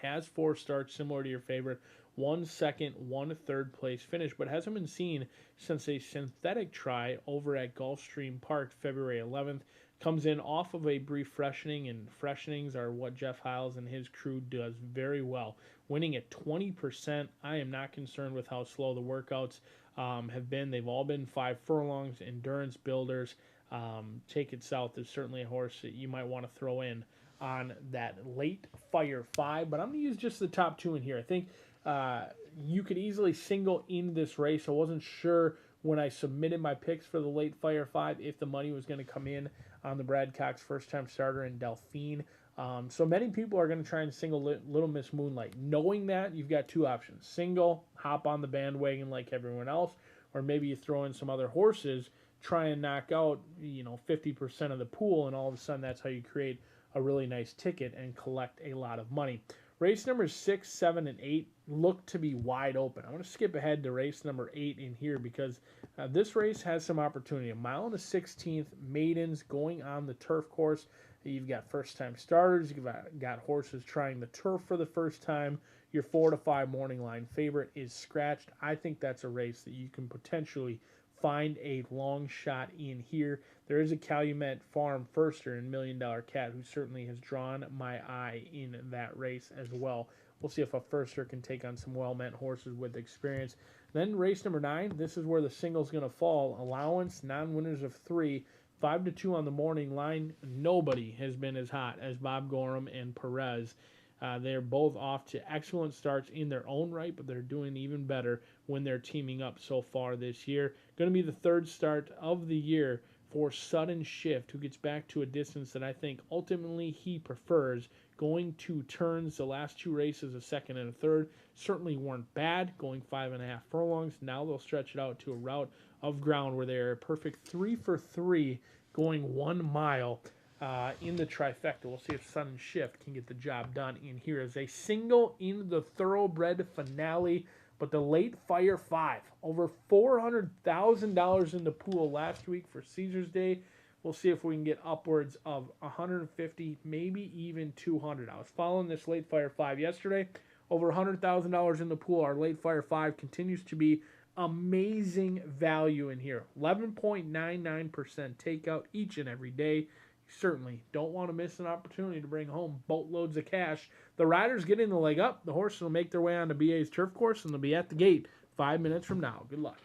has 4 starts, similar to your favorite. 1 second, 1 third place finish, but hasn't been seen since a synthetic try over at Gulfstream Park February 11th. Comes in off of a brief freshening, and freshenings are what Jeff Hiles and his crew does very well. Winning at 20%, I am not concerned with how slow the workouts have been. They've all been 5 furlongs, endurance builders. Take It South is certainly a horse that you might want to throw in on that late Fire 5, but I'm going to use just the top 2 in here. I think you could easily single in this race. I wasn't sure when I submitted my picks for the late Fire 5 if the money was going to come in on the Brad Cox first-time starter in Delphine. So many people are going to try and single Little Miss Moonlight. Knowing that, you've got 2 options. Single, hop on the bandwagon like everyone else, or maybe you throw in some other horses, try and knock out 50% of the pool, and all of a sudden that's how you create a really nice ticket and collect a lot of money. Race numbers 6, 7, and 8 look to be wide open. I'm going to skip ahead to race number 8 in here because this race has some opportunity. 1 mile and a 16th, maidens going on the turf course. You've got first-time starters. You've got horses trying the turf for the first time. Your 4 to 5 morning line favorite is scratched. I think that's a race that you can potentially find a long shot in here. There is a Calumet Farm firster in $1 Million Cat who certainly has drawn my eye in that race as well. We'll see if a firster can take on some well-meant horses with experience. Then race number 9, this is where the single's going to fall. Allowance, non-winners of 3, 5-2 on the morning line. Nobody has been as hot as Bob Gorham and Perez. They're both off to excellent starts in their own right, but they're doing even better when they're teaming up so far this year. Going to be the 3rd start of the year for Sudden Shift, who gets back to a distance that I think ultimately he prefers. Going 2 turns, the last 2 races, a 2nd and a 3rd, certainly weren't bad, going 5.5 furlongs. Now they'll stretch it out to a route of ground where they're a perfect 3 for 3, going 1 mile in the trifecta. We'll see if Sudden Shift can get the job done in here as a single in the Thoroughbred finale. But the late Fire 5, over $400,000 in the pool last week for Caesar's Day. We'll see if we can get upwards of 150, maybe even 200. I was following this late fire 5 yesterday. Over $100,000 in the pool. Our late fire 5 continues to be amazing value in here. 11.99% takeout each and every day. You certainly don't want to miss an opportunity to bring home boatloads of cash. The riders getting the leg up. The horses will make their way onto BA's turf course, and they'll be at the gate 5 minutes from now. Good luck.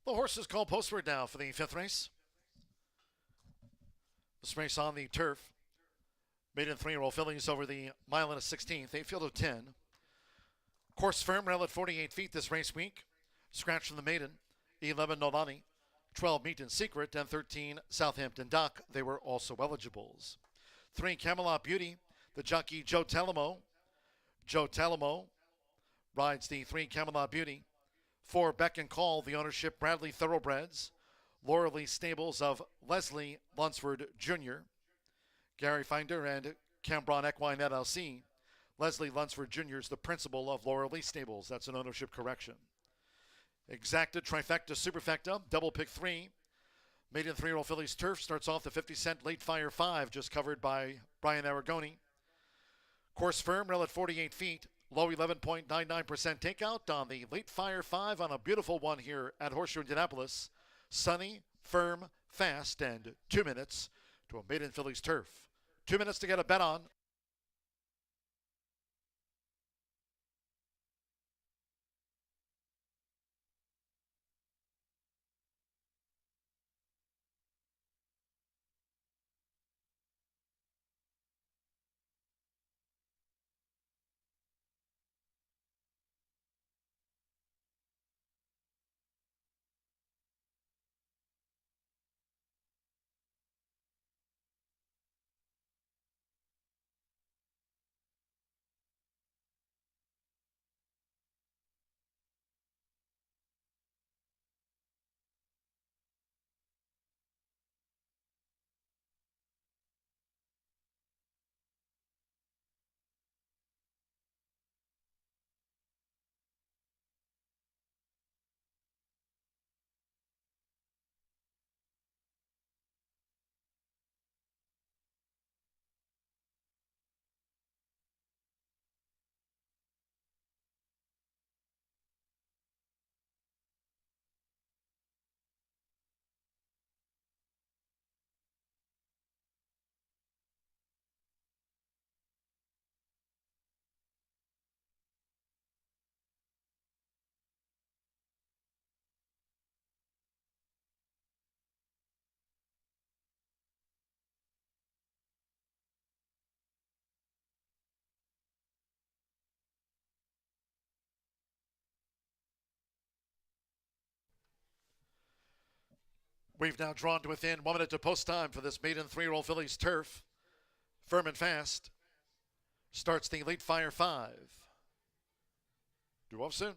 The horses call postward now for the 5th race. This race on the turf. Maiden 3-year-old fillies over the mile and a 16th. A field of 10. Course firm, rail at 48 feet this race week. Scratch from the maiden. 11 Nolani. 12 Meet in Secret. And 13 Southampton Dock. They were also eligibles. 3 Camelot Beauty. The jockey Joe Talamo. Joe Talamo rides the 3 Camelot Beauty. 4 Beck and Call, the ownership Bradley Thoroughbreds. Laura Lee Stables of Leslie Lunsford Jr. Gary Finder and Cambron Equine LLC. Leslie Lunsford Jr. is the principal of Laura Lee Stables. That's an ownership correction. Exacta, Trifecta, Superfecta, Double Pick 3. Maiden 3-year-old fillies turf starts off the 50-cent Late Fire 5, just covered by Brian Aragoni. Course firm, rail at 48 feet. Low 11.99% takeout on the Late Fire 5 on a beautiful one here at Horseshoe Indianapolis. Sunny, firm, fast, and 2 minutes to a maiden fillies turf. 2 minutes to get a bet on. We've now drawn to within 1 minute to post time for this maiden 3-year-old fillies turf. Firm and fast. Starts the Late Fire 5. Due off soon.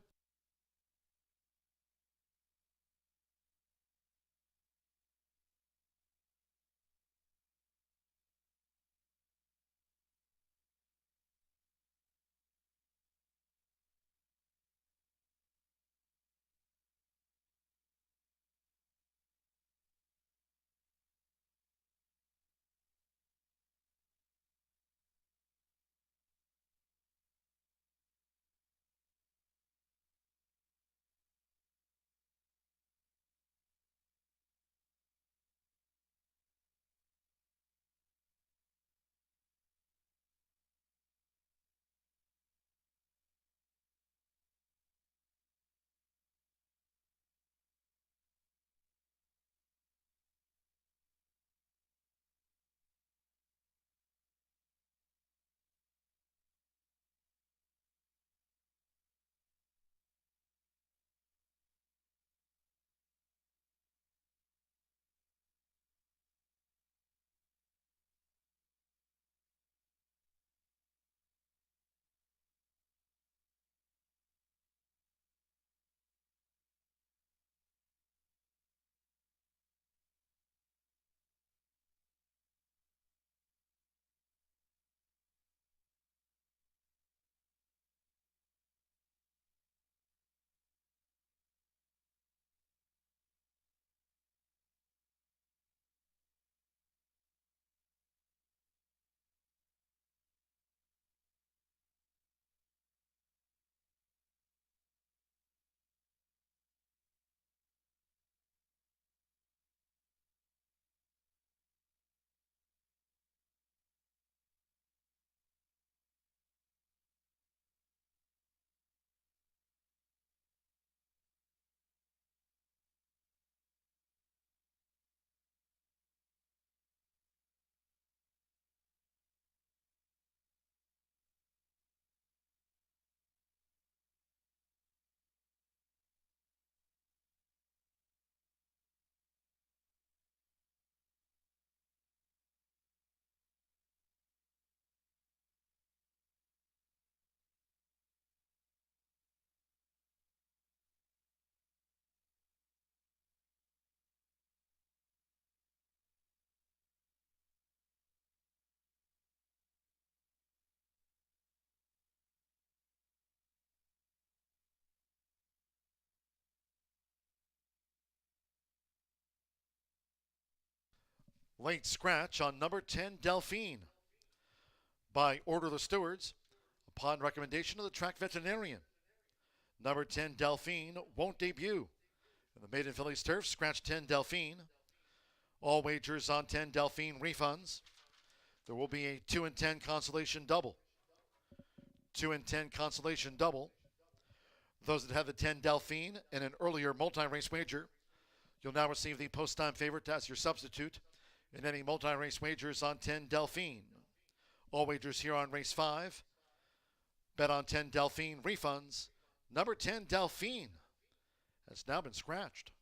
late scratch on number 10, Delphine. By order of the stewards, upon recommendation of the track veterinarian, number 10, Delphine won't debut. In the maiden fillies turf, scratch 10, Delphine. All wagers on 10, Delphine refunds. There will be a 2 and 10 consolation double. 2 and 10 consolation double. Those that have the 10 Delphine and an earlier multi-race wager, you'll now receive the post-time favorite as your substitute in any multi-race wagers on 10 Delphine. All wagers here on race 5. Bet on 10 Delphine refunds. Number 10 Delphine has now been scratched.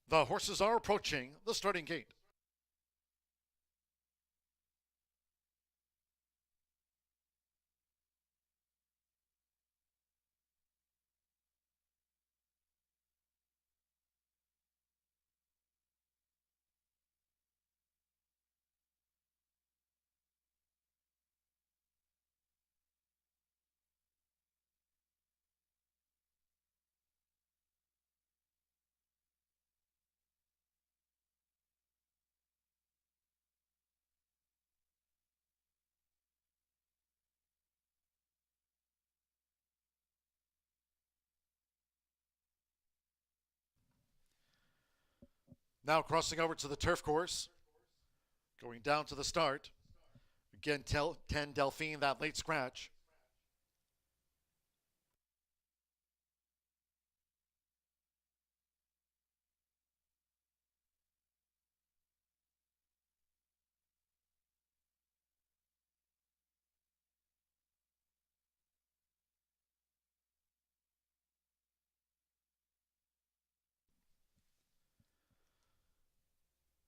The horses are approaching the starting gate. Now crossing over to the turf course, going down to the start. Again, 10 Delphine, that late scratch.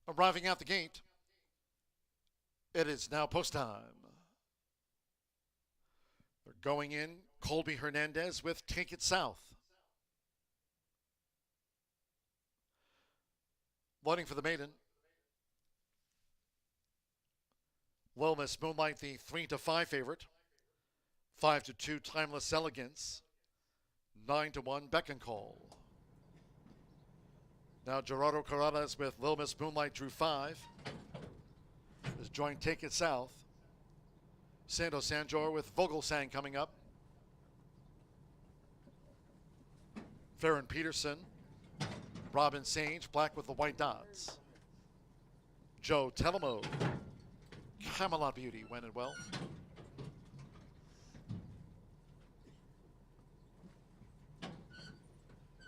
Arriving at the gate, it is now post time. They're going in, Colby Hernandez with Take It South. Loading for the maiden. Little Miss Moonlight, the 3-5 favorite. 5-2 Timeless Elegance. 9-1 Beck and Call. Now Gerardo Corrales with Little Miss Moonlight drew 5. Has joined Take It South. Santo Sanjor with Vogelsang coming up. Farron Peterson. Robin Sage, black with the white dots. Joe Telemo. Camelot Beauty went it well.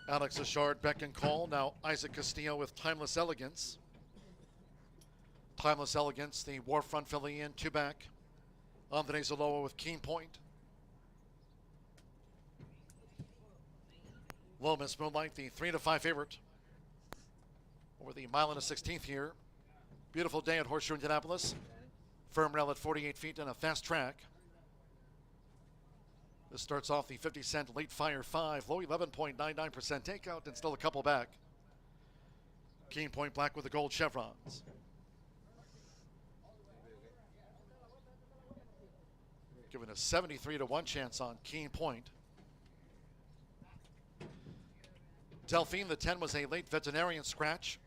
Alex Ashard, Beck and Call. Now Isaac Castillo with Timeless Elegance. Timeless Elegance, the Warfront filly in, 2 back. Andre Zaloa with Keen Point. Little Miss Moonlight, the 3-5 favorite. Over the mile and a 16th here. Beautiful day at Horseshoe Indianapolis. Firm rail at 48 feet and a fast track. This starts off the 50-cent late fire 5, low 11.99% takeout, and still a couple back. Keen Point black with the gold chevrons. Given a 73-1 chance on Keen Point. Delphine, the 10 was a late veterinarian scratch.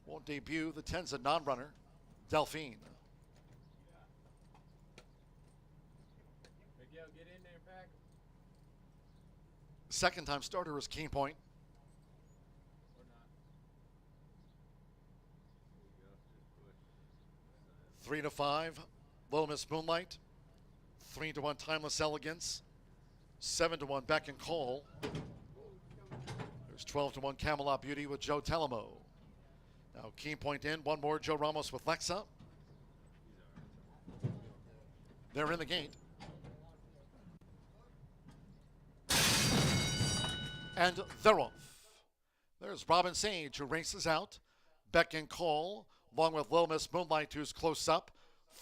Won't debut. The 10's a non-runner. Delphine. Second time starter was Keen Point. 3-5, Little Miss Moonlight. 3-1 Timeless Elegance. 7-1 Beck and Call. There's 12-1 Camelot Beauty with Joe Telemo. Now Keen Point in, one more Joe Ramos with Lexa. They're in the gate. And they're off. There's Robin Sage, who races out. Beck and Call, along with Little Miss Moonlight, who's close up.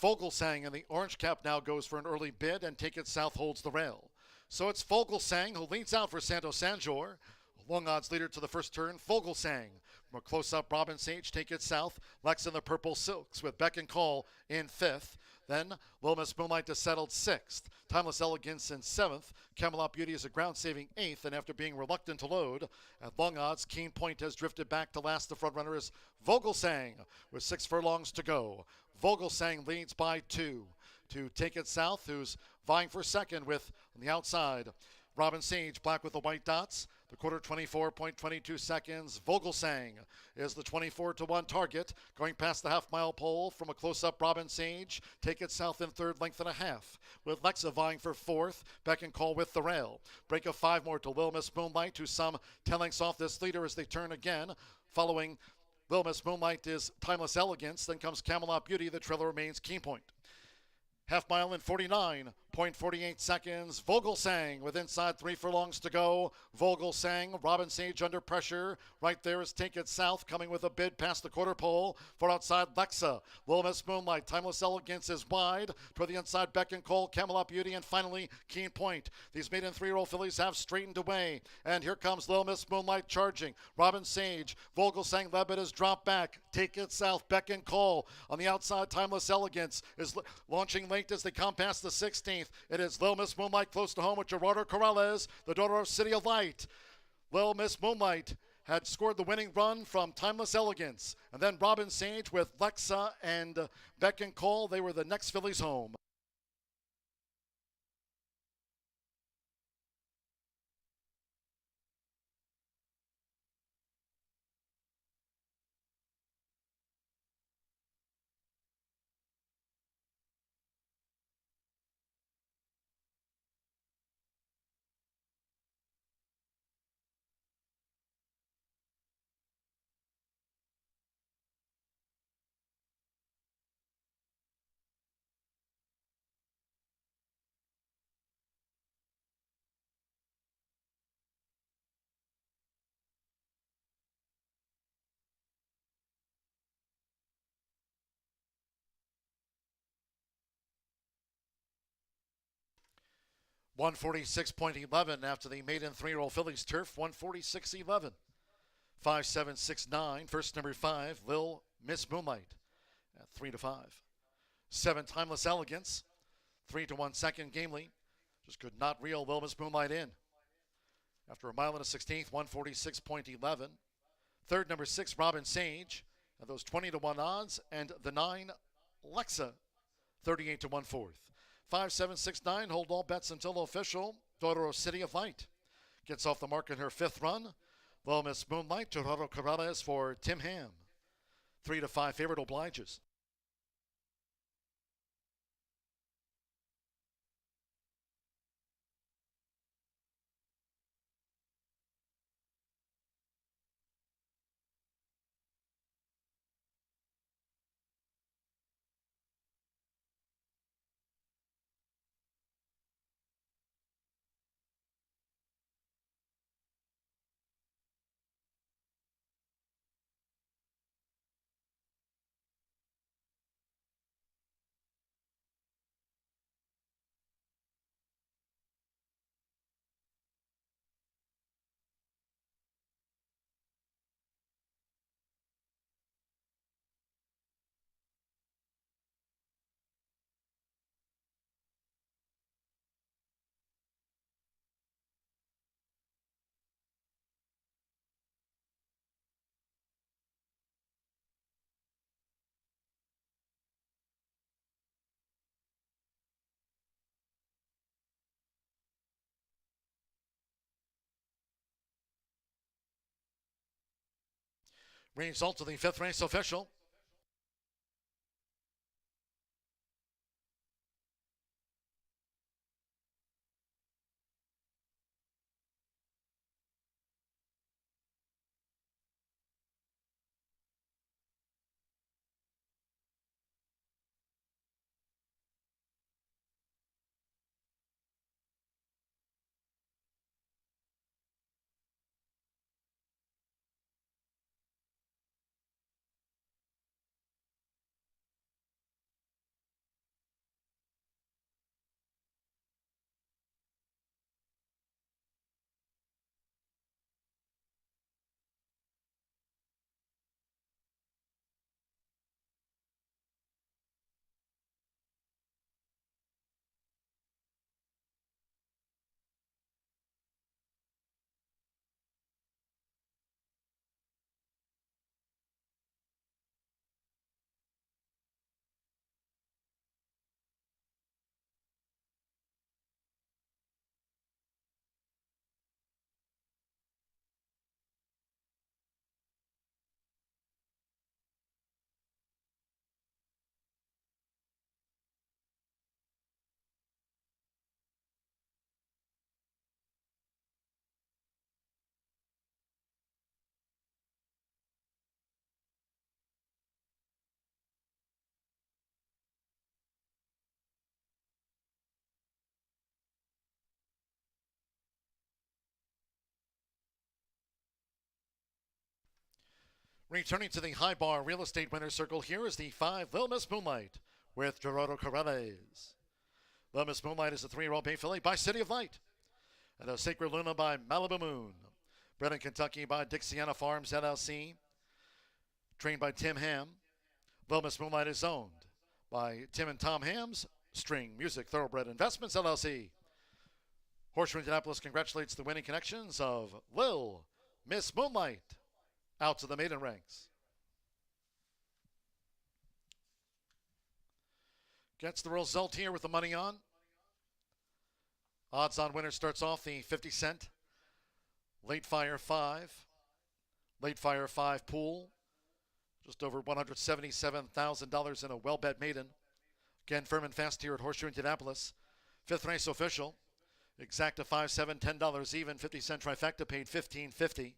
Vogelsang in the orange cap now goes for an early bid, and Take It South holds the rail. So it's Vogelsang who leads out for Santo Sanjor. Long odds leader to the first turn, Vogelsang. From a close-up, Robin Sage take it south. Lex in the purple silks with Beck and Call in fifth. Then Little Miss Moonlight is settled sixth. Timeless Elegance in seventh. Camelot Beauty is a ground-saving eighth, and after being reluctant to load, at long odds, Keen Point has drifted back to last. The front runner is Vogelsang with 6 furlongs to go. Vogelsang leads by 2. To Take It South, who's vying for second with, on the outside, Robin Sage, black with the white dots. The quarter 24.22 seconds. Vogelsang is the 24-1 target. Going past the half-mile pole from a close-up, Robin Sage. Take It South in third, length and a half. With Lexa vying for fourth. Beck and Call with the rail. Break of 5 more to Little Miss Moonlight, who some 10 lengths off this leader as they turn again. Following Little Miss Moonlight is Timeless Elegance. Then comes Camelot Beauty. The trailer remains Keen Point. Half mile in 49.48 seconds. Vogelsang with inside 3 furlongs to go. Vogelsang, Robin Sage under pressure. Right there is Take It South coming with a bid past the quarter pole. For outside Lexa. Little Miss Moonlight. Timeless Elegance is wide. Toward the inside Beck and Cole, Camelot Beauty, and finally Keen Point. These maiden 3-year-old fillies have straightened away. And here comes Little Miss Moonlight charging. Robin Sage. Vogelsang Levitt has dropped back. Take It South. Beck and Cole. On the outside, Timeless Elegance is launching late as they come past the 16th. It is Little Miss Moonlight close to home with Gerardo Corrales, the daughter of City of Light. Little Miss Moonlight had scored the winning run from Timeless Elegance. And then Robin Sage with Lexa and Beck and Cole. They were the next fillies home. (146.11) after the maiden 3-year-old fillies turf. 146.11. 5-7-6-9. First number 5, Lil Miss Moonlight at 3-5. 7, Timeless Elegance. 3-1 second, Gamely. Just could not reel Lil Miss Moonlight in. After a mile and a 16th, 146.11. Third, number 6, Robin Sage. And those 20-1 odds. And the 9, Lexa, 38-1 fourth. 5-7-6-9, hold all bets until official. Daughter of City of Light gets off the mark in her 5th run. Little Miss Moonlight, Gerardo Corrales for Tim Ham. 3-5 favorite obliges. Result of the 5th race official. Returning to the high bar real estate winner's circle, here is the 5 Little Miss Moonlight with Gerardo Corrales. Little Miss Moonlight is a 3-year-old bay filly by City of Light. And a Sacred Luna by Malibu Moon. Bred in Kentucky by Dixiana Farms LLC. Trained by Tim Ham. Little Miss Moonlight is owned by Tim and Tom Ham's String Music Thoroughbred Investments LLC. Horseshoe Indianapolis congratulates the winning connections of Lil Miss Moonlight out to the maiden ranks. Gets the result here with the money on. Odds on winner starts off the 50 cent. Late Fire 5. Late Fire 5 pool. Just over $177,000 in a well-bet maiden. Again, firm and fast here at Horseshoe Indianapolis. 5th race official. Exacta 5-7, $10 even. 50 cent trifecta paid $15.50.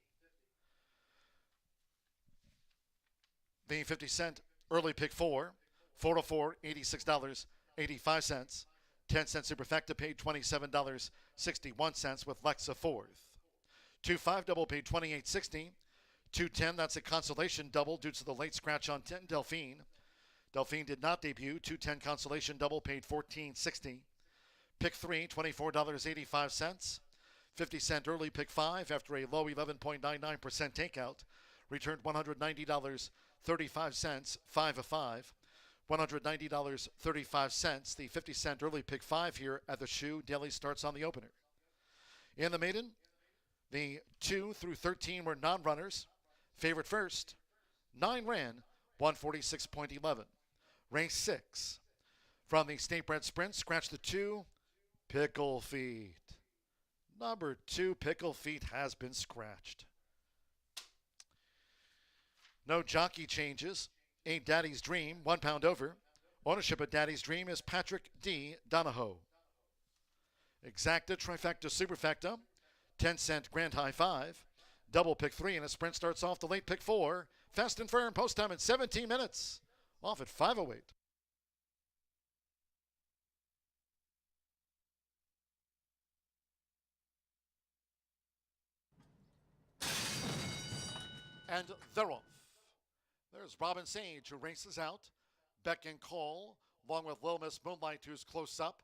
The 50 cent early pick 4. 4-4, $86.85. 10 cent superfecta paid $27.61 with Lexa 4th. 2-5 double paid $28.60. 2-10, that's a consolation double due to the late scratch on 10 Delphine. Delphine did not debut. 2-10 consolation double paid $14.60. Pick 3, $24.85. 50 cent early pick 5 after a low 11.99% takeout. Returned $190.35, 5 of 5. $190.35. The 50 cent early pick 5 here at the Shoe Daily starts on the opener. In the maiden, the 2 through 13 were non-runners. Favorite first, 9 ran, 146.11. Race 6. From the State Bred Sprint, scratch the 2, Pickle Feet. Number 2, Pickle Feet has been scratched. No jockey changes. Ain't Daddy's Dream, 1 pound over. Ownership of Daddy's Dream is Patrick D. Donahoe. Exacta, trifecta, superfecta, 10 cent grand high 5. Double pick 3 and a sprint starts off the late pick 4. Fast and firm, post time in 17 minutes. Off at 5:08. And they're off. There's Robin Sage, who races out. Beck and Call, along with Lil Miss Moonlight, who's close up.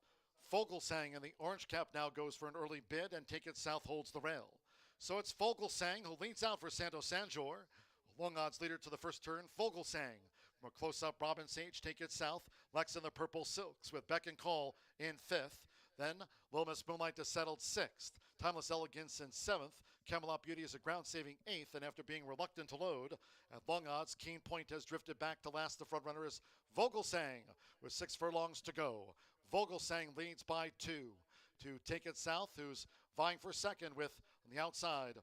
Fogelsang in the orange cap now goes for an early bid, and Take It South holds the rail. So it's Fogelsang who leads out for Santos Sanjor. Long odds leader to the first turn, Fogelsang. From a close-up, Robin Sage, Take It South. Lex in the purple silks with Beck and Call in 5th. Then Lil Miss Moonlight is settled 6th. Timeless Elegance in 7th. Camelot Beauty is a ground-saving 8th, and after being reluctant to load, at long odds, Keen Point has drifted back to last. The front runner is Vogelsang with 6 furlongs to go. Vogelsang leads by 2 to Take It South, who's vying for second with, on the outside,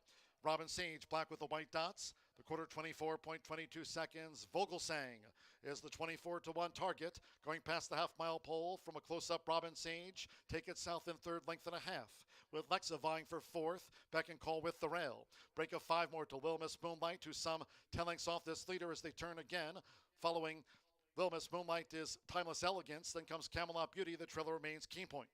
Robin Sage, black with the white dots. The quarter, 24.22 seconds. Vogelsang is the 24-1 target. Going past the half-mile pole from a close-up, Robin Sage. Take It South in 3rd, length and a half. With Lexa vying for 4th. Beck and Call with the rail. Break of 5 more to Lil Miss Moonlight, who's some 10 lengths off this leader as they turn again. Following Lil Miss Moonlight is Timeless Elegance. Then comes Camelot Beauty. The trailer remains Keen Point.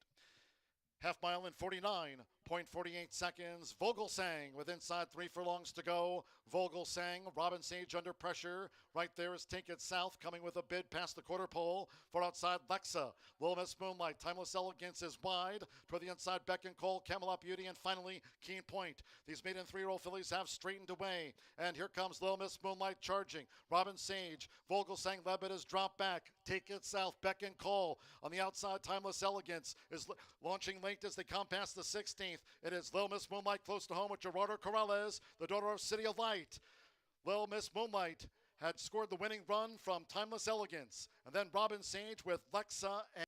Half mile in 49.48 seconds. Vogelsang with inside 3 furlongs to go. Vogelsang, Robin Sage under pressure. Right there is Take It South coming with a bid past the quarter pole. For outside Lexa. Lil Miss Moonlight. Timeless Elegance is wide. Toward the inside Beck and Cole, Camelot Beauty, and finally Keen Point. These maiden 3-year-old fillies have straightened away. And here comes Lil Miss Moonlight charging. Robin Sage. Vogelsang Levitt is dropped back. Take It South. Beck and Cole. On the outside, Timeless Elegance is launching late as they come past the 16th. It is Lil Miss Moonlight close to home with Gerardo Corrales, the daughter of City of Light. Lil Miss Moonlight had scored the winning run from Timeless Elegance. And then Robin Sage with Lexa and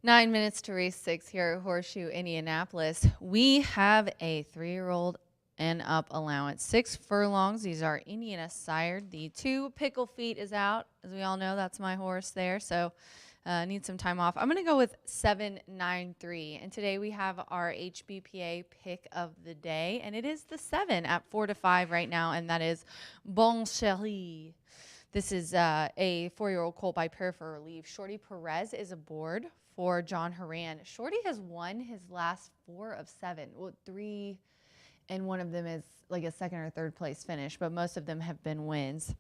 9 minutes to race 6 here at Horseshoe Indianapolis. We have a 3-year-old and up allowance. 6 furlongs. These are Indiana sired. The 2 pickle feet is out. As we all know, that's my horse there. So need some time off. I'm going to go with 793. And today we have our HBPA pick of the day. And it is the 7 at 4-5 right now. And that is Bon Chéri. This is a 4-year-old colt by Pair for Relief. Shorty Perez is aboard for John Horan. Shorty has won his last 4 of 7. Well, 3, and one of them is like a 2nd or 3rd place finish, but most of them have been wins.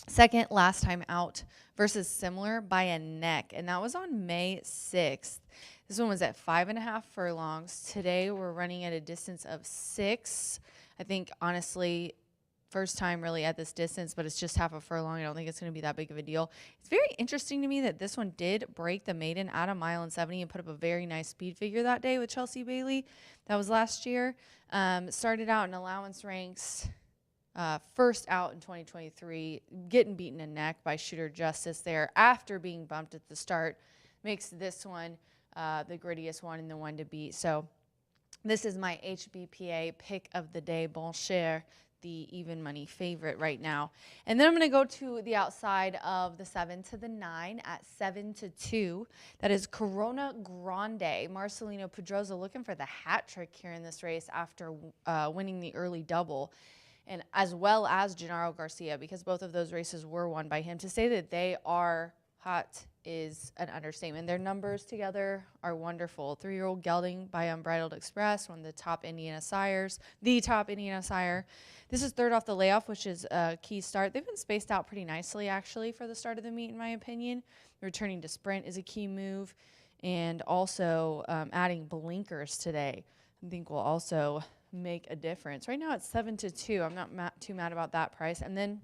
Second last time out versus similar by a neck, and that was on May 6th. This one was at 5.5 furlongs. Today we're running at a distance of 6. I think, honestly, first time really at this distance, but it's just half a furlong. I don't think it's going to be that big of a deal. It's very interesting to me that this one did break the maiden at 1.70 and put up a very nice speed figure that day with Chelsea Bailey. That was last year. Started out in allowance ranks, first out in 2023, getting beaten in neck by Shooter Justice there after being bumped at the start. Makes this one the grittiest one and the one to beat. So this is my HBPA pick of the day, Bon Cher, the even money favorite right now. And then I'm going to go to the outside of the 7 to the 9 at 7-2. That is Corona Grande. Marcelino Pedroza looking for the hat trick here in this race after winning the early double, and as well as Gennaro Garcia, because both of those races were won by him. To say that they are hot is an understatement. Their numbers together are wonderful. 3-year-old Gelding by Unbridled Express, one of the top Indiana sires, the top Indiana sire. This is 3rd off the layoff, which is a key start. They've been spaced out pretty nicely, actually, for the start of the meet, in my opinion. Returning to sprint is a key move, and also adding blinkers today, I think, will also make a difference. Right now it's 7-2. I'm not too mad about that price. And then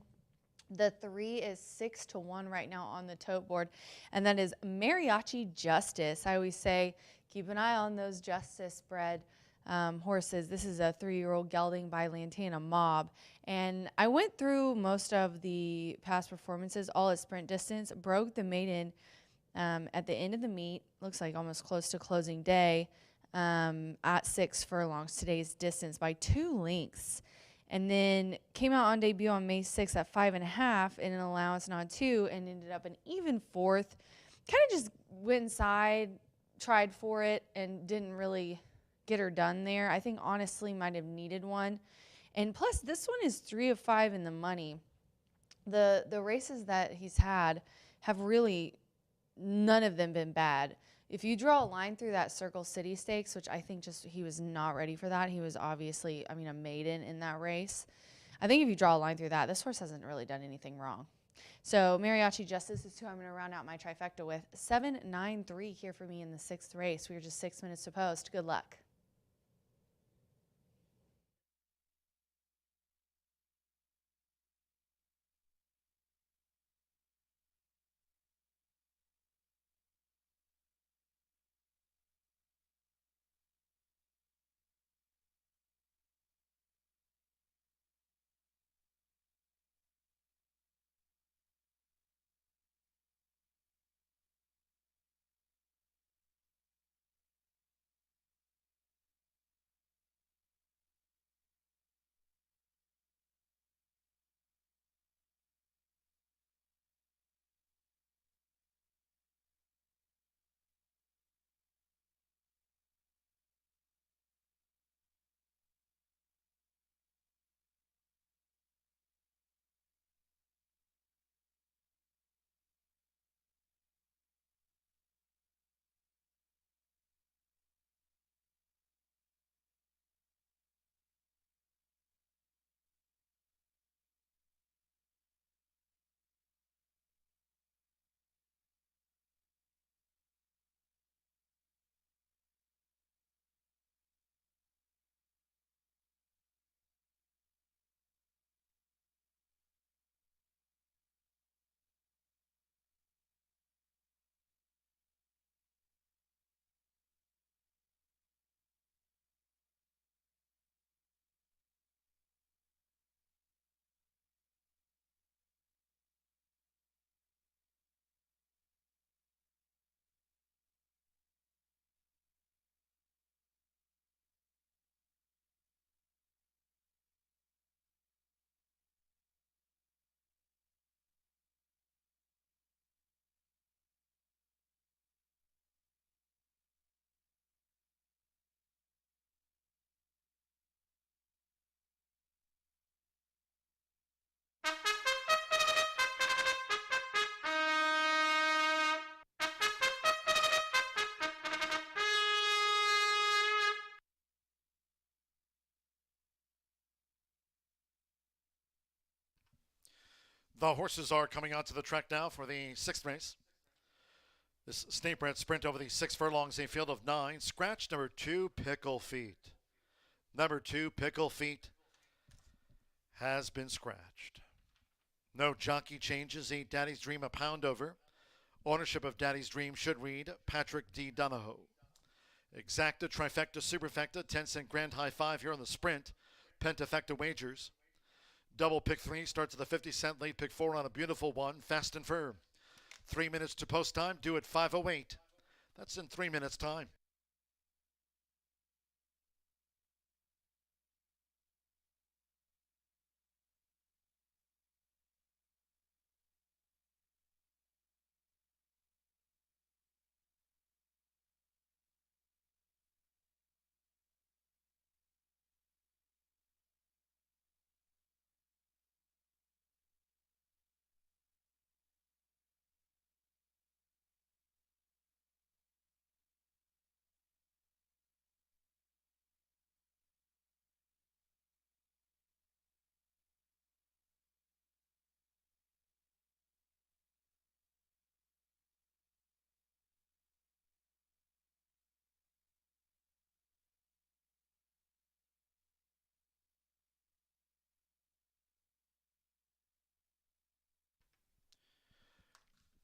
the 3 is 6-1 right now on the tote board, and that is Mariachi Justice. I always say keep an eye on those Justice bred horses. This is a 3-year-old gelding by Lantana Mob, and I went through most of the past performances, all at sprint distance. Broke the maiden at the end of the meet, looks like almost close to closing day, at 6 furlongs, today's distance, by 2 lengths. And then came out on debut on May 6th at 5.5 in an allowance on 2, and ended up an even 4th. Kind of just went inside, tried for it, and didn't really get her done there. I think honestly might have needed one. And plus this one is 3 of 5 in the money. The races that he's had have really, none of them been bad. If you draw a line through that Circle City Stakes, which I think just he was not ready for that. He was obviously, a maiden in that race. I think if you draw a line through that, this horse hasn't really done anything wrong. So Mariachi Justice is who I'm going to round out my trifecta with. 7-9-3 here for me in the 6th race. We are just 6 minutes to post. Good luck. The horses are coming onto the track now for the 6th race. This state bred sprint over the 6 furlongs, a field of 9. Scratch number 2, Pickle Feet. Number 2, Pickle Feet, has been scratched. No jockey changes. A Daddy's Dream a pound over. Ownership of Daddy's Dream should read Patrick D. Donahoe. Exacta, trifecta, superfecta, 10-cent grand high 5 here on the sprint. Pentafecta wagers. Double pick 3 starts at the 50-cent. Late pick 4 on a beautiful one. Fast and firm. 3 minutes to post time. Due at 5:08. That's in 3 minutes time.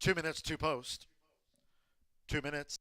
Two minutes to post. 2 minutes.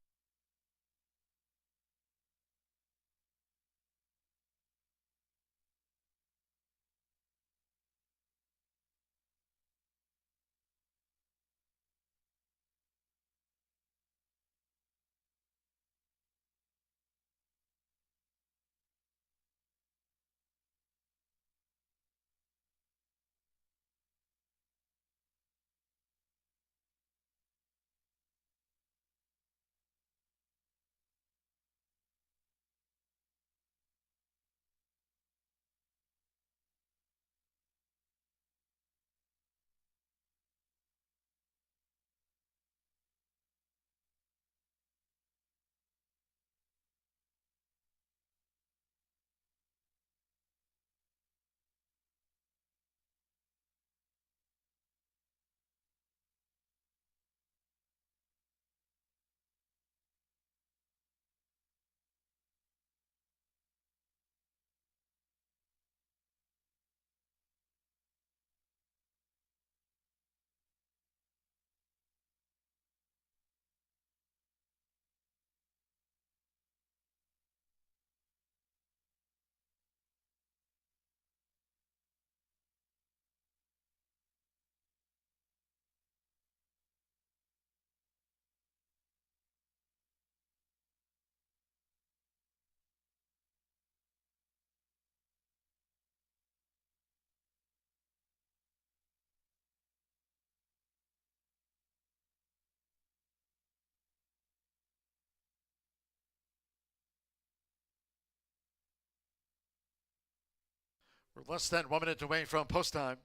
We're less than 1 minute away from post time.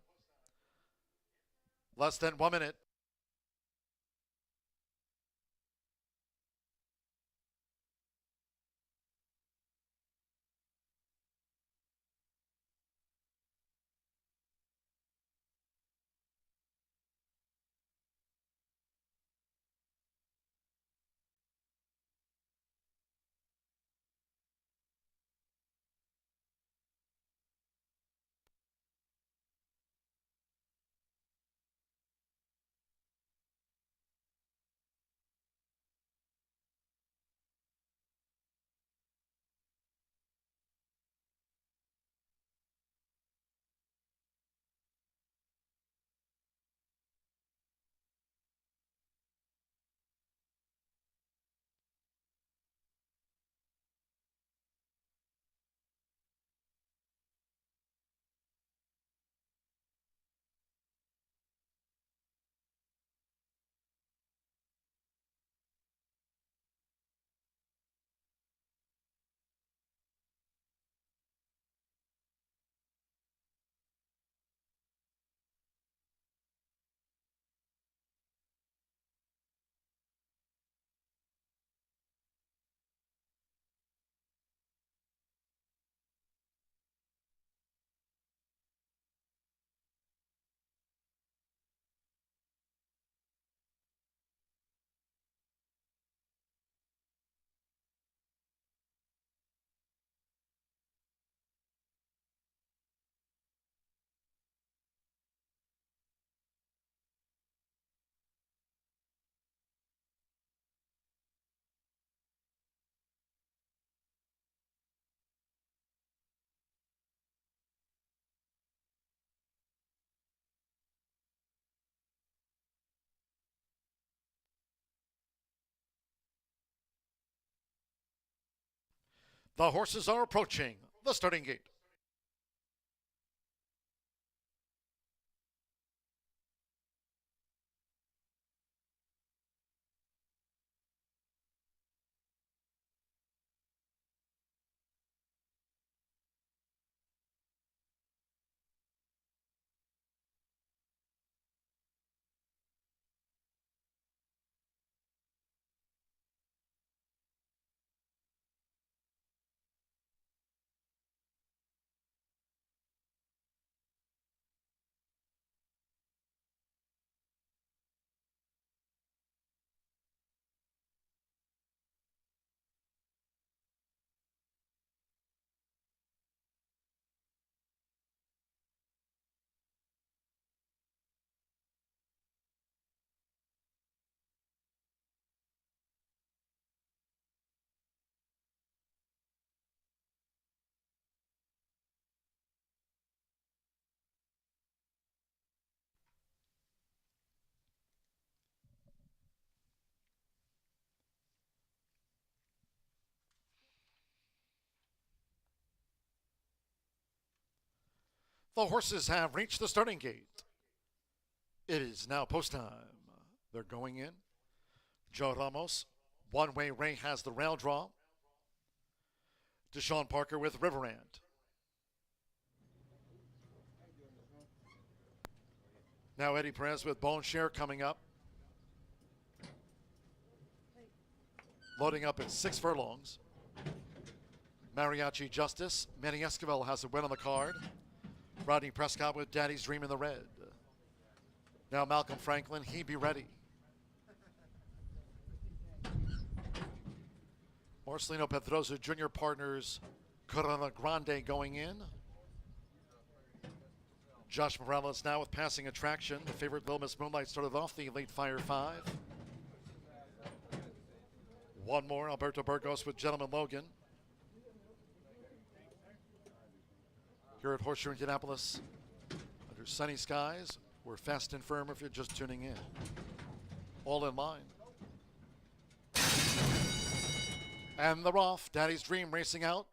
Less than 1 minute. The horses are approaching the starting gate. The horses have reached the starting gate. It is now post time. They're going in. Joe Ramos, one-way Ray has the rail draw. Deshaun Parker with Riverant. Now Eddie Perez with Bone Share coming up. Loading up at 6 furlongs. Mariachi Justice. Manny Esquivel has a win on the card. Rodney Prescott with Daddy's Dream in the red. Now Malcolm Franklin, He Be Ready. Marcelino Pedrosa Jr. partners Corona Grande going in. Josh Morales now with Passing Attraction. The favorite Little Miss Moonlight started off the late Fire 5. One more, Alberto Burgos with Gentleman Logan. Here at Horseshoe Indianapolis, under sunny skies, we're fast and firm if you're just tuning in. All in line. And they're off. Daddy's Dream racing out.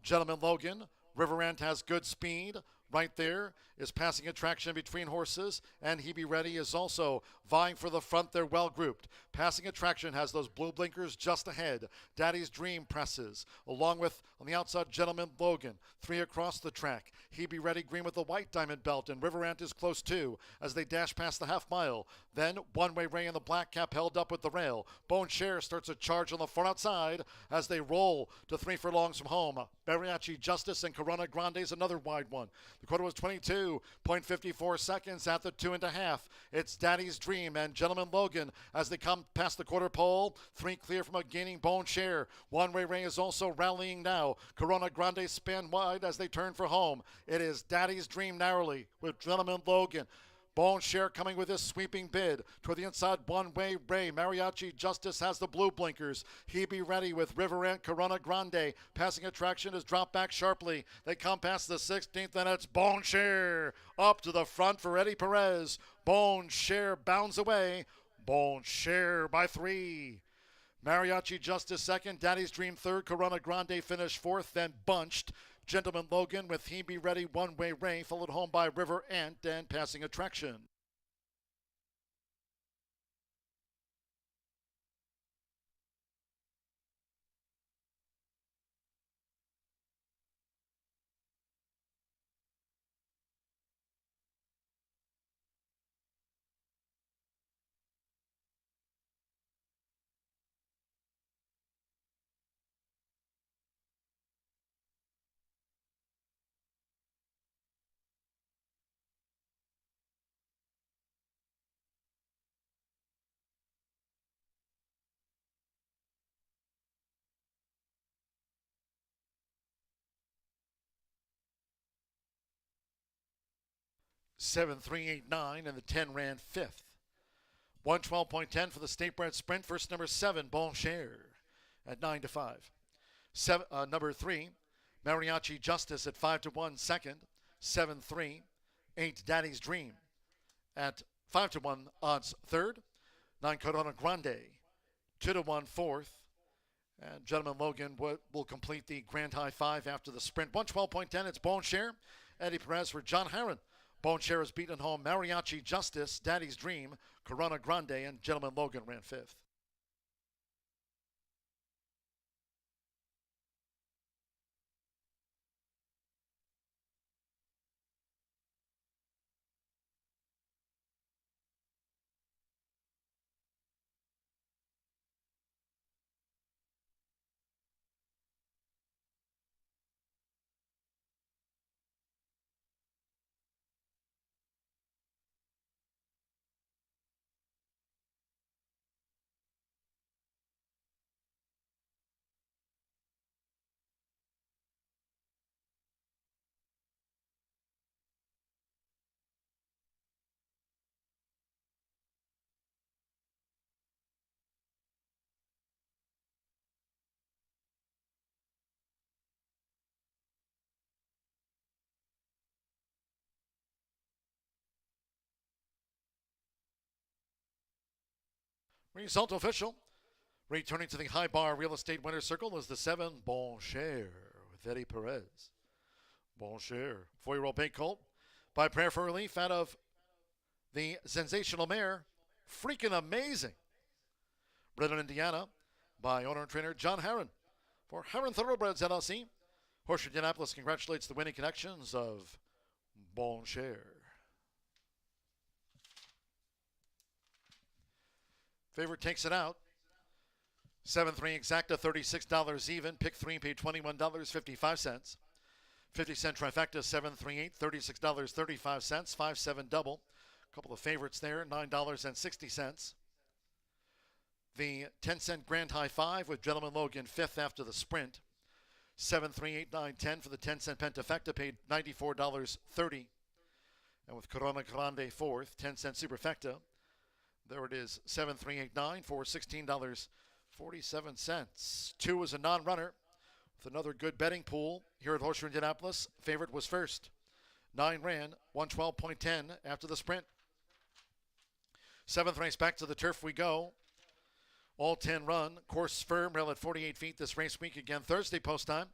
Gentleman Logan. Riverant has good speed. Right there is Passing Attraction between horses, and He Be Ready is also vying for the front. They're well grouped. Passing Attraction has those blue blinkers just ahead. Daddy's Dream presses, along with, on the outside, Gentleman Logan. 3 across the track. He Be Ready green with the white diamond belt, and Riverant is close too as they dash past the half mile. Then One-Way Ray in the black cap held up with the rail. Bone Share starts a charge on the far outside as they roll to 3 furlongs from home. Mariachi Justice and Corona Grande is another wide one. The quarter was 22.54 seconds at the 2.5. It's Daddy's Dream and Gentleman Logan as they come past the quarter pole. 3 clear from a gaining Bone Share. One-Way Ray is also rallying now. Corona Grande span wide as they turn for home. It is Daddy's Dream narrowly with Gentleman Logan. Bone Share coming with his sweeping bid. Toward the inside, One-Way Ray. Mariachi Justice has the blue blinkers. He Be Ready with Riverant, Corona Grande. Passing Attraction is dropped back sharply. They come past the 16th, and it's Bone Share up to the front for Eddie Perez. Bone Share bounds away. Bone Share by 3. Mariachi Justice second. Daddy's Dream third. Corona Grande finished fourth, then bunched. Gentleman Logan with He Be Ready, One-Way Ray, followed home by River Ant and Passing Attraction. Seven, 389, and the 10 ran fifth. 112.10 for the State Bred Sprint. First number 7, Bon Share at 9-5. Number 3, Mariachi Justice at 5-1 second. 7-3. 8, Daddy's Dream at 5-1 odds third. 9, Corona Grande 2-1 fourth. And Gentleman Logan will complete the Grand High 5 after the sprint. 112.10, it's Bone Share. Eddie Perez for John Herron. Bone Share has beaten home Mariachi Justice, Daddy's Dream, Corona Grande, and Gentleman Logan ran 5th. Result official. Returning to the high bar real estate winner's circle is the 7 Bon Cher with Eddie Perez. Bon Cher, 4-year-old bay colt by Prayer for Relief out of the sensational mare, freaking amazing. Bred in Indiana by owner and trainer John Herron for Herron Thoroughbreds LLC. Horseshoe Indianapolis congratulates the winning connections of Bon Cher. Favorite takes it out. 7-3 exacta, $36 even. Pick 3 paid $21.55. 50-cent trifecta, 7-3-8, $36.35. 5-7 double. A couple of favorites there, $9.60. The 10-cent Grand High 5 with Gentleman Logan 5th after the sprint. 7-3, 8, 9, 10 for the 10-cent pentafecta, paid $94.30. And with Corona Grande 4th, 10-cent superfecta, there it is, 7-3-8-9 for $16.47. 2 is a non-runner with another good betting pool here at Horseshoe Indianapolis. Favorite was first. 9 ran, 112.10 after the sprint. 7th race back to the turf we go. All 10 run. Course firm, rail at 48 feet this race week again Thursday post time.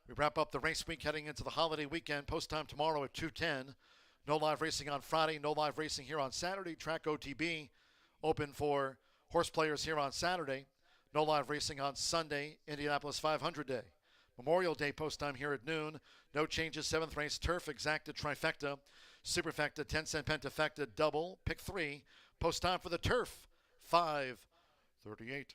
We wrap up the race week heading into the holiday weekend. Post time tomorrow at 2:10. No live racing on Friday. No live racing here on Saturday. Track OTB open for horse players here on Saturday. No live racing on Sunday. Indianapolis 500 Day. Memorial Day post time here at noon. No changes. 7th race turf exacta trifecta. Superfecta 10-cent pentafecta double. Pick 3. Post time for the turf 5:38.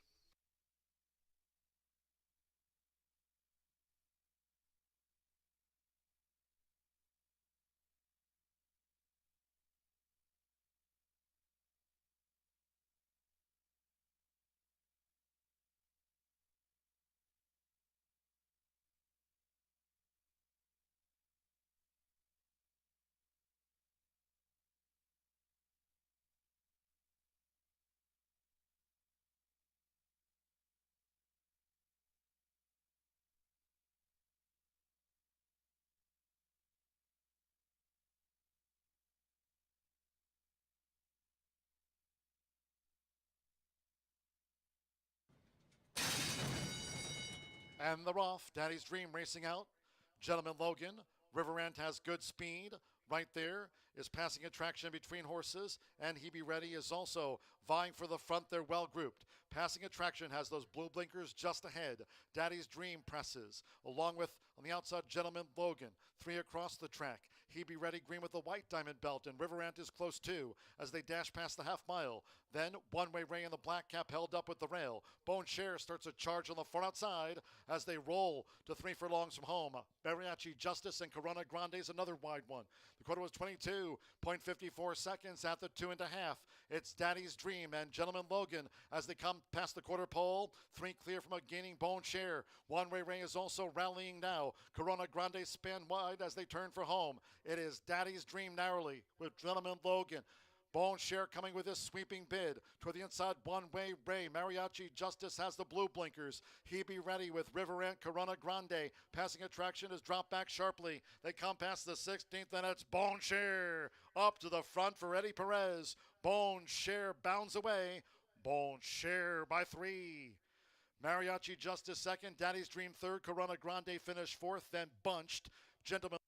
And they're off. Daddy's Dream racing out. Gentleman Logan. Riverant has good speed. Right there is passing attraction between horses. And He Be Ready is also vying for the front. They're well grouped. Passing attraction has those blue blinkers just ahead. Daddy's Dream presses. Along with, on the outside, Gentleman Logan. 3 across the track. He Be Ready green with the white diamond belt. And Riverant is close too as they dash past the half mile. Then One Way Ray in the black cap held up with the rail. Bone Cher starts a charge on the far outside as they roll to 3 furlongs from home. Mariachi Justice and Corona Grande is another wide one. The quarter was 22.54 seconds at the 2.5. It's Daddy's Dream and Gentleman Logan as they come past the quarter pole. 3 clear from a gaining Bone Cher. One Way Ray is also rallying now. Corona Grande span wide as they turn for home. It is Daddy's Dream narrowly with Gentleman Logan. Bone Cher coming with his sweeping bid. Toward the inside, One Way Ray. Mariachi Justice has the blue blinkers. He Be Ready with Riverant Corona Grande. Passing attraction is dropped back sharply. They come past the 16th, and it's Bone Cher up to the front for Eddie Perez. Bone Cher bounds away. Bone Cher by 3. Mariachi Justice second, Daddy's Dream third, Corona Grande finished fourth, then Bunched. Gentlemen.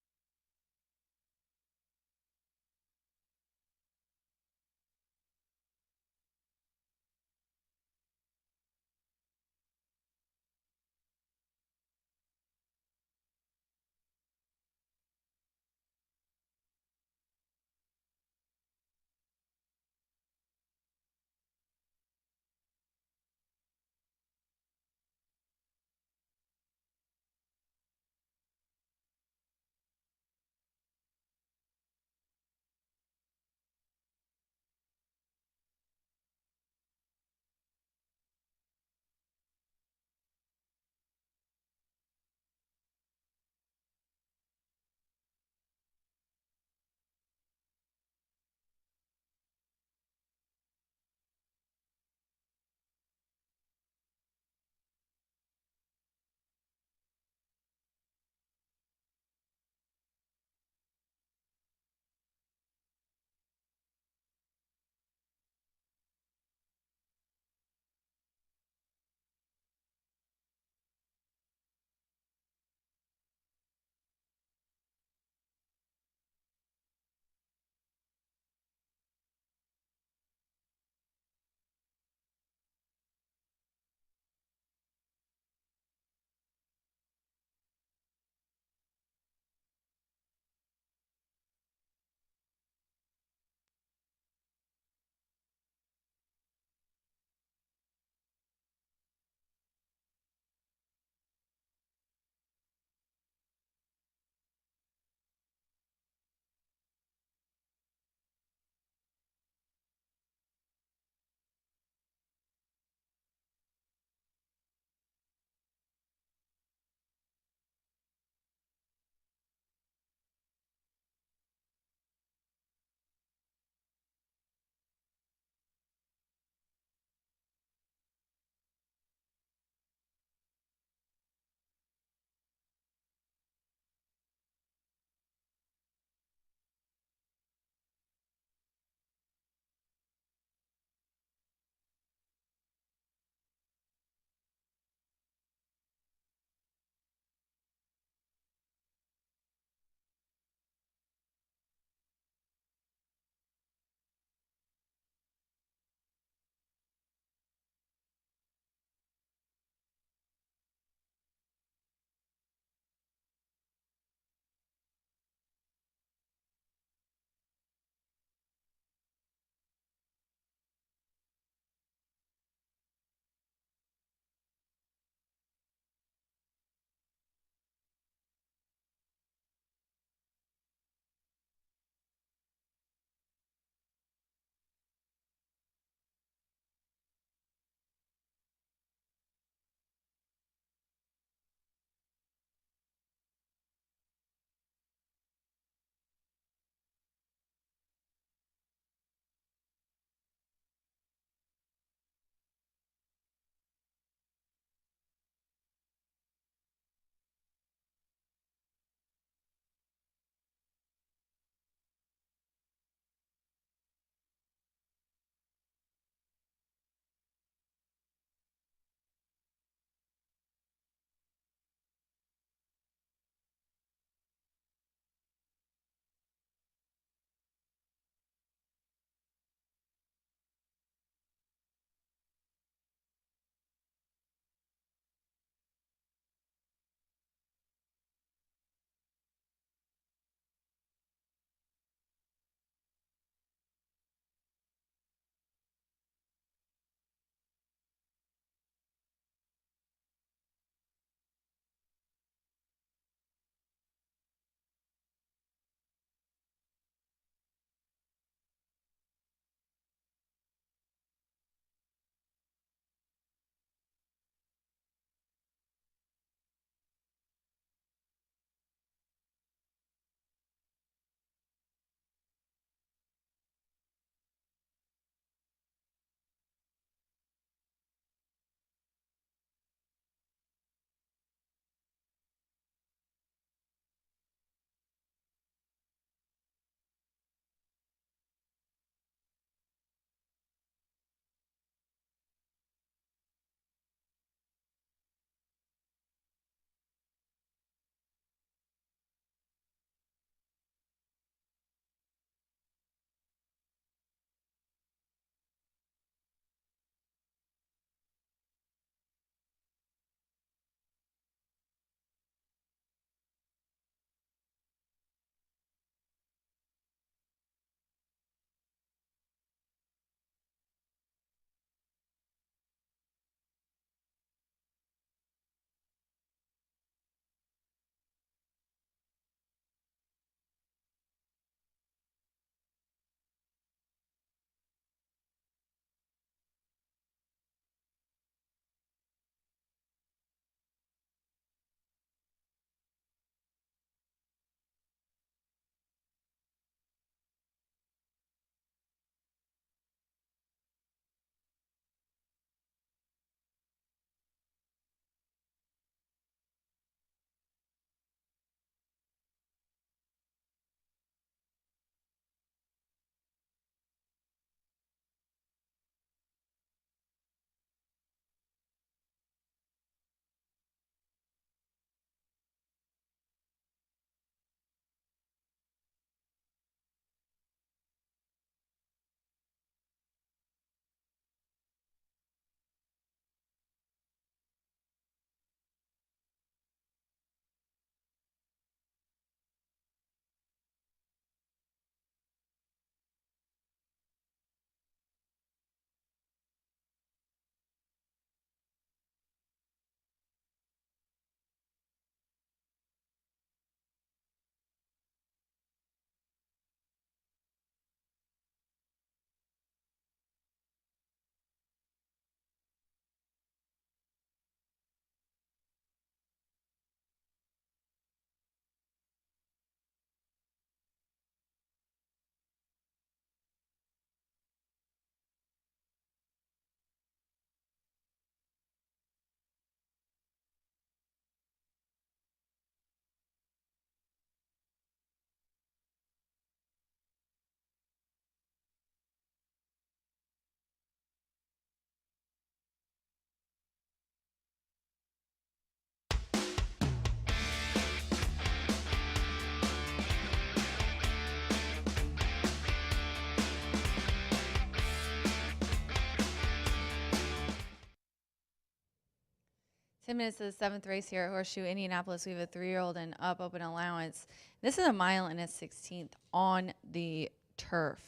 10 minutes to the 7th race here at Horseshoe Indianapolis. We have a 3-year-old and up open allowance. This is a mile and a 16th on the turf.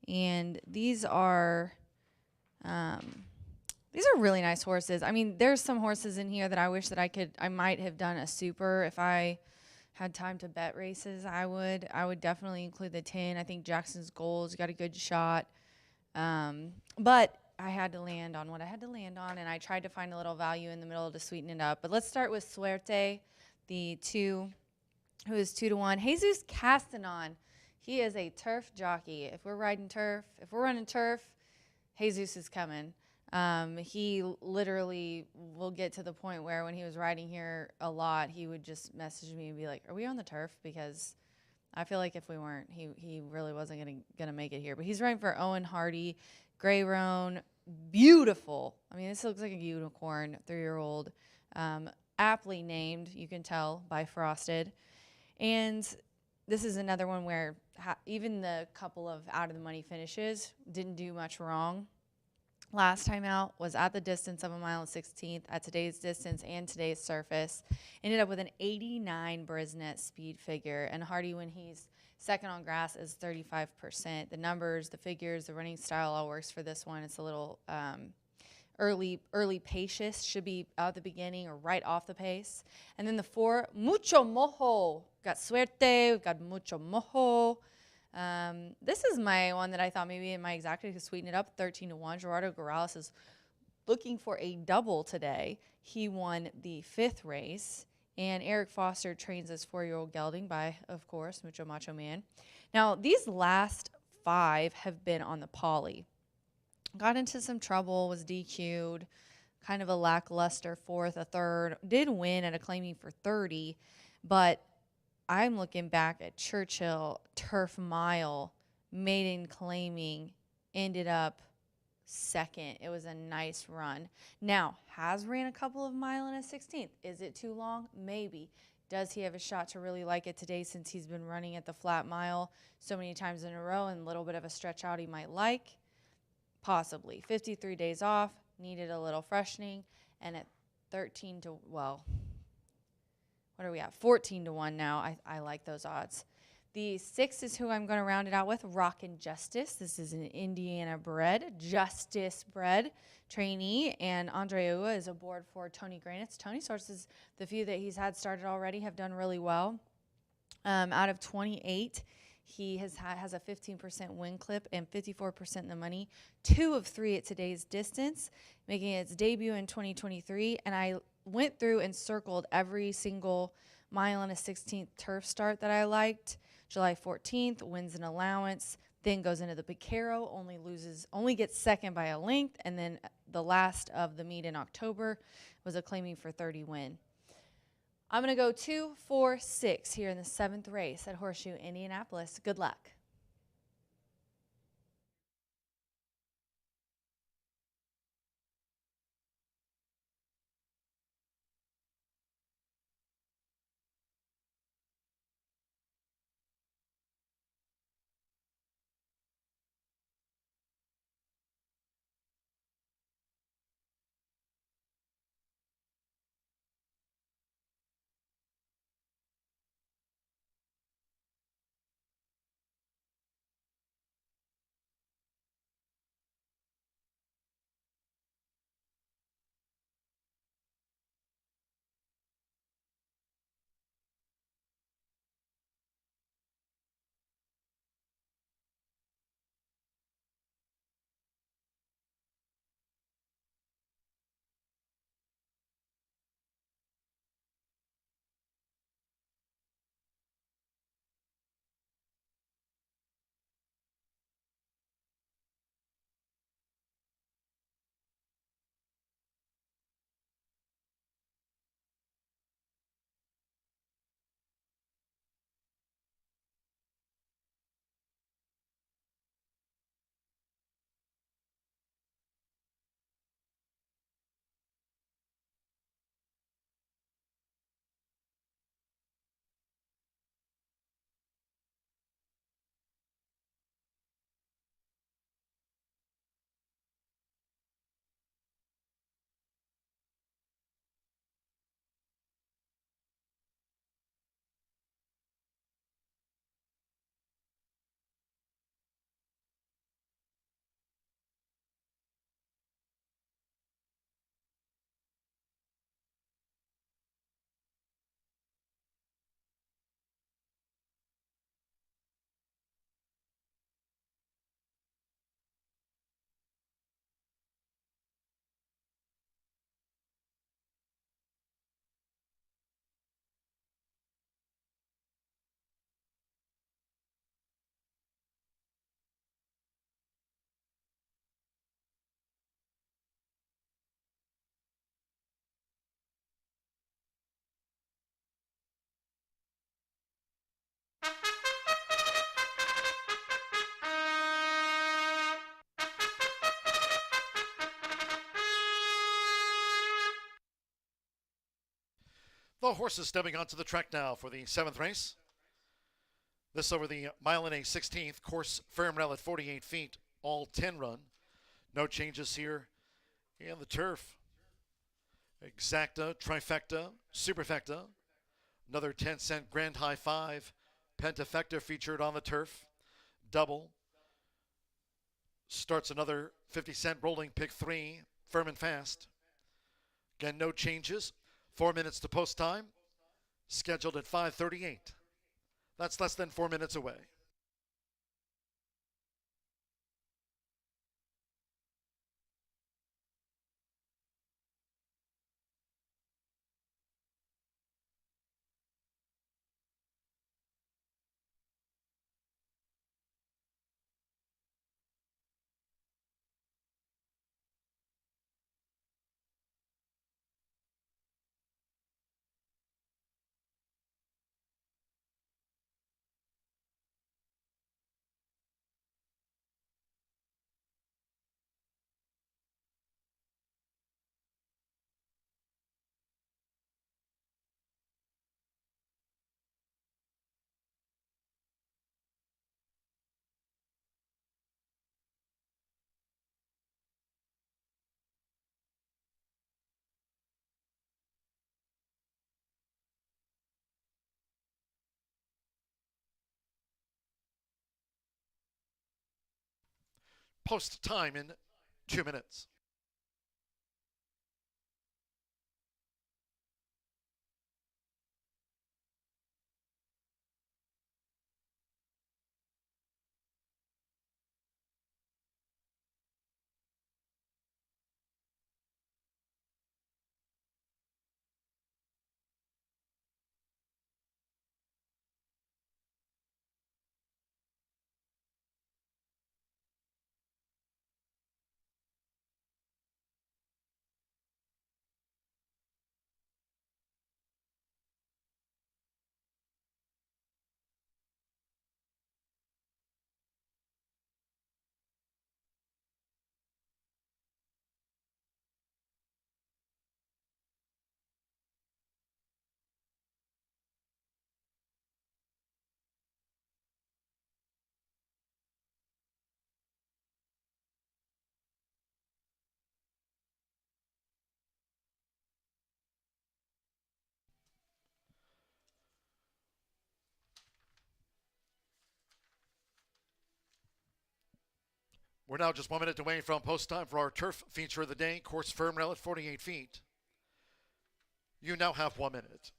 And these are really nice horses. I mean, there's some horses in here that I wish that I might have done a super. If I had time to bet races, I would definitely include the 10. I think Jackson's Gold's got a good shot. But I had to land on what I had to land on, and I tried to find a little value in the middle to sweeten it up. But let's start with Suerte, the 2, who is 2-1. Jesus Castanon, he is a turf jockey. If we're running turf, Jesus is coming. He literally will get to the point where when he was riding here a lot, he would just message me and be like, "Are we on the turf?" Because I feel like if we weren't, he really wasn't gonna make it here. But he's running for Owen Hardy, Gray Roan, beautiful. I mean, this looks like a unicorn, 3-year-old, aptly named, you can tell by Frosted. And this is another one where even the couple of out of the money finishes didn't do much wrong. Last time out was at the distance of a mile and 16th at today's distance and today's surface. Ended up with an 89 Brisnet speed figure. And Hardy, when he's second on grass, is 35%. The numbers, the figures, the running style all works for this one. It's a little early pacious. Should be out at the beginning or right off the pace. And then the 4, Mucho Mojo. Got Suerte, we've got Mucho Mojo. This is my one that I thought maybe in my exacta could sweeten it up, 13-1. Gerardo Corrales is looking for a double today. He won the 5th race, and Eric Foster trains his 4-year-old gelding by, of course, Mucho Macho Man. Now, these last 5 have been on the poly. Got into some trouble, was DQ'd, kind of a lackluster 4th, a 3rd. Did win at a claiming for 30, but I'm looking back at Churchill Turf Mile, maiden claiming, ended up 2nd. It was a nice run. Now, has ran a couple of mile and a 16th. Is it too long? Maybe. Does he have a shot to really like it today since he's been running at the flat mile so many times in a row and a little bit of a stretch out he might like? Possibly. 53 days off, needed a little freshening, and at 14-1 now. I like those odds. The 6 is who I'm going to round it out with, Rockin' Justice. This is an Indiana bred, Justice bred trainee, and Andre Ua is aboard for Tony Granitz. Tony's horses, the few that he's had started already, have done really well. Out of 28, he has a 15% win clip and 54% in the money. 2 of 3 at today's distance, making its debut in 2023, and I went through and circled every single mile and a 16th turf start that I liked. July 14th, wins an allowance, then goes into the Picaro, only gets 2nd by a length, and then the last of the meet in October was a claiming for 30 win. I'm going to go 2, 4, 6 here in the 7th race at Horseshoe Indianapolis. Good luck. The horses stepping onto the track now for the 7th race. This over the mile and a 16th. Course firm rail at 48 feet. All 10 run. No changes here in the turf. Exacta, trifecta, superfecta. Another 10-cent grand high five. Pentafecta featured on the turf. Double. Starts another 50-cent rolling pick 3. Firm and fast. Again, no changes. 4 minutes to post time. Scheduled at 5:38. That's less than 4 minutes away. Post time in 2 minutes. We're now just 1 minute away from post time for our turf feature of the day. Course firm rail at 48 feet. You now have 1 minute.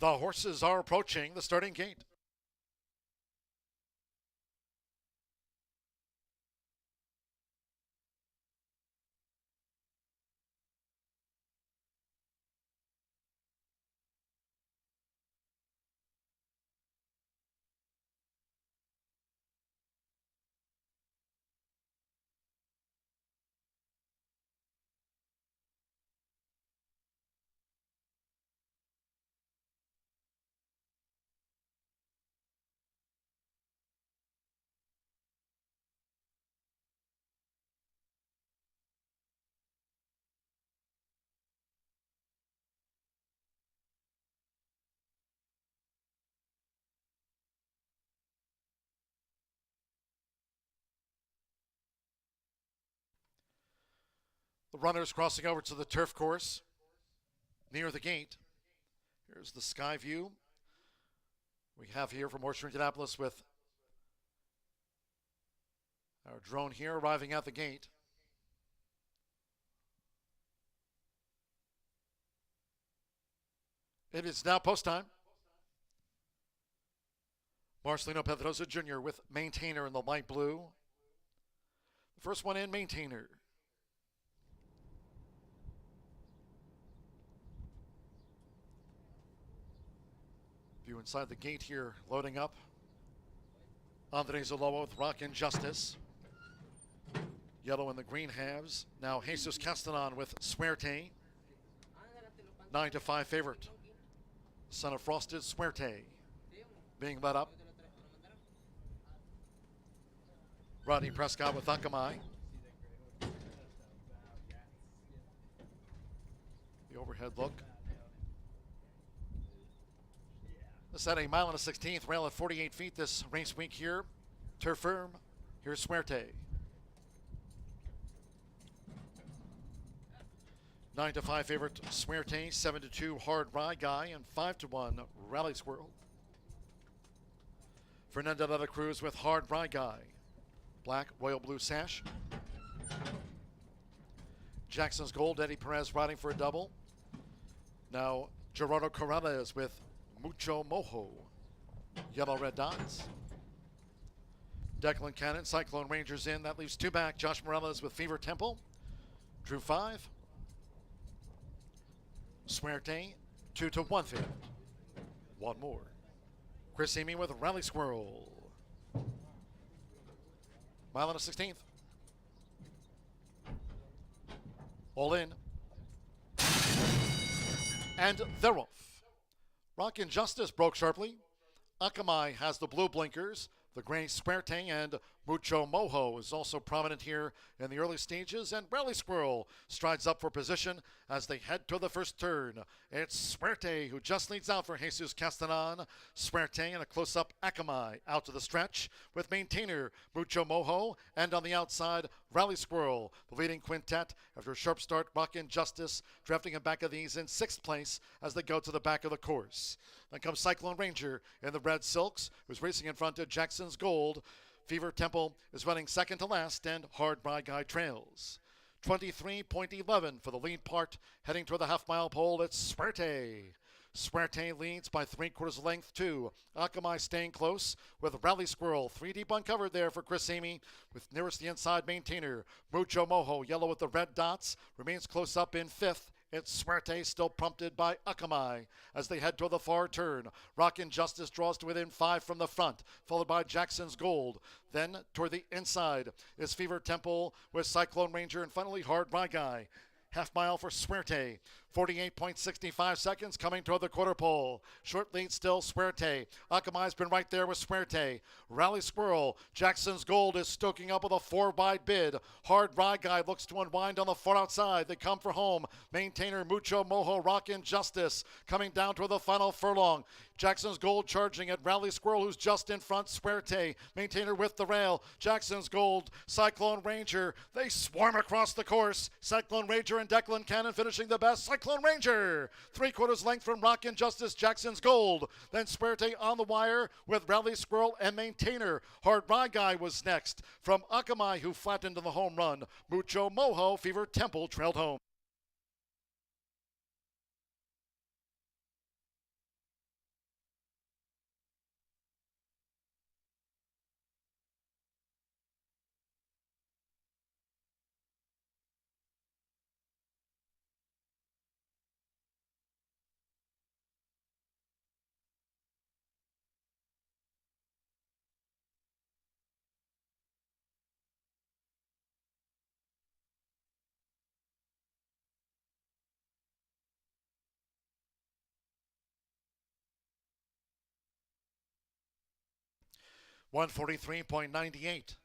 The horses are approaching the starting gate. The runners crossing over to the turf course near the gate. Here's the sky view we have here from Horseshoe Indianapolis with our drone here arriving at the gate. It is now post time. Marcelino Pedrosa Jr. with Maintainer in the light blue. The first one in, Maintainer. View inside the gate here, loading up. Andres Aloa with Rock and Justice. Yellow and the green halves. Now Jesus Castanon with Suerte. 9-5 favorite. Son of Frosted, Suerte. Being led up. Rodney Prescott with Akamai. The overhead look. This at a mile and a 16th, rail at 48 feet this race week here. Turf firm. Here's Suerte. 9-5 favorite Suerte, 7-2 Hard Rye Guy, and 5-1 Rally Squirrel. Fernando de la Cruz with Hard Rye Guy. Black, royal blue sash. Jackson's Gold, Eddie Perez riding for a double. Now Gerardo Corrales with Mucho Mojo. Yellow red dots. Declan Cannon, Cyclone Rangers in. That leaves two back. Josh Morales with Fever Temple. Drew 5. Suerte, 2-1 favorite. One more. Chris Amy with Rally Squirrel. Mile and a 16th. All in. And they're off. Rock and Justice broke sharply. Akamai has the blue blinkers. The gray Suerte and Mucho Mojo is also prominent here in the early stages. And Rally Squirrel strides up for position as they head to the first turn. It's Suerte who just leads out for Jesus Castanon. Suerte and a close-up Akamai out to the stretch with Maintainer Mucho Mojo. And on the outside, Rally Squirrel, the leading quintet after a sharp start. Rock and Justice drafting in back of these in 6th place as they go to the back of the course. Then comes Cyclone Ranger in the red silks, who's racing in front of Jackson's Gold. Fever Temple is running second to last, and Hard Rye Guy trails. 23.11 for the lead part, heading toward the half-mile pole. It's Suerte. Suerte leads by 3/4 length to Akamai staying close with Rally Squirrel 3 deep uncovered there for Chris Amy with nearest the inside Maintainer Mucho Mojo, yellow with the red dots, remains close up in 5th. It's Suerte still prompted by Akamai as they head toward the far turn. Rock and Justice draws to within 5 from the front, followed by Jackson's Gold. Then toward the inside is Fever Temple with Cyclone Ranger, and finally Hard Rye Guy. Half mile for Suerte. 48.65 seconds coming toward the quarter pole. Short lead still Suerte. Akamai's been right there with Suerte. Rally Squirrel. Jackson's Gold is stoking up with a 4-wide bid. Hard Rye Guy looks to unwind on the far outside. They come for home. Maintainer Mucho Mojo, Rock and Justice coming down toward the final furlong. Jackson's Gold charging at Rally Squirrel, who's just in front. Suerte. Maintainer with the rail. Jackson's Gold. Cyclone Ranger. They swarm across the course. Cyclone Ranger and Declan Cannon finishing the best. Cyclone Ranger, 3/4 length from Rock and Justice, Jackson's Gold. Then Suerte on the wire with Rally Squirrel and Maintainer. Hard Rye Guy was next from Akamai, who flattened in the home run. Mucho Mojo, Fever Temple trailed home. 143.98.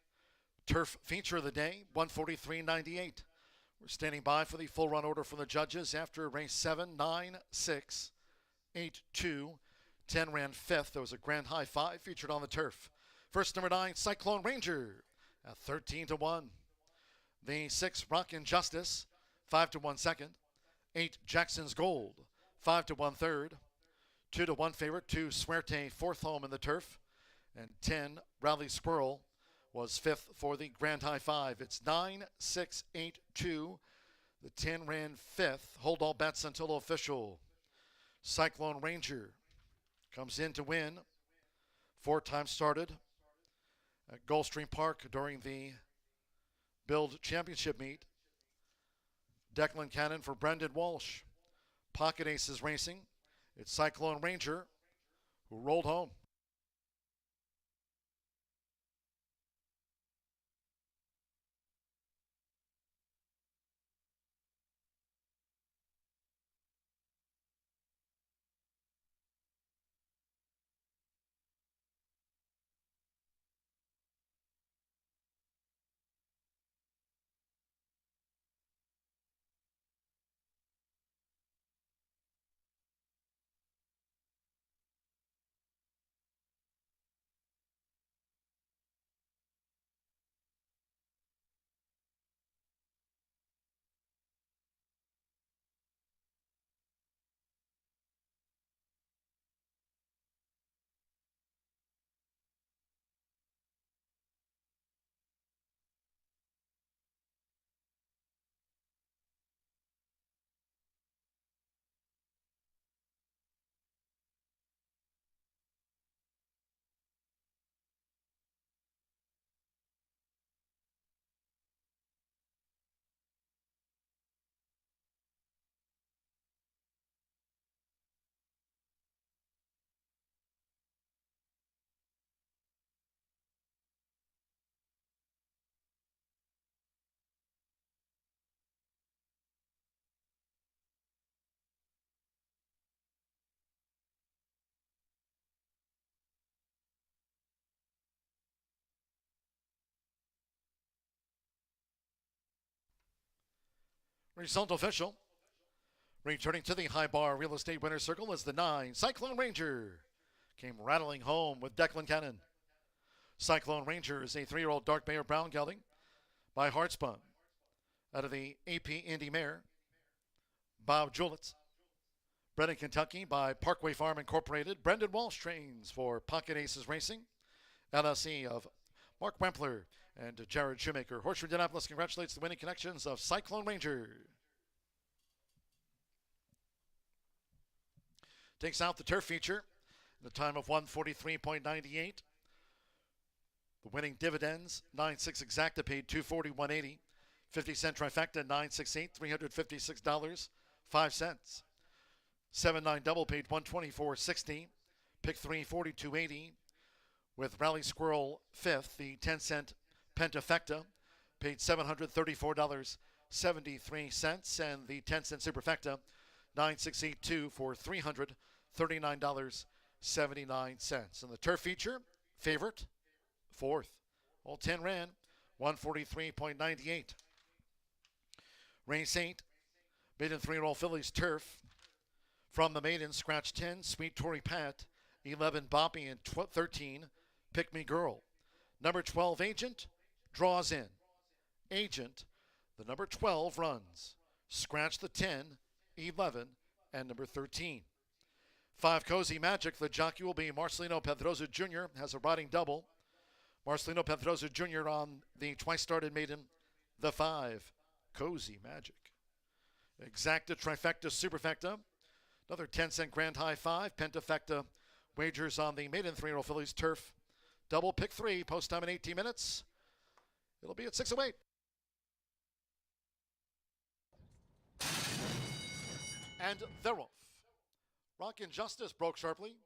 Turf feature of the day, 143.98. We're standing by for the full run order from the judges after race 7, 9, 6, 8, 2. 10 ran fifth. There was a grand high 5 featured on the turf. First, number 9, Cyclone Ranger at 13-1. The 6, Rockin' Justice, 5-1 second. 8, Jackson's Gold, 5-1 third. 2-1 favorite, 2, Suerte, fourth home in the turf. And 10, Rally Squirrel, was fifth for the grand high 5. It's 9, 6, 8, 2. The 10 ran fifth. Hold all bets until official. Cyclone Ranger comes in to win. 4 times started at Gulfstream Park during the Build Championship meet. Declan Cannon for Brendan Walsh. Pocket Aces Racing. It's Cyclone Ranger who rolled home. Result official. Returning to the high bar real estate winner's circle is the 9, Cyclone Ranger. Came rattling home with Declan Cannon. Cyclone Ranger is a 3-year-old dark mare brown gelding by Hartspun out of the AP Indy Mare. Bob Julitz. Bred in Kentucky by Parkway Farm Incorporated. Brendan Walsh trains for Pocket Aces Racing, LLC of Mark Wempler and Jared Shoemaker. Horseshoe Indianapolis congratulates the winning connections of Cyclone Ranger. Takes out the turf feature in the time of 143.98. The winning dividends, 9-6 exacta paid $241.80. 50-cent trifecta, 968, $356.05. 7-9 double paid $124.60. Pick 3, $42.80. With Rally Squirrel fifth, the 10-cent pentafecta paid $734.73, and the 10-cent superfecta, 9682 for $339.79. And the turf feature, favorite, fourth. All 10 ran, 143.98. Race 8, maiden 3-year-old fillies turf. From the maiden, scratch 10, Sweet Tory Pat, 11, Boppy, and 13, Pick Me Girl. Number 12, Agent, draws in. Agent, the number 12 runs. Scratch the 10, 11, and number 13. 5, Cozy Magic, the jockey will be Marcelino Pedroza Jr., has a riding double. Marcelino Pedroza Jr. on the twice-started maiden, the 5, Cozy Magic. Exacta, trifecta, superfecta. Another 10-cent grand high 5, pentafecta wagers on the maiden 3-year-old fillies turf. Double pick 3, post time in 18 minutes. It'll be at 6:08. And they're off. Rockin' Justice broke sharply.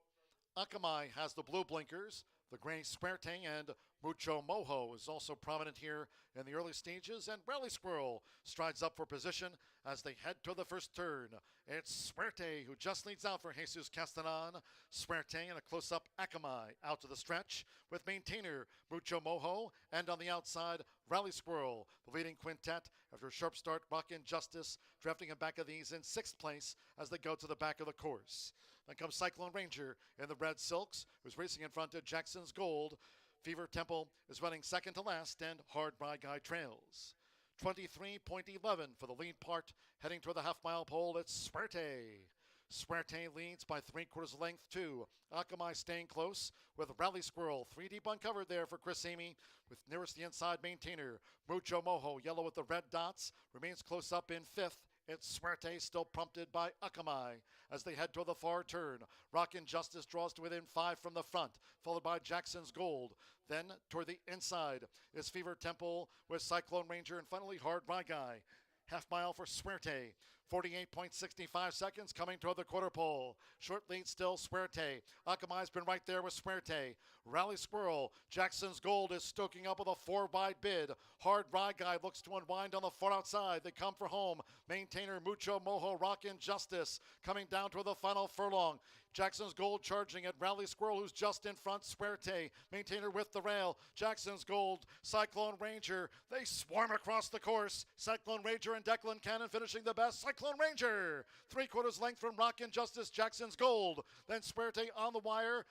Akamai has the blue blinkers. The Gray Suerte and Mucho Mojo is also prominent here in the early stages, and Rally Squirrel strides up for position as they head to the first turn. It's Suerte who just leads out for Jesus Castanon. Suerte and a close-up Akamai out to the stretch with maintainer Mucho Mojo, and on the outside, Rally Squirrel, the leading quintet after a sharp start. Rockin' Justice drafting him back of these in 6th place as they go to the back of the course. Then comes Cyclone Ranger in the red silks, who's racing in front of Jackson's Gold. Fever Temple is running second to last, and Hard Ride Guy trails. 23.11 for the lead part, heading toward the half-mile pole. It's Suerte. Suerte leads by 3/4 length to Akamai staying close with Rally Squirrel 3 deep uncovered there for Chris Amy, with nearest the inside maintainer Mucho Mojo, yellow with the red dots, remains close up in 5th. It's Suerte, still prompted by Akamai as they head toward the far turn. Rockin' Justice draws to within 5 from the front, followed by Jackson's Gold. Then toward the inside is Fever Temple with Cyclone Ranger, and finally Hard Ride Guy. Half mile for Suerte, 48.65 seconds coming toward the quarter pole. Short lead still Suerte. Akamai's been right there with Suerte. Rally Squirrel, Jackson's Gold is stoking up with a 4-wide bid. Hard Ride Guy looks to unwind on the far outside. They come for home. Maintainer Mucho Mojo, Rockin' Justice coming down toward the final furlong. Jackson's Gold charging at Rally Squirrel, who's just in front. Suerte, maintainer with the rail. Jackson's Gold, Cyclone Ranger. They swarm across the course. Cyclone Ranger and Declan Cannon finishing the best. Cyclone Ranger, 3/4 length from Rockin' Justice, Jackson's Gold. Then Suerte on the wire.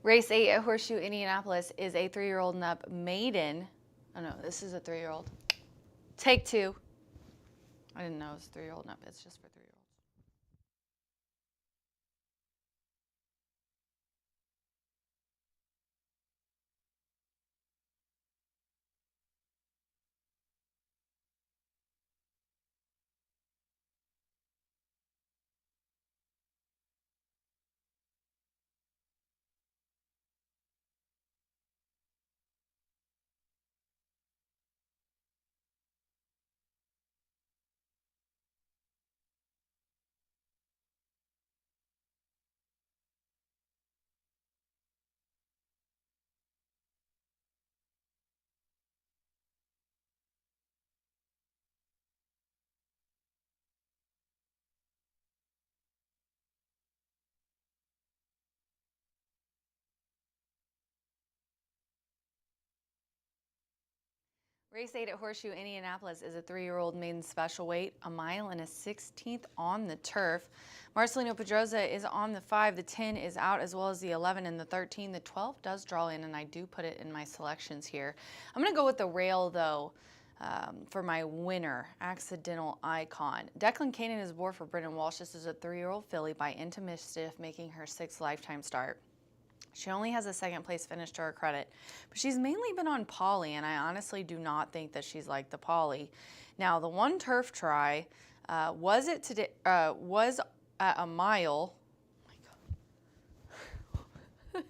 Race 8 at Horseshoe Indianapolis is a 3-year-old and up maiden. Oh no, this is a 3-year-old. Take 2. I didn't know it was 3-year-old and up. It's just for 3-year-olds. Race 8 at Horseshoe Indianapolis is a 3-year-old maiden special weight, 1 mile and a 16th on the turf. Marcelino Pedroza is on the 5. The 10 is out, as well as the 11 and the 13. The 12 does draw in, and I do put it in my selections here. I'm going to go with the rail, though, for my winner, Accidental Icon. Declan Cannon is aboard for Brendan Walsh. This is a 3-year-old filly by Into Mischief, making her 6th lifetime start. She only has a 2nd place finish to her credit, but she's mainly been on Polly, and I honestly do not think that she's like the Polly. Now, the one turf try was at 1 mile. Oh my God.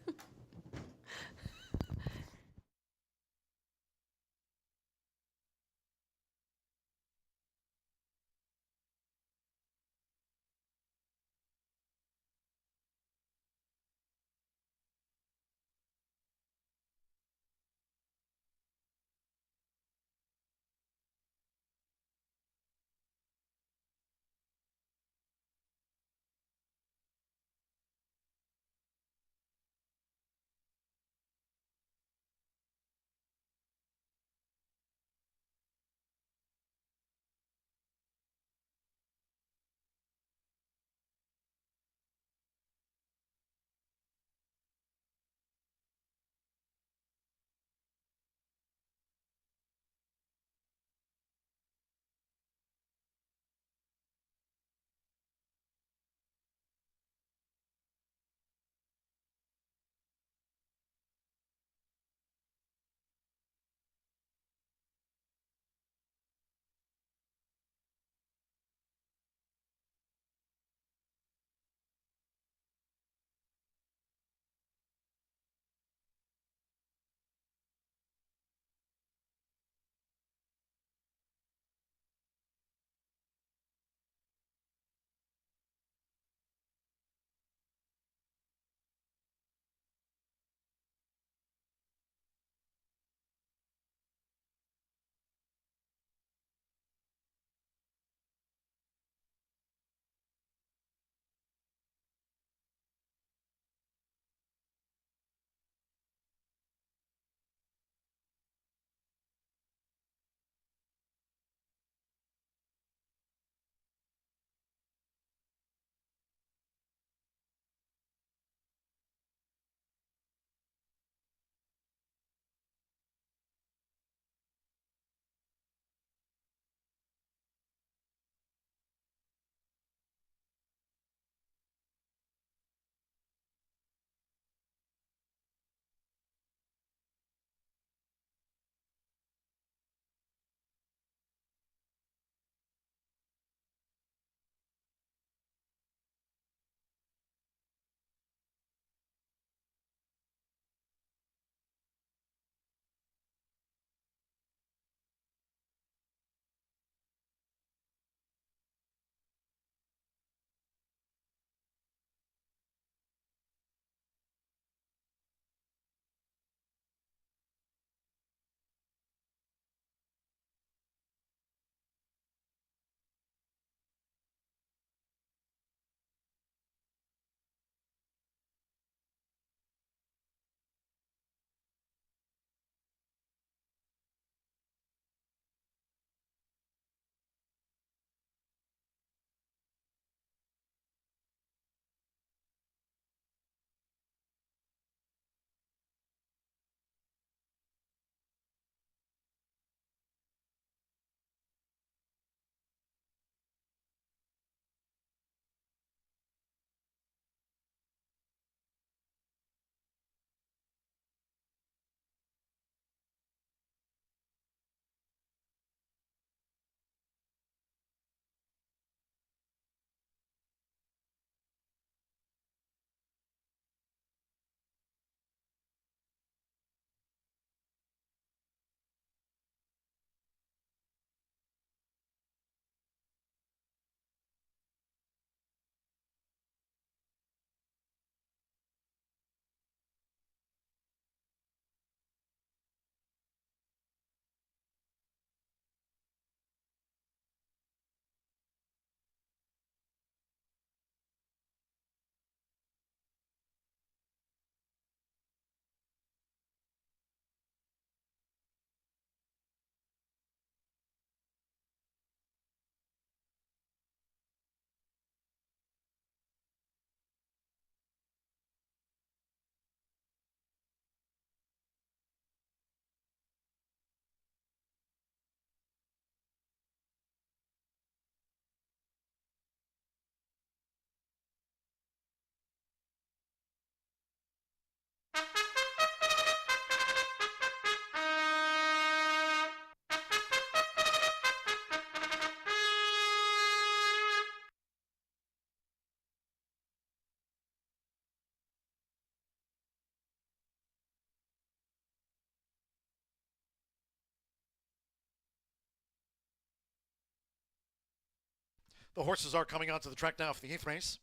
The horses are coming onto the track now for the 8th race.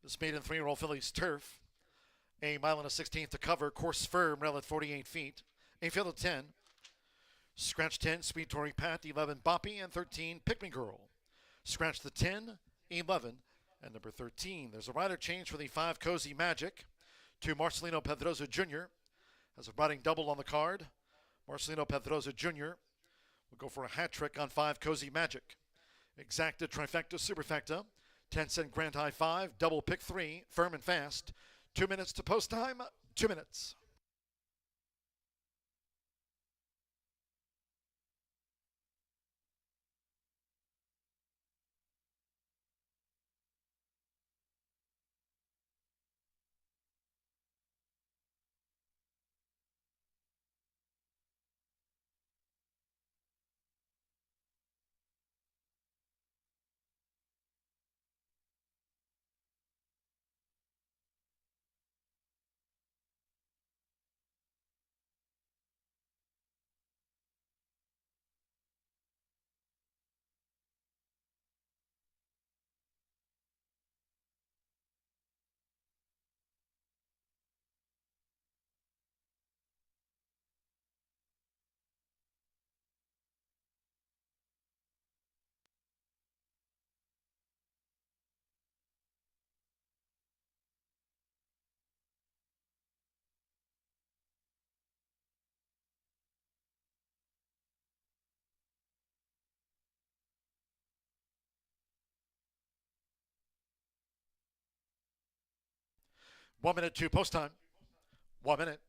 This maiden 3-year-old filly's turf. A mile and a 16th to cover. Course firm, rail at 48 feet. A field of 10. Scratch 10, Sweet Tory Pat. 11, Boppy. And 13, Pick Me Girl. Scratch the 10, 11, and number 13. There's a rider change for the 5, Cozy Magic, to Marcelino Pedroza Jr. Has a riding double on the card. Marcelino Pedroza Jr. will go for a hat trick on 5, Cozy Magic. Exacta, trifecta, superfecta. 10-cent grand high 5, double pick 3, firm and fast. 2 minutes to post time, 2 minutes. One minute to post time. 1 minute.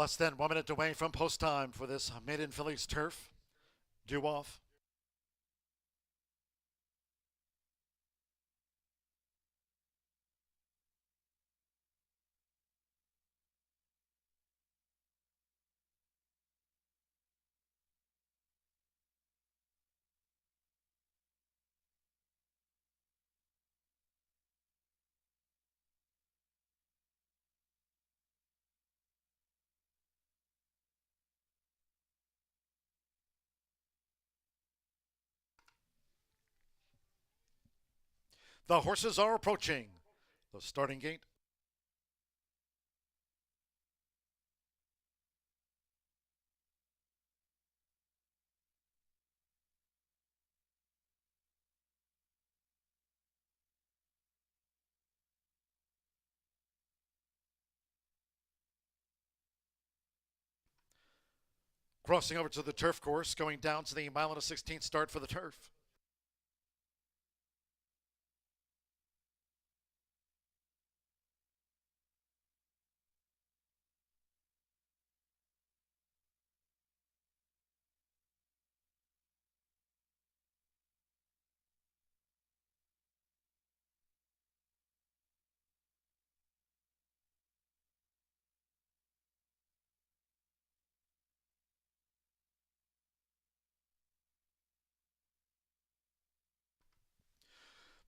Less than 1 minute away from post time for this maiden fillies turf. Due off. The horses are approaching the starting gate. Crossing over to the turf course, going down to the mile and a 16th start for the turf.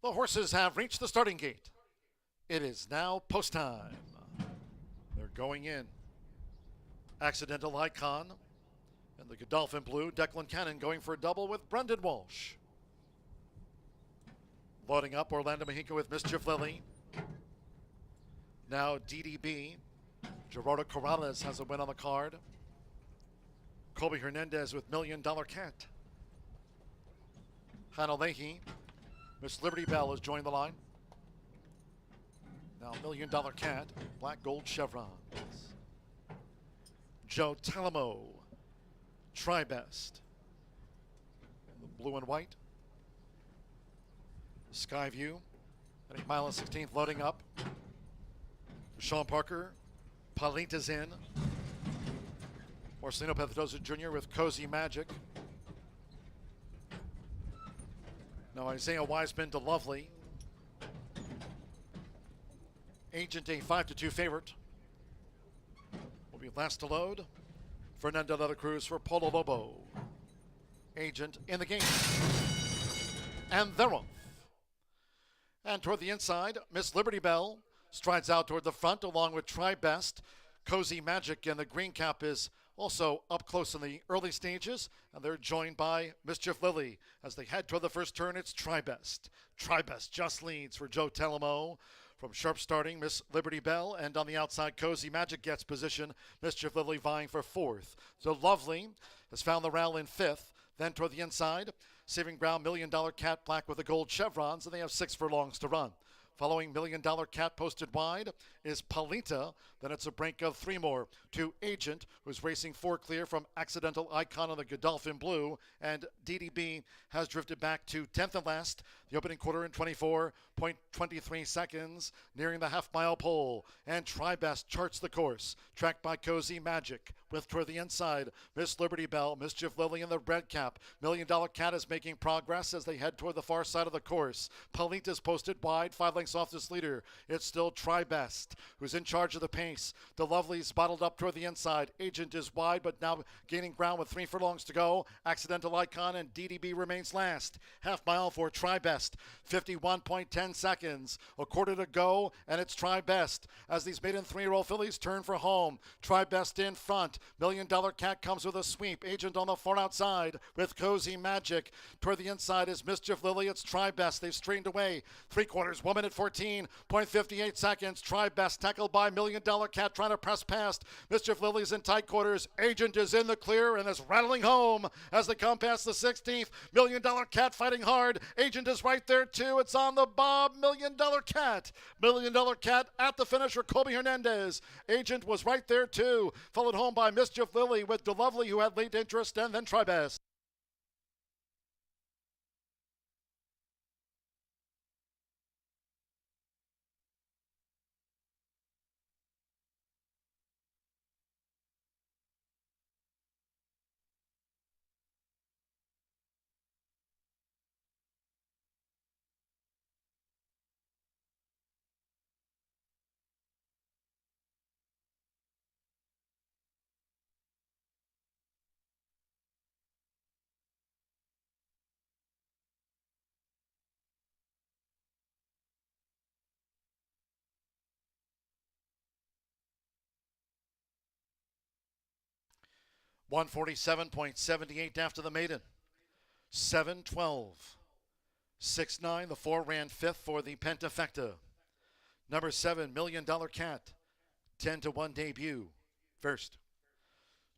The horses have reached the starting gate. It is now post time. They're going in. Accidental Icon and the Godolphin Blue. Declan Cannon going for a double with Brendan Walsh. Loading up Orlando Mexico with Mischief Lily. Now DDB. Gerardo Corrales has a win on the card. Colby Hernandez with $1 Million Cat. Hannah Leahy. Miss Liberty Bell has joined the line. Now $1 Million Cat, black gold chevrons. Joe Talamo, Tribest. The blue and white. Skyview, at a mile and 16th loading up. Sean Parker, Palinta's in. Marcelino Pedrosa Jr. with Cozy Magic. Now Isaiah Wiseman to Lovely. Agent a 5-2 favorite. Will be last to load. Fernando de la Cruz for Polo Lobo. Agent in the game. And they're off. And toward the inside, Miss Liberty Bell strides out toward the front along with Tribest. Cozy Magic and the green cap is also up close in the early stages, and they're joined by Mischief Lily. As they head toward the first turn, it's Tribest. Tribest just leads for Joe Telemo. From sharp starting, Miss Liberty Bell, and on the outside, Cozy Magic gets position. Mischief Lily vying for fourth. So Lovely has found the rail in fifth. Then toward the inside, saving ground, $1 Million Cat black with the gold chevrons, and they have 6 furlongs to run. Following $1 Million Cat posted wide is Palita. Then it's a break of 3 more to Agent, who's racing 4 clear from Accidental Icon on the Godolphin Blue. And DDB has drifted back to 10th and last. The opening quarter in 24.23 seconds, nearing the half-mile pole. And Tribest charts the course, tracked by Cozy Magic. With toward the inside, Miss Liberty Bell, Mischief Lily in the red cap. $1 Million Cat is making progress as they head toward the far side of the course. Palita's posted wide, 5 lengths off this leader. It's still Tribest, who's in charge of the pace. The Lovely's bottled up toward the inside. Agent is wide, but now gaining ground with 3 furlongs to go. Accidental Icon and DDB remains last. Half mile for Tribest. 51.10 seconds. A quarter to go, and it's Tribest as these maiden 3-year-old fillies turn for home. Tribest in front. $1 Million Cat comes with a sweep. Agent on the far outside with Cozy Magic. Toward the inside is Mischief Lily. It's Tribest. They've strained away. 3/4, 1 minute 14.58 seconds. Tribest tackled by $1 Million Cat trying to press past. Mischief Lily's in tight quarters. Agent is in the clear and is rattling home as they come past the 16th. $1 Million Cat fighting hard. Agent is right there too. It's on the bob. $1 Million Cat. $1 Million Cat at the finish for Colby Hernandez. Agent was right there too. Followed home by Mischief Lily with DeLovely, who had late interest, and then Tribest. 147.78 after the maiden. 7-12. 6-9. The 4 ran 5th for the Pentafecta. Number 7, $1 Million Cat. 10-1 debut. First.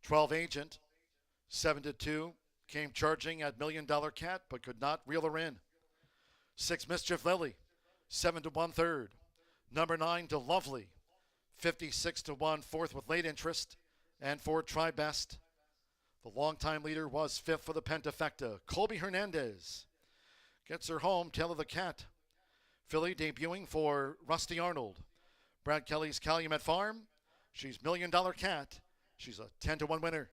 12 Agent. 7-2. Came charging at $1 Million Cat, but could not reel her in. 6 Mischief Lily. 7-1 third. Number 9 to Lovely. 56-1 fourth with late interest. And for Try Best. The longtime leader was 5th for the Pentafecta. Colby Hernandez gets her home. Tail of the Cat. Filly debuting for Rusty Arnold. Brad Kelly's Calumet Farm. She's $1 Million Cat. She's a 10-1 winner.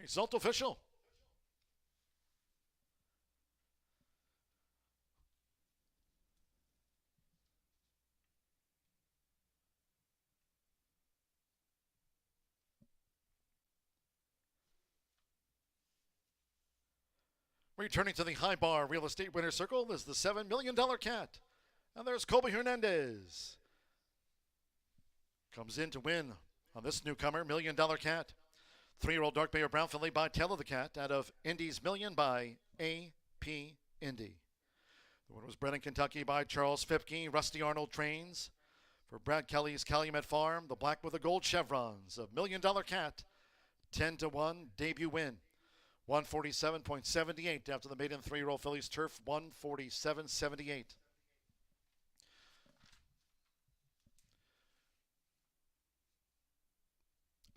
Result official. Returning to the high bar real estate winner circle is the $7 Million Cat. And there's Colby Hernandez. Comes in to win on this newcomer, $1 Million Cat. 3-year-old Dark Bear Brown filly by Tail of the Cat out of Indy's Million by A.P. Indy. The winner was bred in Kentucky by Charles Fipke. Rusty Arnold trains for Brad Kelly's Calumet Farm. The black with the gold chevrons of $1 Million Cat. 10-1 debut win. 147.78 after the maiden 3-year-old filly's turf. 147.78.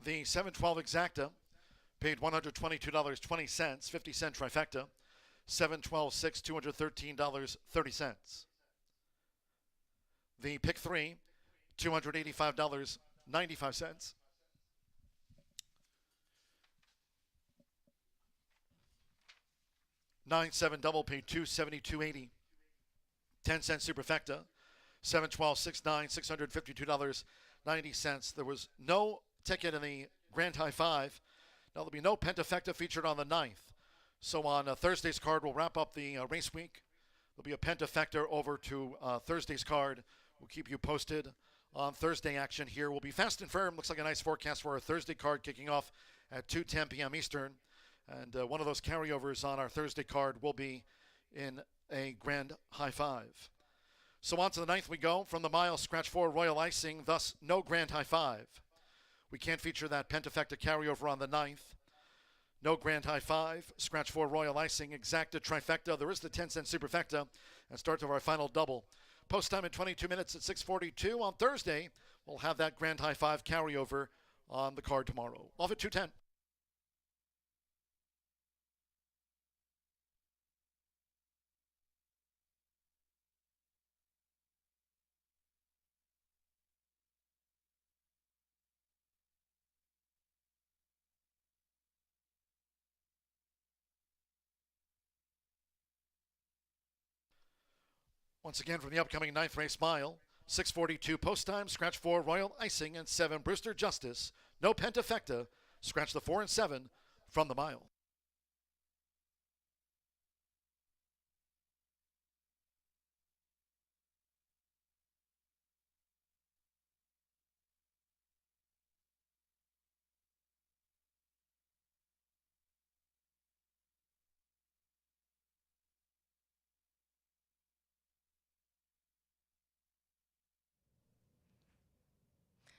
The 7-12 exacta paid $122.20, 50-cent trifecta. 7-12-6, $213.30. The pick 3, $285.95. $9-7 double paid $272.80. 10-cent superfecta. 7-12-6-9, $652.90. There was no ticket in the Grand High Five. Now there'll be no Pentafecta featured on the 9th. So on Thursday's card, we'll wrap up the race week. There'll be a Pentafecta over to Thursday's card. We'll keep you posted on Thursday action here. We'll be fast and firm. Looks like a nice forecast for our Thursday card kicking off at 2:10 p.m. Eastern. And one of those carryovers on our Thursday card will be in a Grand High Five. So on to the 9th we go. From the mile, scratch 4, Royal Icing, thus no Grand High Five. We can't feature that Pentafecta carryover on the 9th. No Grand High Five, scratch 4, Royal Icing, exacta, trifecta. There is the 10-cent superfecta, and start of our final double. Post time in 22 minutes at 6:42 on Thursday. We'll have that Grand High Five carryover on the card tomorrow. Off at 2:10. Once again from the upcoming 9th race mile, 6:42 post time, scratch 4, Royal Icing, and 7, Brewster Justice. No Pentafecta, scratch the 4 and 7 from the mile.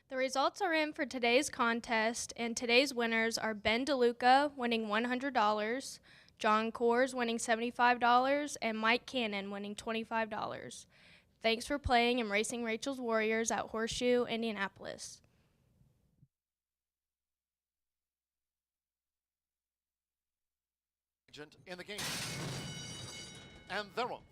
The results are in for today's contest, and today's winners are Ben DeLuca winning $100, John Coors winning $75, and Mike Cannon winning $25. Thanks for playing and racing Rachel's Warriors at Horseshoe, Indianapolis. In the game. And they're off.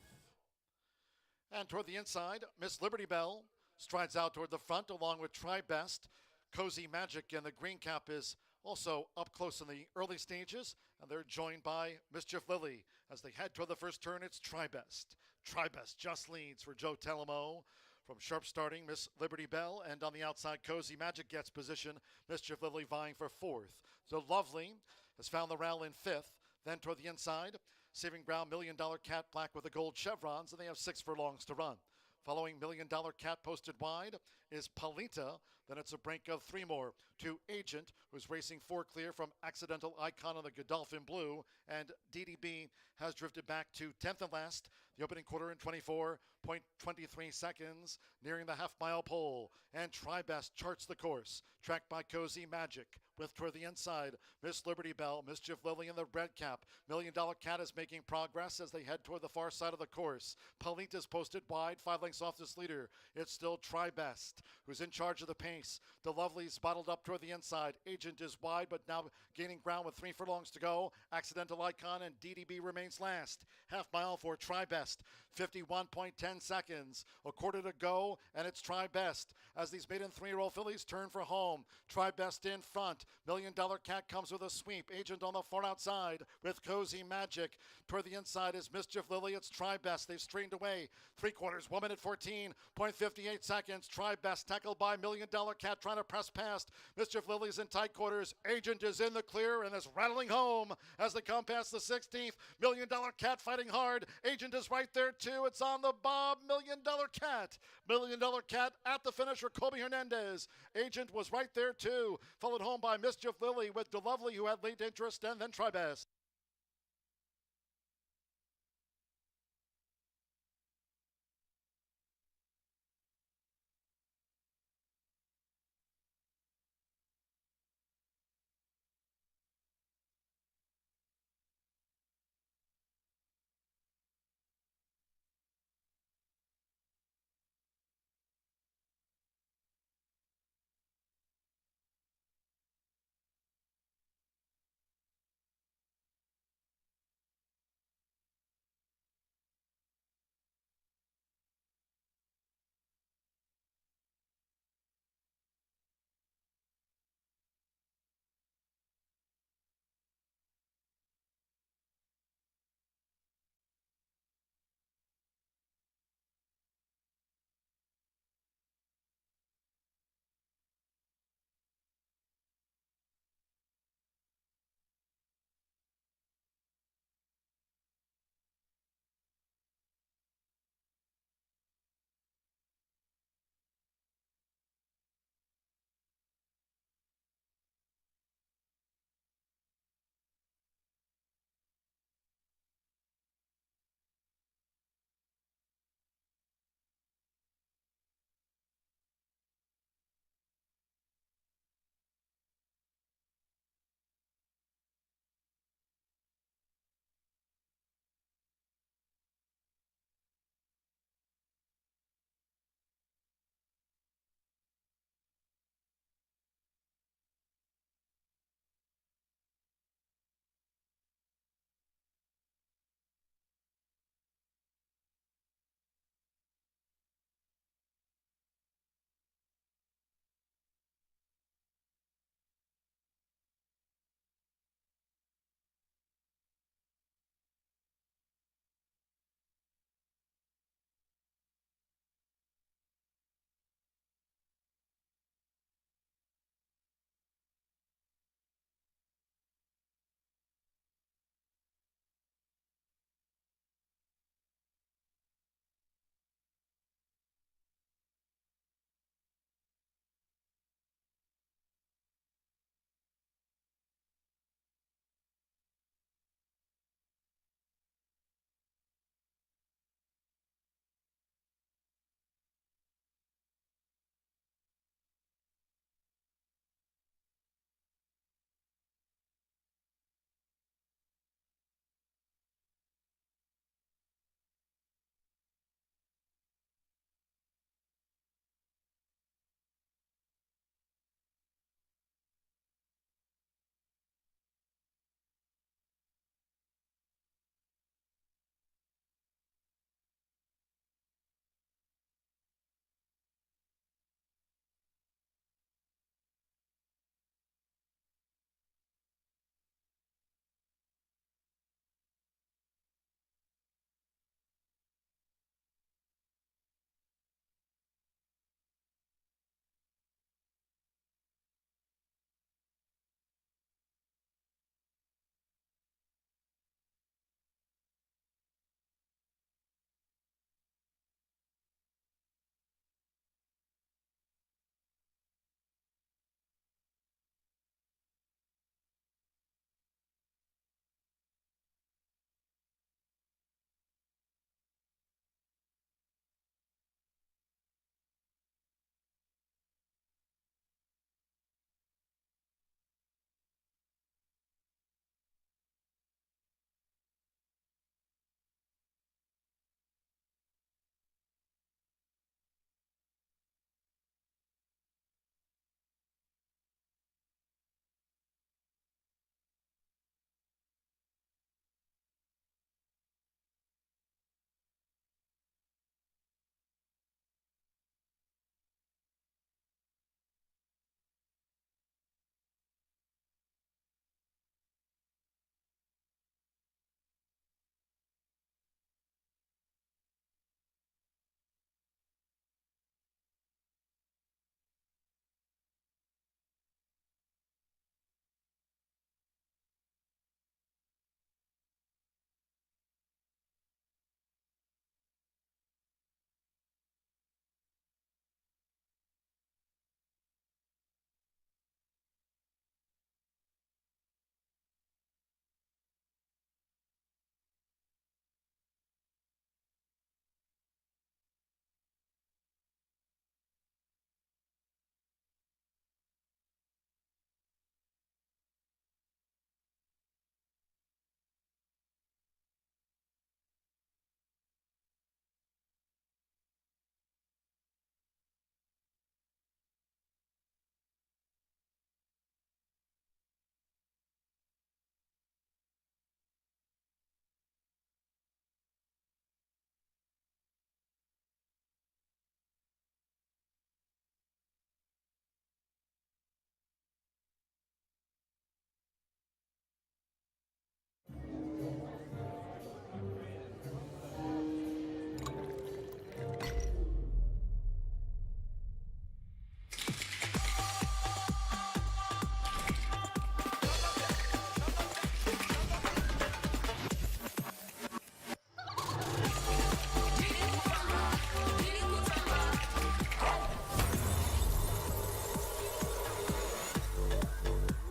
And toward the inside, Miss Liberty Bell strides out toward the front along with Try Best. Cozy Magic and the green cap is also up close in the early stages, and they're joined by Mischief Lily. As they head toward the first turn, it's Try Best. Try Best just leads for Joe Telemo. From sharp starting, Miss Liberty Bell, and on the outside, Cozy Magic gets position. Mischief Lily vying for fourth. So Lovely has found the rail in fifth. Then toward the inside, Saving Ground, $1 Million Cat Black with the gold chevrons, and they have 6 furlongs to run. Following $1 Million Cat posted wide is Palita. Then it's a break of 3 more to Agent, who's racing 4 clear from Accidental Icon on the Godolphin Blue. And DDB has drifted back to 10th and last. The opening quarter in 24.23 seconds, nearing the half-mile pole. And Try Best charts the course, tracked by Cozy Magic. With toward the inside, Miss Liberty Bell, Mischief Lily in the red cap. $1 Million Cat is making progress as they head toward the far side of the course. Palita's posted wide, 5 lengths off this leader. It's still Try Best, who's in charge of the pace. The Lovely's bottled up toward the inside. Agent is wide, but now gaining ground with 3 furlongs to go. Accidental Icon and DDB remains last. Half mile for Try Best, 51.10 seconds. A quarter to go, and it's Try Best as these maiden 3-year-old fillies turn for home. Try Best in front. $1 Million Cat comes with a sweep. Agent on the far outside with Cozy Magic. Toward the inside is Mischief Lily. It's Try Best. They've straightened away. 3/4, 1 minute 14.58 seconds. Try Best tackled by $1 Million Cat trying to press past. Mischief Lily's in tight quarters. Agent is in the clear and is rattling home as they come past the 16th. $1 Million Cat fighting hard. Agent is right there too. It's on the bob. $1 Million Cat. $1 Million Cat at the finish for Colby Hernandez. Agent was right there too. Followed home by Mischief Lily with DeLovely, who had late interest, and then Try Best.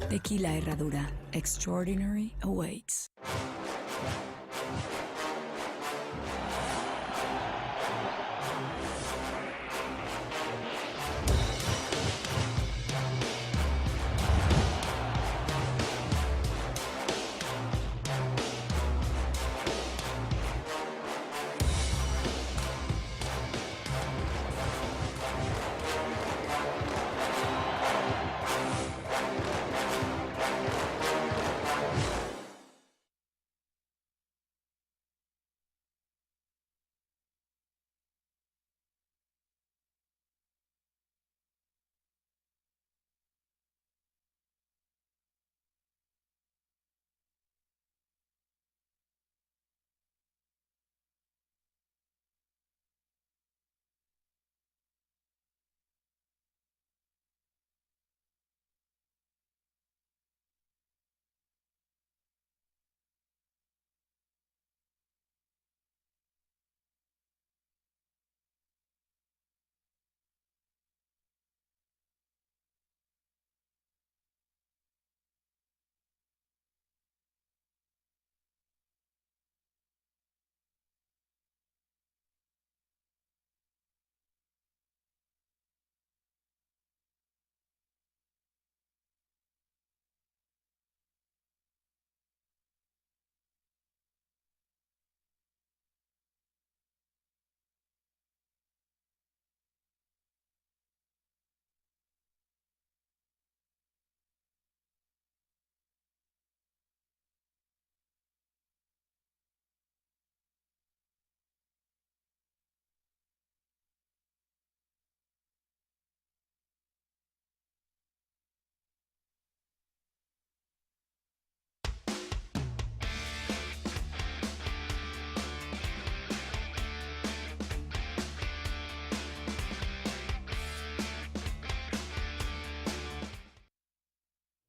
Tequila Herradura. Extraordinary awaits.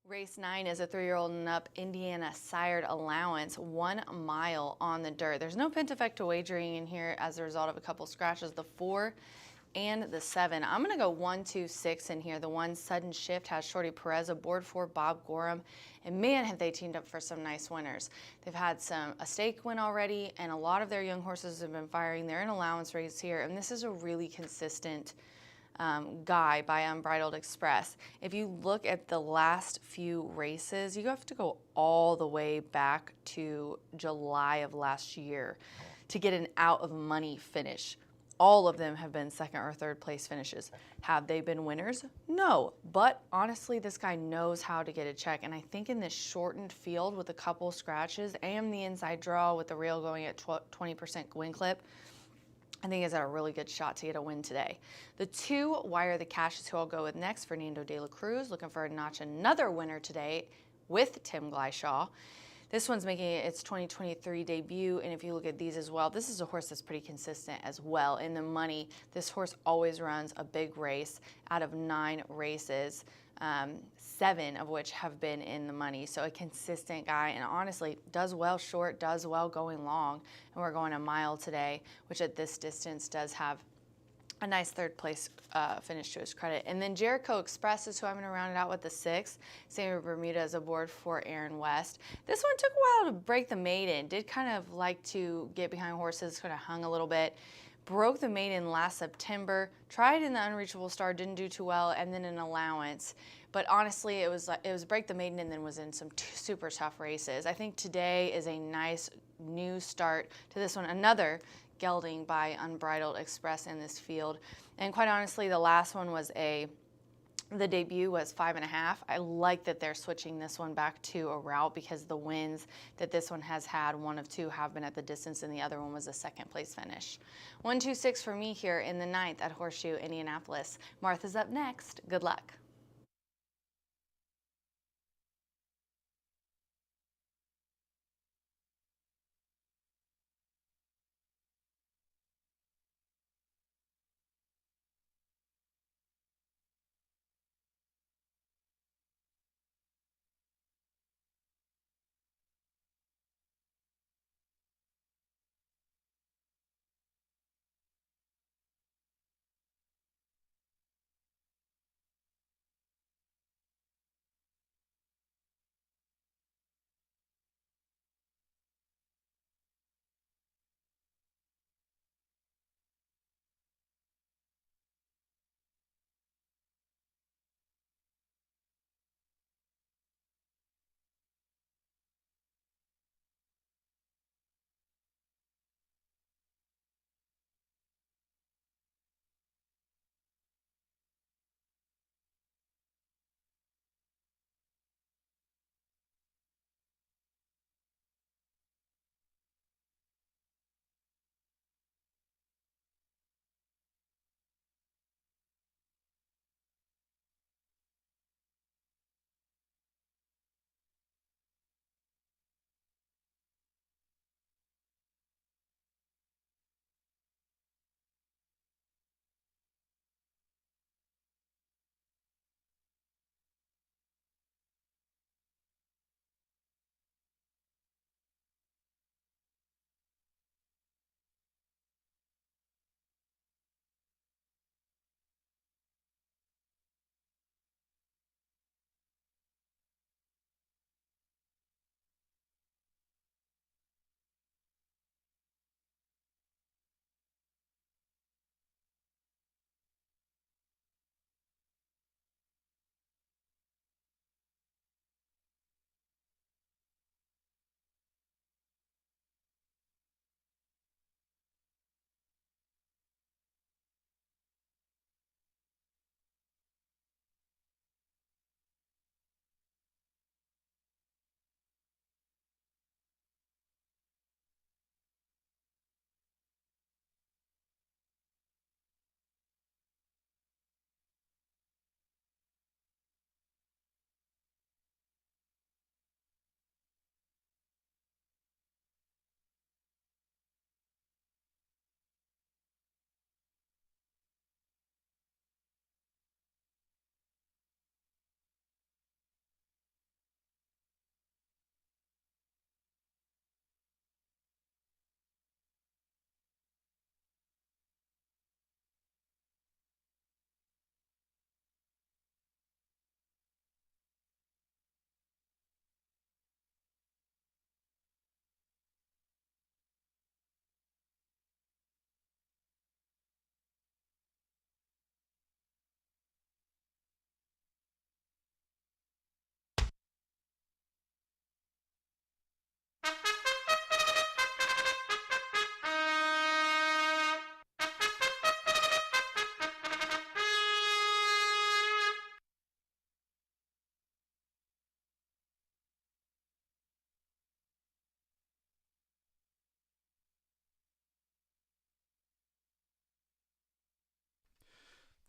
Race 9 is a 3-year-old and up Indiana sired allowance, 1 mile on the dirt. There's no pent effect to wagering in here as a result of a couple scratches, the 4 and the 7. I'm going to go 1, 2, 6 in here. The 1 sudden shift has Shorty Perez aboard for Bob Gorham. And man, have they teamed up for some nice winners. They've had a stake win already, and a lot of their young horses have been firing. They're in allowance race here, and this is a really consistent guy by Unbridled Express. If you look at the last few races, you have to go all the way back to July of last year to get an out of money finish. All of them have been second or third place finishes. Have they been winners? No, but honestly, this guy knows how to get a check. And I think in this shortened field with a couple scratches and the inside draw with the rail going at 20% win clip, I think he's got a really good shot to get a win today. The 2 Wire the Cash is who I'll go with next. Fernando de la Cruz looking for a notch another winner today with Tim Glyshaw. This one's making its 2023 debut, and if you look at these as well, this is a horse that's pretty consistent as well. In the money, this horse always runs a big race out of 9 races, 7 of which have been in the money. So a consistent guy, and honestly, does well short, does well going long. And we're going a mile today, which at this distance does have a nice third place finish to his credit. And then Jericho Express is who I'm going to round it out with the 6. Sammy Bermuda is aboard for Aaron West. This one took a while to break the maiden. Did kind of like to get behind horses, kind of hung a little bit. Broke the maiden last September. Tried in the Unreachable Star, didn't do too well, and then an allowance. But honestly, it was break the maiden and then was in some super tough races. I think today is a nice new start to this one. Another gelding by Unbridled Express in this field. And quite honestly, the last one was the debut was 5.5. I like that they're switching this one back to a route because the wins that this one has had, 1 of 2 have been at the distance, and the other one was a second place finish. 1, 2, 6 for me here in the 9th at Horseshoe Indianapolis. Martha's up next. Good luck.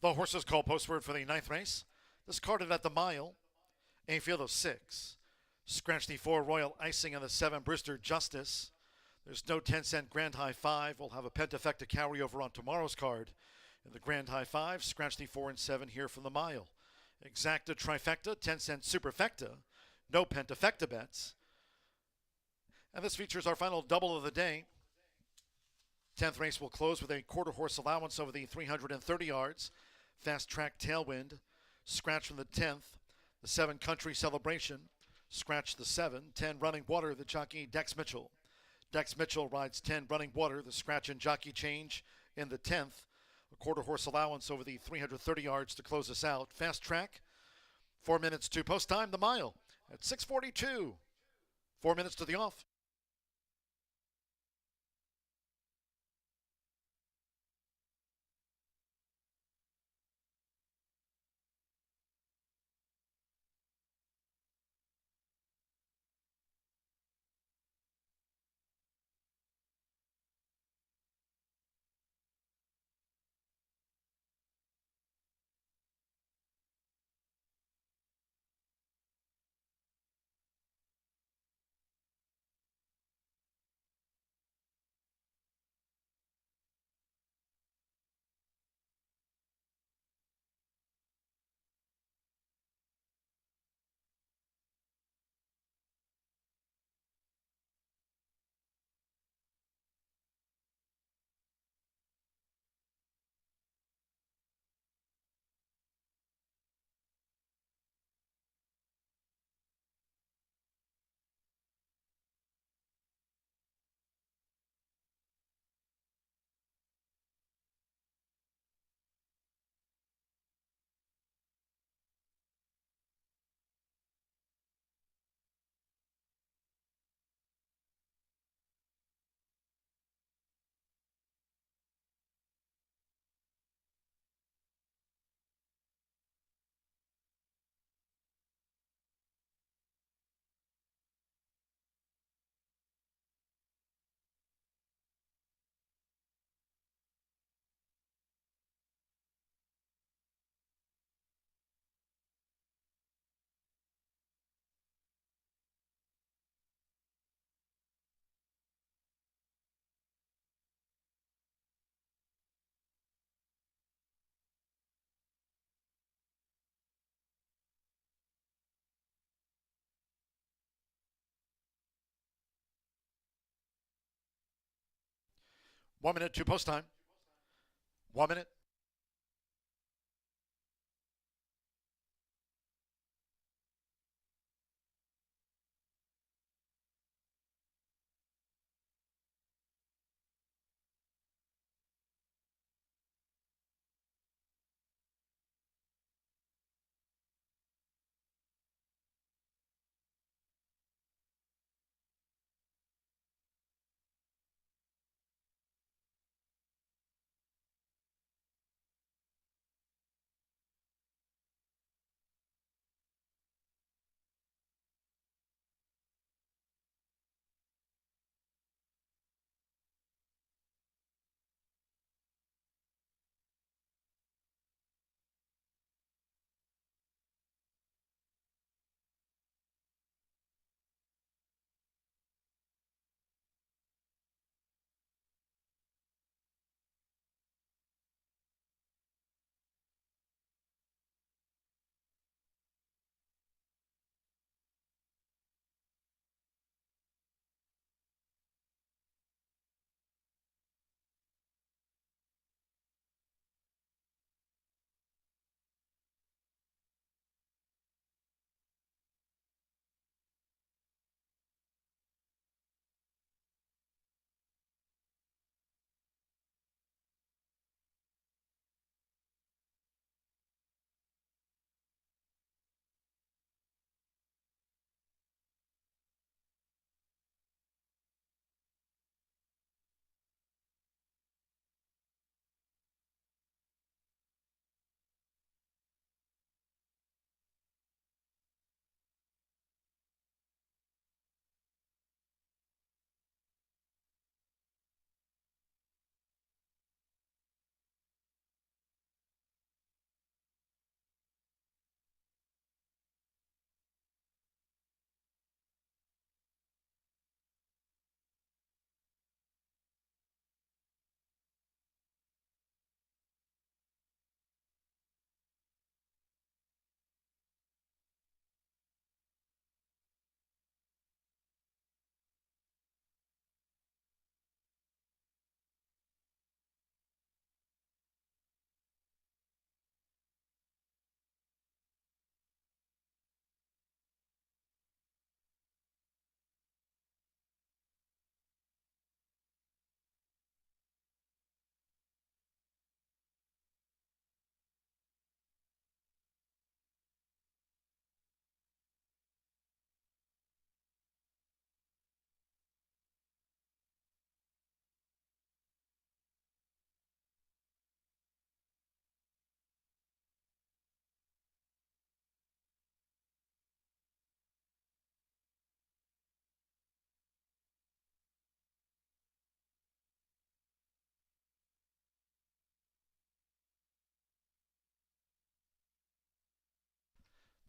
The horses call postword for the 9th race. Discarded at the mile. A field of 6. Scratch the 4 Royal Icing and the 7 Brewster Justice. There's no 10-cent Grand High 5. We'll have a pentafecta carryover on tomorrow's card. In the Grand High 5, scratch the 4 and 7 here from the mile. Exacta trifecta, 10-cent superfecta. No pentafecta bets. And this features our final double of the day. 10th race will close with a quarter horse allowance over the 330 yards. Fast track tailwind. Scratch from the 10th. The 7 Country Celebration. Scratch the 7. 10 Running Water, the jockey Dex Mitchell. Dex Mitchell rides 10 Running Water, the scratch and jockey change in the 10th. A quarter horse allowance over the 330 yards to close us out. Fast track. 4 minutes to post time, the mile at 6:42. 4 minutes to the off. One minute to post time. 1 minute.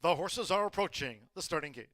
The horses are approaching the starting gate.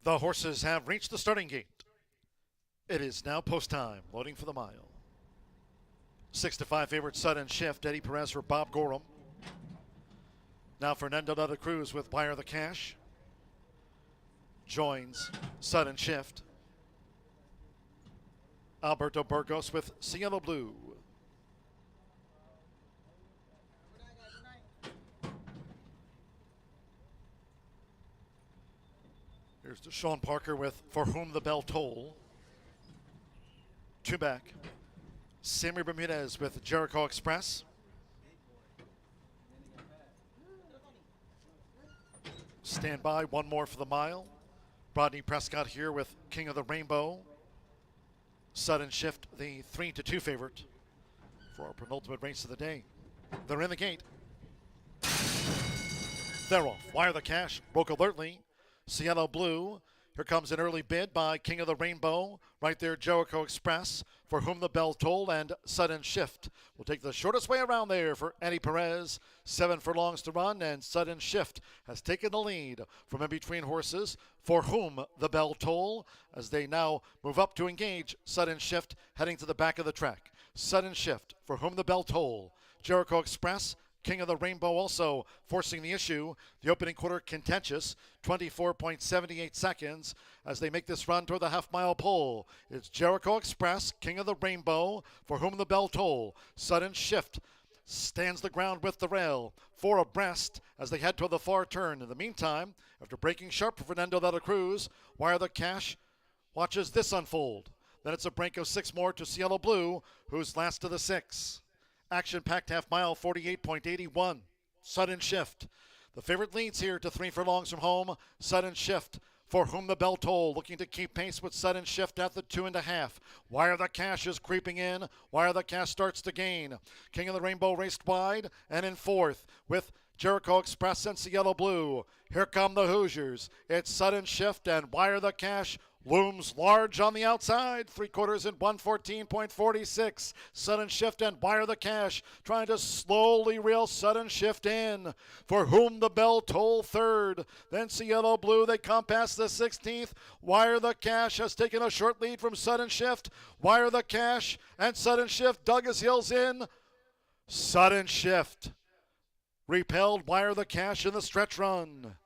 The horses have reached the starting gate. It is now post time, loading for the mile. 6-5 favorite Sudden Shift, Eddie Perez for Bob Gorham. Now Fernando de la Cruz with Wire the Cash. Joins Sudden Shift. Alberto Burgos with Cielo Blue. Here's Deshaun Parker with For Whom the Bell Toll. Two back. Sammy Bermudez with Jericho Express. Stand by, one more for the mile. Rodney Prescott here with King of the Rainbow. Sudden Shift, the 3-2 favorite for our penultimate race of the day. They're in the gate. They're off. Wire the Cash broke alertly. Cielo Blue. Here comes an early bid by King of the Rainbow. Right there, Jericho Express, For Whom the Bell Toll, and Sudden Shift. We'll take the shortest way around there for Eddie Perez. 7 furlongs to run, and Sudden Shift has taken the lead from in between horses. For Whom the Bell Toll, as they now move up to engage Sudden Shift, heading to the back of the track. Sudden Shift, For Whom the Bell Toll. Jericho Express, King of the Rainbow also forcing the issue. The opening quarter contentious, 24.78 seconds as they make this run toward the half-mile pole. It's Jericho Express, King of the Rainbow, For Whom the Bell Toll. Sudden Shift stands the ground with the rail. 4 abreast as they head toward the far turn. In the meantime, after breaking sharp for Fernando de la Cruz, Wire the Cash watches this unfold. Then it's a break of 6 more to Cielo Blue, who's last of the 6. Action-packed half-mile, 48.81. Sudden Shift. The favorite leads here to 3 furlongs from home. Sudden Shift, For Whom the Bell Toll, looking to keep pace with Sudden Shift at the 2.5. Wire the Cash is creeping in. Wire the Cash starts to gain. King of the Rainbow raced wide and in 4th with Jericho Express and Cielo Blue. Here come the Hoosiers. It's Sudden Shift, and Wire the Cash looms large on the outside. 3/4 in 114.46. Sudden Shift and Wire the Cash trying to slowly reel Sudden Shift in. For Whom the Bell Toll 3rd. Then Cielo Blue, they come past the 16th. Wire the Cash has taken a short lead from Sudden Shift. Wire the Cash and Sudden Shift dug his heels in. Sudden Shift repelled Wire the Cash in the stretch run.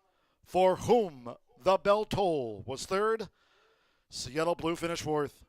For Whom the Bell Toll was 3rd. Cielo Blue finished 4th.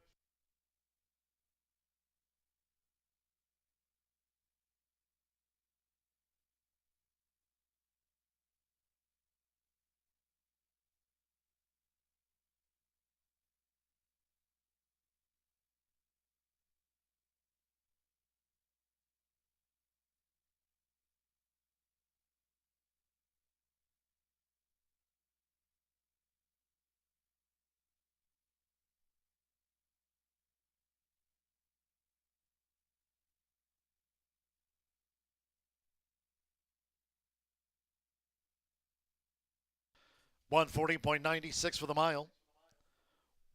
140.96 for the mile.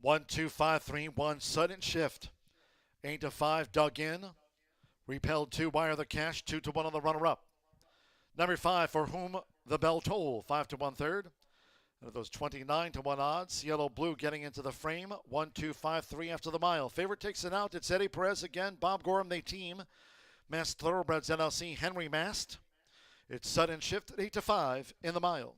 1-2-5-3-1 sudden shift. 8-5 dug in. Repelled 2 Wire the Cash. 2-1 on the runner-up. Number 5 For Whom the Bell Toll. 5 1/3. And of those 29-1 odds, Cielo Blue getting into the frame. 1-2-5-3 after the mile. Favorite takes it out. It's Eddie Perez again. Bob Gorham, they team. Masked Thoroughbreds NLC Henry Mast. It's sudden shift at 8-5 in the mile.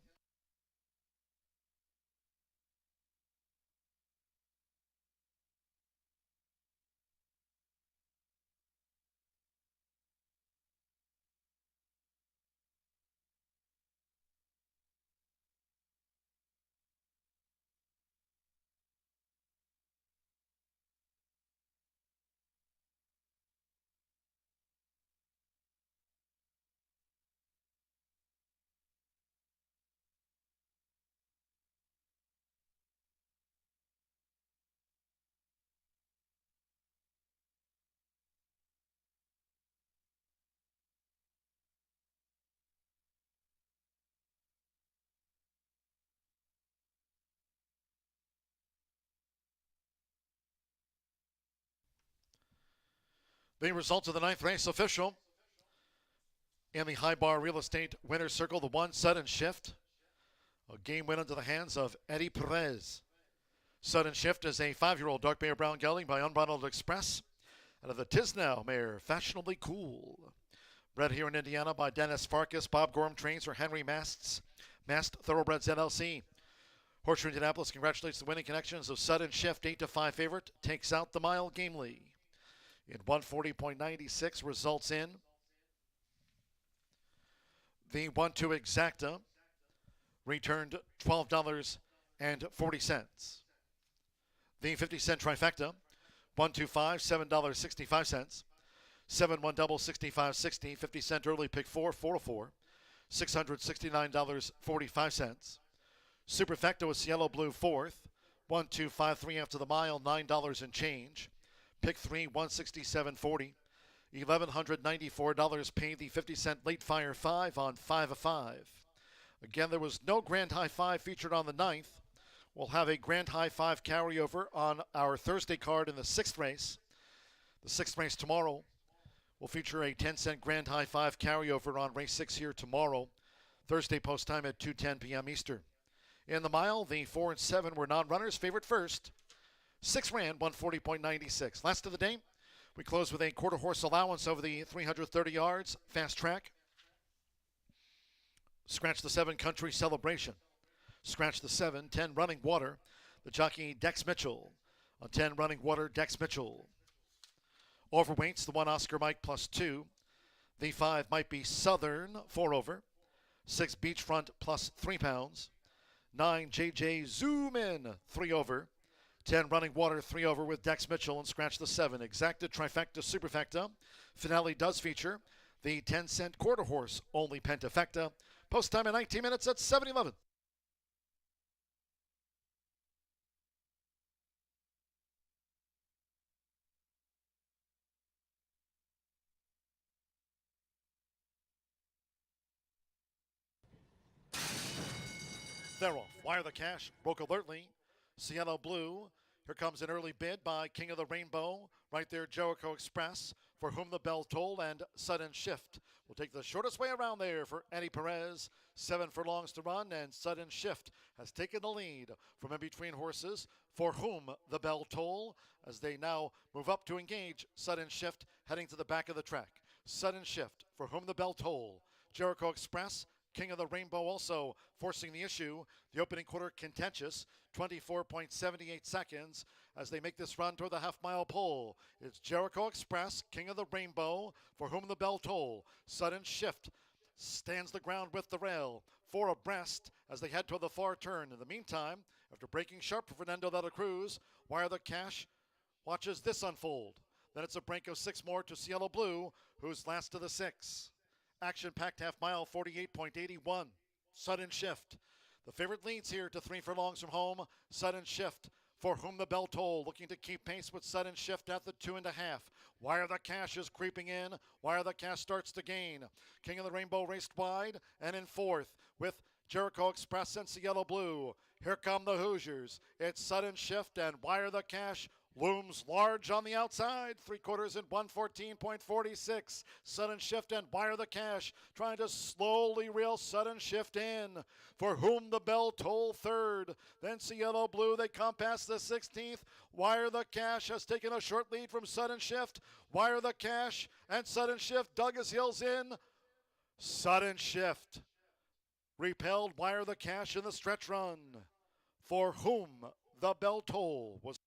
The results of the 9th race official. In the High Bar Real Estate winner's circle, the 1 sudden shift. A game win into the hands of Eddie Perez. Sudden shift is a 5-year-old dark mare brown gelding by Unbridled Express. And of the Tisnow mare, Fashionably Cool. Bred here in Indiana by Dennis Farkas. Bob Gorham trains for Henry Mast's Masked Thoroughbreds NLC. Horseshoe Indianapolis congratulates the winning connections of Sudden Shift. 8-5 favorite. Takes out the mile gamely. In 140.96 results in the 1-2 exacta returned $12.40. The 50-cent trifecta 1-2-5 $7.65. 7-1 double 65.60. 50-cent early pick 4 $669.45. Superfecta with Cielo Blue 4th. 1-2-5-3 after the mile, $9 and change. Pick 3, $167.40. $1,194 paid the 50-cent late fire 5 on 5 of 5. Again, there was no Grand High 5 featured on the 9th. We'll have a Grand High 5 carryover on our Thursday card in the 6th race. The 6th race tomorrow will feature a 10-cent Grand High 5 carryover on race 6 here tomorrow. Thursday post time at 2:10 p.m. Eastern. In the mile, the 4 and 7 were non-runners. Favorite first. 6 ran, 140.96. Last of the day, we close with a quarter horse allowance over the 330 yards. Fast track. Scratch the 7 Country Celebration. Scratch the 7, 10 Running Water. The jockey Dex Mitchell. On 10 Running Water, Dex Mitchell. Overweights, the 1 Oscar Mike plus 2. The 5 Might Be Southern, 4 over. 6 Beachfront plus 3 pounds. 9 JJ Zoom In, 3 over. 10 Running Water, 3 over with Dex Mitchell, and scratch the 7. Exacta, Trifecta, Superfecta. Finale does feature the 10-cent quarter horse, only Pentafecta. Post time in 19 minutes at 7:11. They're off. Wire the Cash broke alertly. Cielo Blue. Here comes an early bid by King of the Rainbow. Right there, Jericho Express. For Whom the Bell Toll and Sudden Shift. We'll take the shortest way around there for Eddie Perez. 7 furlongs to run, and Sudden Shift has taken the lead from in between horses. For Whom the Bell Toll, as they now move up to engage Sudden Shift, heading to the back of the track. Sudden Shift, For Whom the Bell Toll. Jericho Express, King of the Rainbow also forcing the issue. The opening quarter contentious, 24.78 seconds as they make this run toward the half-mile pole. It's Jericho Express, King of the Rainbow, For Whom the Bell Toll. Sudden Shift stands the ground with the rail. 4 abreast as they head toward the far turn. In the meantime, after breaking sharp for Fernando de la Cruz, Wire the Cash watches this unfold. Then it's a break of 6 more to Cielo Blue, who's last of the 6. Action-packed half-mile, 48.81. Sudden Shift. The favorite leads here to 3 furlongs from home. Sudden Shift, For Whom the Bell Toll, looking to keep pace with Sudden Shift at the 2.5. Wire the Cash is creeping in. Wire the Cash starts to gain. King of the Rainbow raced wide and in 4th with Jericho Express and Cielo Blue. Here come the Hoosiers. It's sudden shift and Wire the Cash looms large on the outside. 3/4 in 114.46. Sudden shift and Wire the Cash trying to slowly reel sudden shift in. For Whom the Bell Toll third. Then Cielo Blue, they come past the 16th. Wire the Cash has taken a short lead from sudden shift. Wire the Cash and sudden shift dug his heels in. Sudden shift repelled Wire the Cash in the stretch run. For Whom the Bell Toll was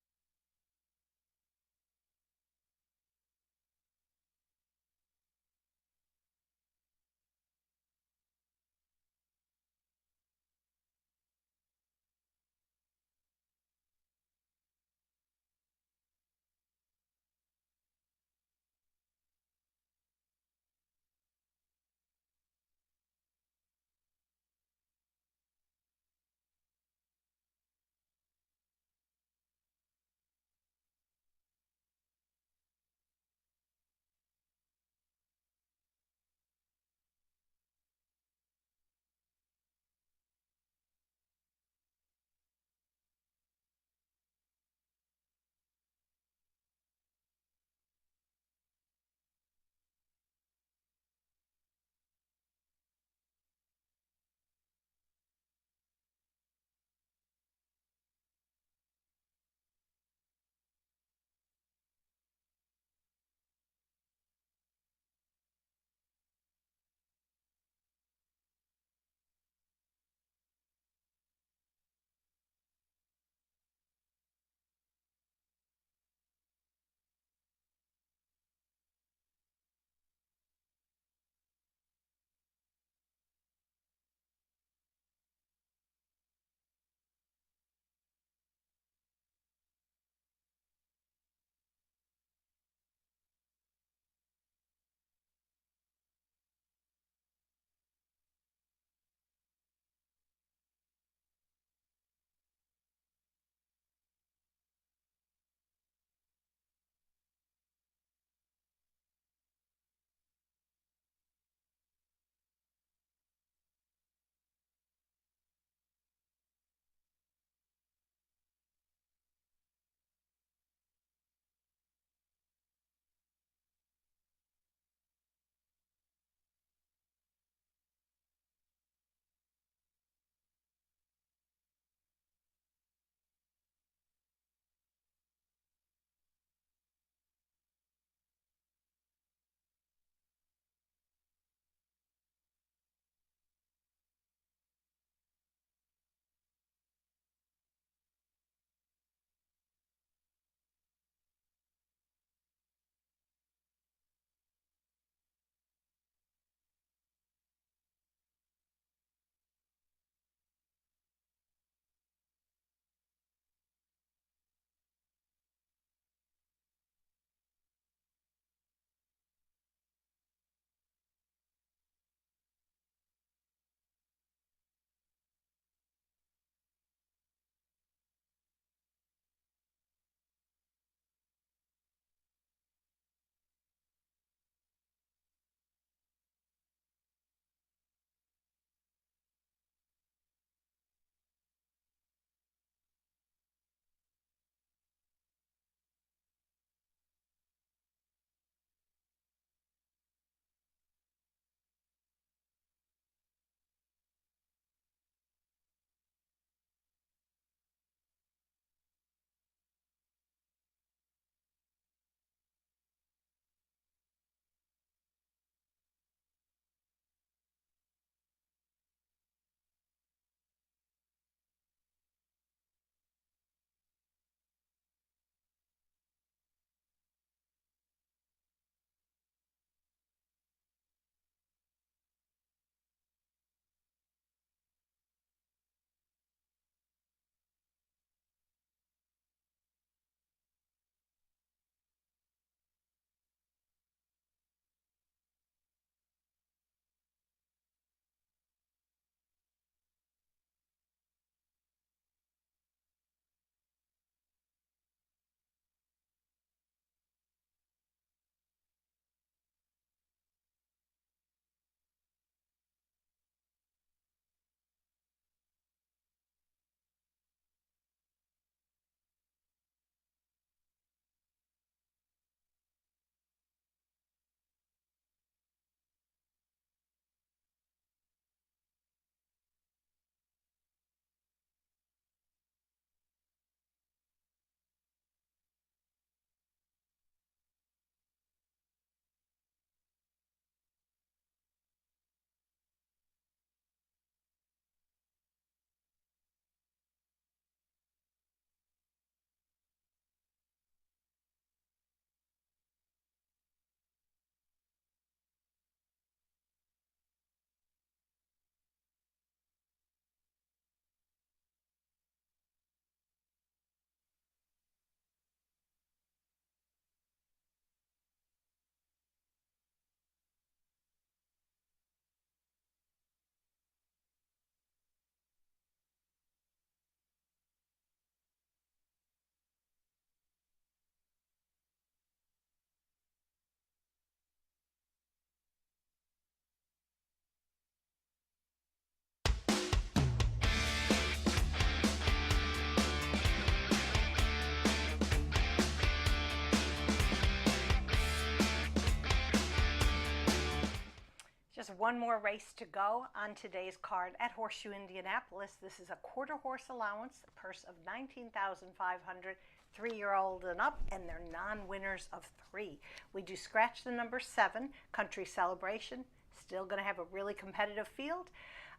There's one more race to go on today's card at Horseshoe Indianapolis. This is a quarter horse allowance, a purse of $19,500, 3-year-old and up, and they're non-winners of 3. We do scratch the number 7, Country Celebration. Still going to have a really competitive field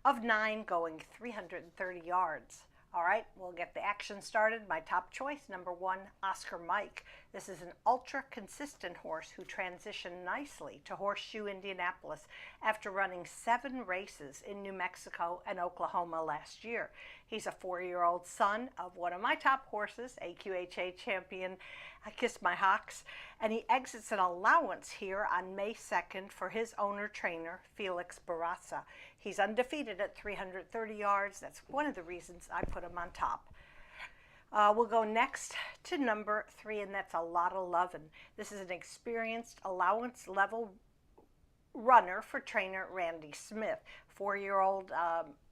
of 9 going 330 yards. All right, we'll get the action started. My top choice, number 1, Oscar Mike. This is an ultra-consistent horse who transitioned nicely to Horseshoe Indianapolis after running 7 races in New Mexico and Oklahoma last year. He's a 4-year-old son of one of my top horses, AQHA champion, I Kiss My Hawks, and he exits an allowance here on May 2nd for his owner-trainer, Felix Barraza. He's undefeated at 330 yards. That's one of the reasons I put him on top. We'll go next to number 3, and that's a lot of lovin'. This is an experienced allowance level runner for trainer Randy Smith, 4-year-old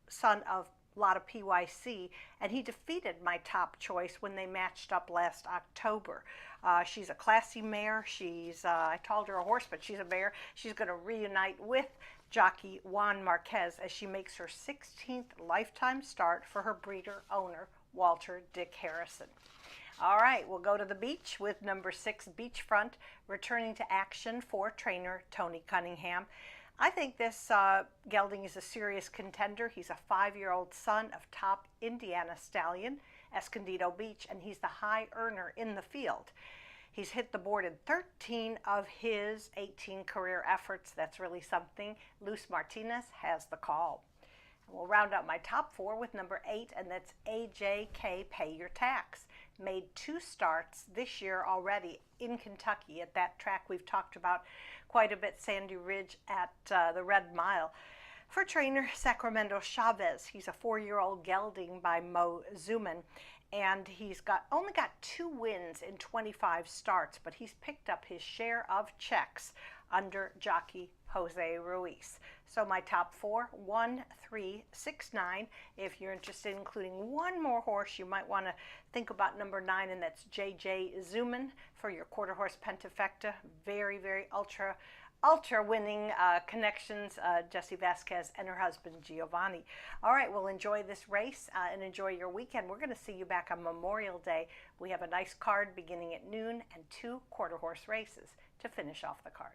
son of Lotta PYC, and he defeated my top choice when they matched up last October. She's a classy mare. I called her a horse, but she's a mare. She's going to reunite with jockey Juan Marquez as she makes her 16th lifetime start for her breeder owner, Walter Dick Harrison. All right, we'll go to the beach with number 6, Beachfront, returning to action for trainer Tony Cunningham. I think this gelding is a serious contender. He's a 5-year-old son of top Indiana stallion, Escondido Beach, and he's the high earner in the field. He's hit the board in 13 of his 18 career efforts. That's really something. Luz Martinez has the call. We'll round up my top 4 with number 8, and that's AJK Pay Your Tax. Made 2 starts this year already in Kentucky at that track we've talked about quite a bit, Sandy Ridge at the Red Mile. For trainer Sacramento Chavez, he's a 4-year-old gelding by Mo Zuman, and he's only got 2 wins in 25 starts, but he's picked up his share of checks under jockey Jose Ruiz. So my top 4, 1, 3, 6, 9. If you're interested in including one more horse, you might want to think about number 9, and that's JJ Zuman for your quarter horse pentafecta. Very, very ultra winning connections, Jessie Vasquez and her husband Giovanni. All right, well, enjoy this race and enjoy your weekend. We're going to see you back on Memorial Day. We have a nice card beginning at noon and 2 quarter horse races to finish off the card.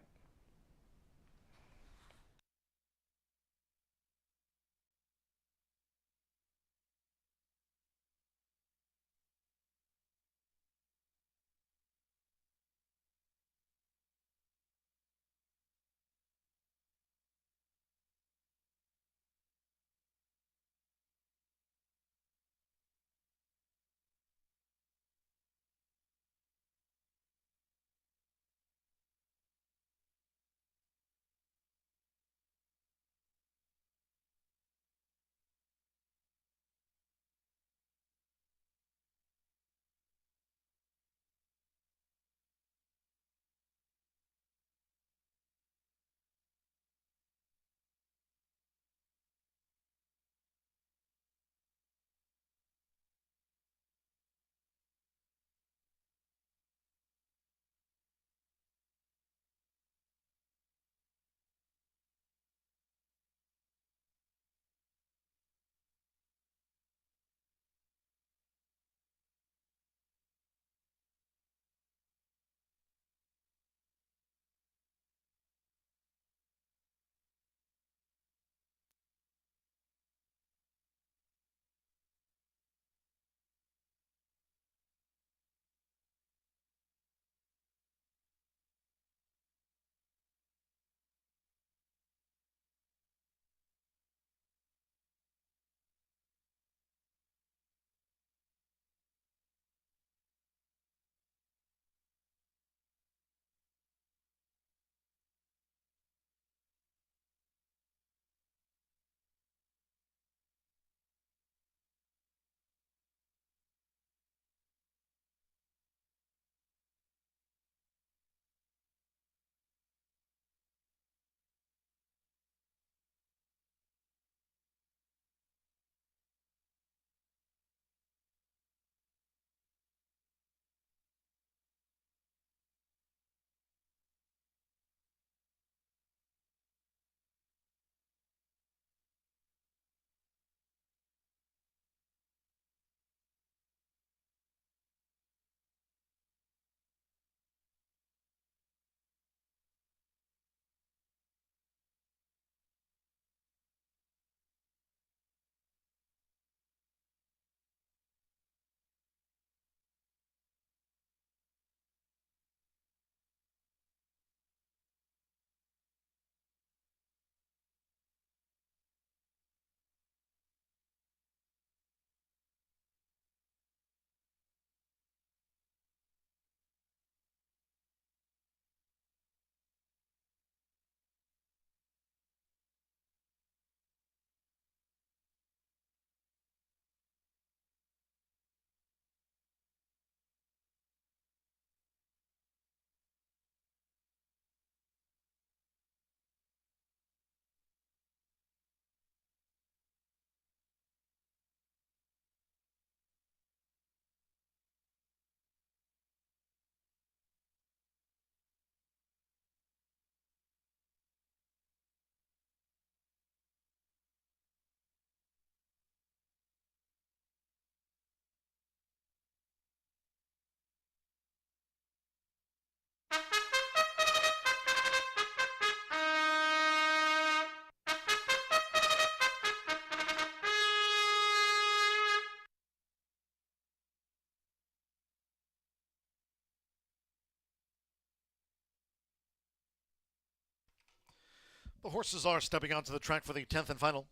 The horses are stepping onto the track for the 10th and final.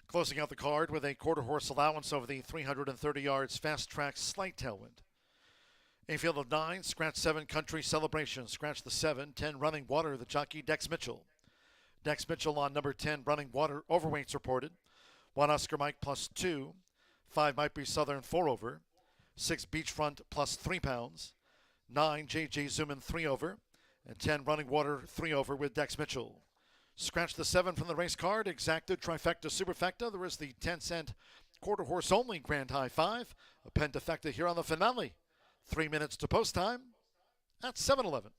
Closing out the card with a quarter horse allowance over the 330 yards, fast track, slight tailwind. A field of 9, scratch 7, Country Celebration, scratch the 7, 10, Running Water, the jockey Dex Mitchell. Dex Mitchell on number 10, Running Water, overweights reported. 1 Oscar Mike plus 2, 5 Might Be Southern 4 over, 6 Beachfront plus 3 pounds, 9 JJ Zoomin 3 over, and 10 Running Water 3 over with Dex Mitchell. Scratch the 7 from the race card, exacted, trifecta, superfecta. There is the 10-cent quarter horse only grand high 5, a pentafecta here on the finale. 3 minutes to post time at 7:11.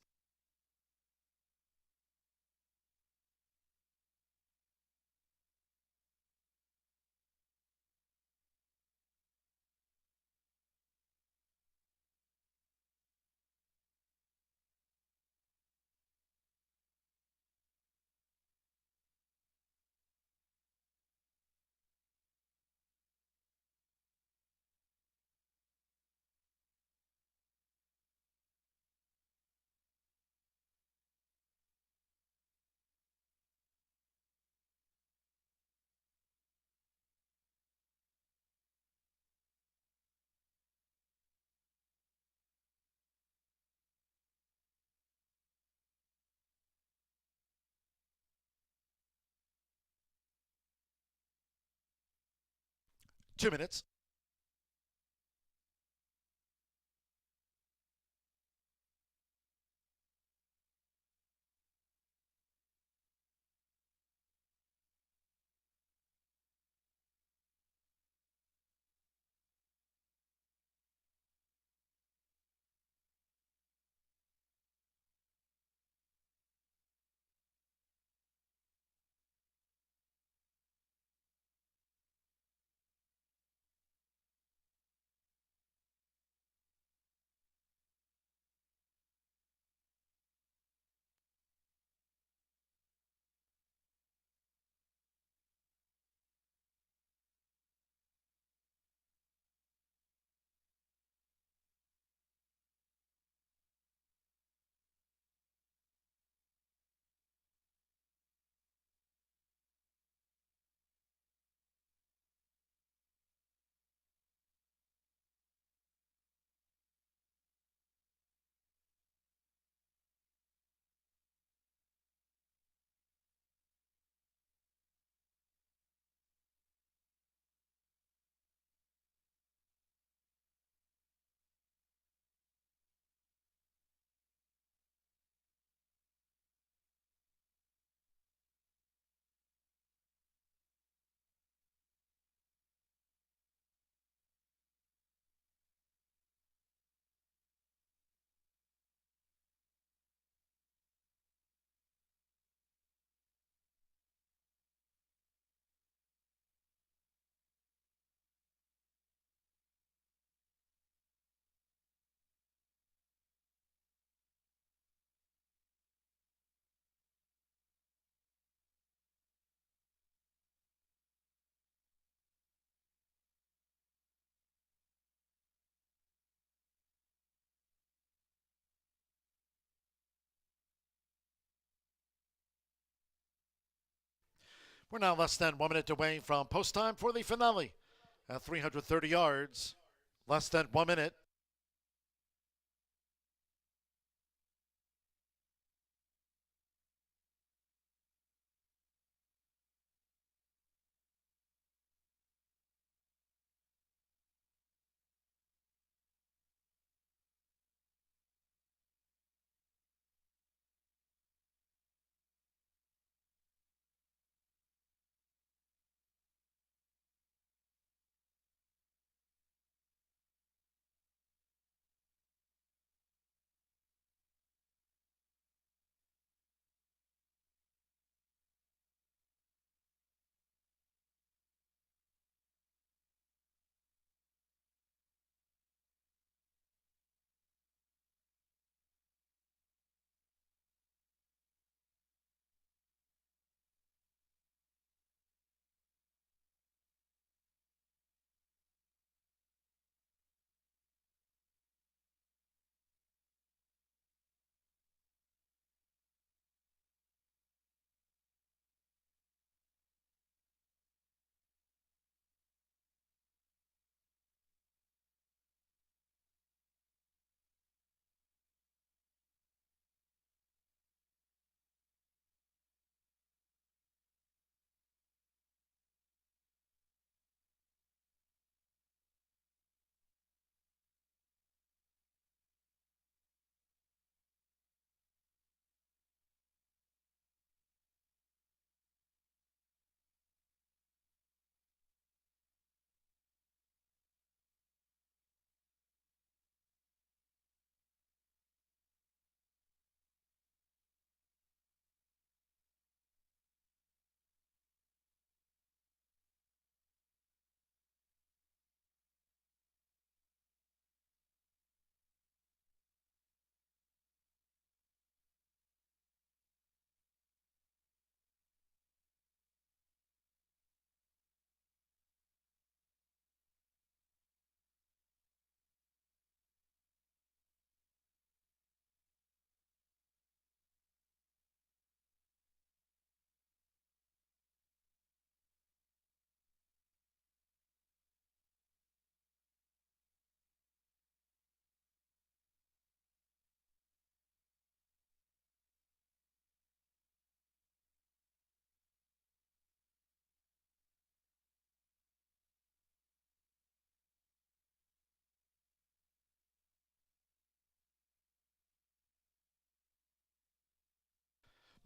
Two minutes. We're now less than 1 minute away from post time for the finale at 330 yards. Less than 1 minute.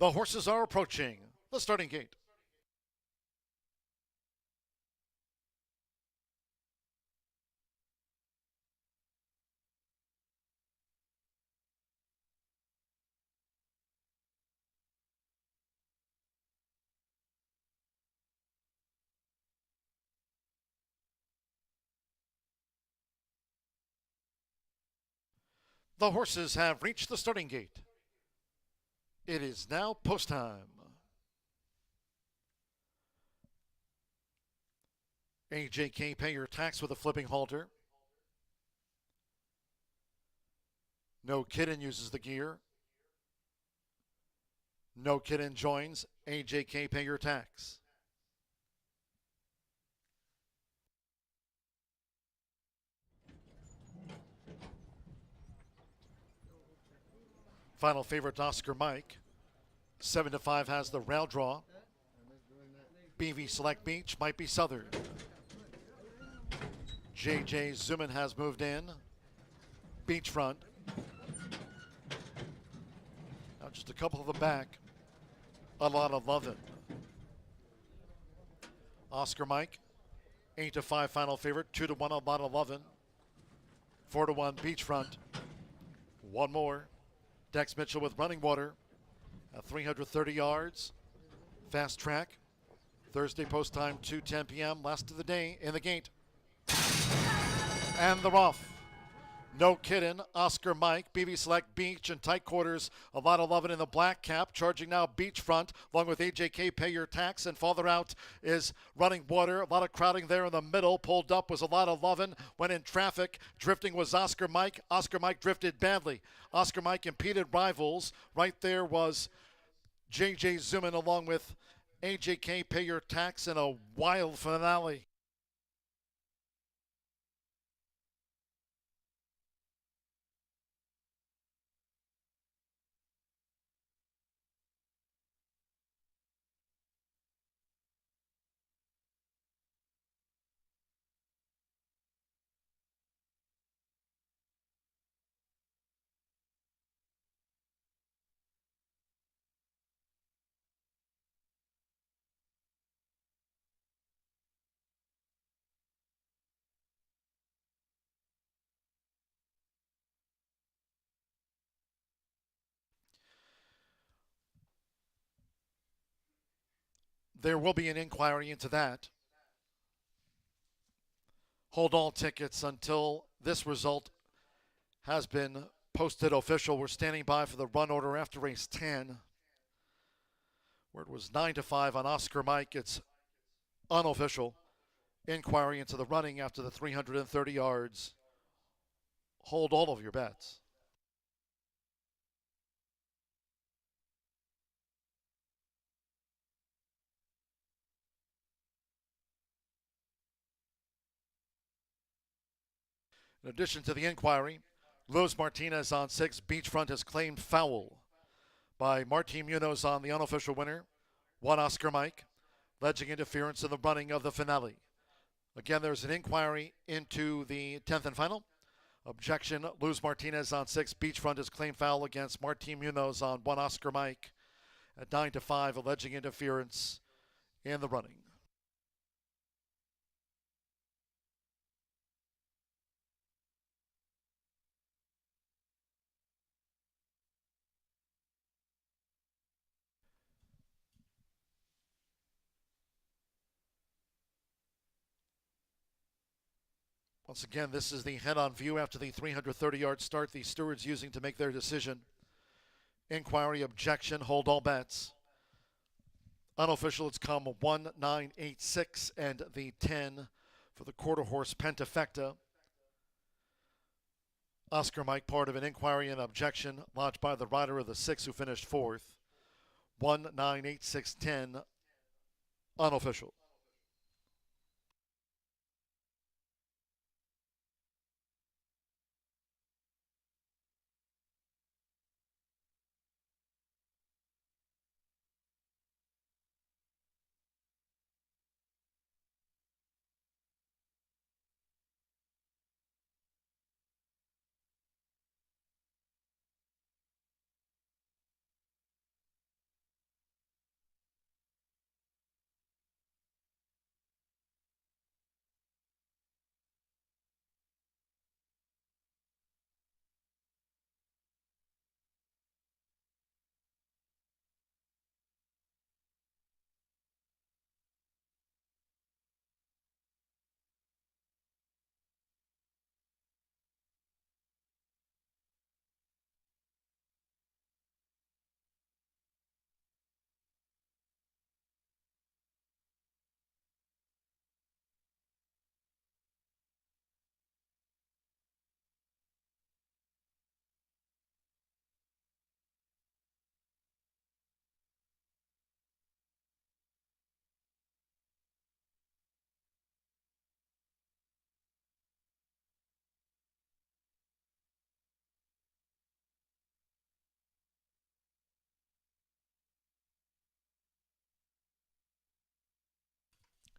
The horses are approaching the starting gate. The horses have reached the starting gate. It is now post time. AJK, pay your tax with a flipping halter. No Kidden uses the gear. No Kidden joins. AJK, pay your tax. Final favorite, Oscar Mike. 7-5 has the rail draw. BV Select Beach might be Southern. JJ Zuman has moved in. Beachfront. Now just a couple of the back. A lot of lovin'. Oscar Mike, 8-5 final favorite, 2-1 a lot of lovin'. 4-1 Beachfront. One more. Dex Mitchell with Running Water at 330 yards. Fast track. Thursday post time, 2:10 p.m. Last of the day in the gate. And they're off. No Kidden, Oscar Mike, BV Select Beach in tight quarters. A lot of lovin' in the black cap. Charging now Beachfront along with AJK, pay your tax. And farther out is Running Water. A lot of crowding there in the middle. Pulled up was a lot of lovin'. Went in traffic. Drifting was Oscar Mike. Oscar Mike drifted badly. Oscar Mike impeded rivals. Right there was JJ Zuman along with AJK, pay your tax in a wild finale. There will be an inquiry into that. Hold all tickets until this result has been posted official. We're standing by for the run order after race 10, where it was 9-5 on Oscar Mike. It's unofficial. Inquiry into the running after the 330 yards. Hold all of your bets. In addition to the inquiry, Luis Martinez on 6. Beachfront has claimed foul by Martin Munoz on the unofficial winner. 1 Oscar Mike. Alleging interference in the running of the finale. Again, there's an inquiry into the 10th and final. Objection, Luis Martinez on 6. Beachfront has claimed foul against Martin Munoz on 1 Oscar Mike at 9-5, alleging interference in the running. Once again, this is the head-on view after the 330-yard start the stewards using to make their decision. Inquiry, objection, hold all bets. Unofficial, it's come 1, 9, 8, 6, and the 10 for the quarter horse Pentafecta. Oscar Mike, part of an inquiry and objection lodged by the rider of the 6 who finished 4th. 1, 9, 8, 6, 10, unofficial.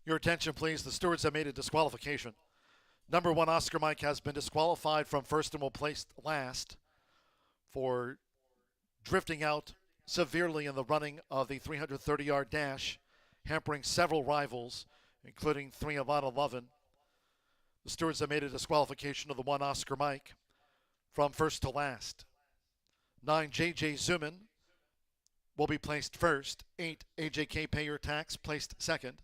Your attention, please. The stewards have made a disqualification. Number 1, Oscar Mike, has been disqualified from first and will place last for drifting out severely in the running of the 330-yard dash, hampering several rivals, including 3 of lot 11. The stewards have made a disqualification of the 1, Oscar Mike, from first to last. 9, J.J. Zuman will be placed first. 8, AJK Pay Your Tax placed second.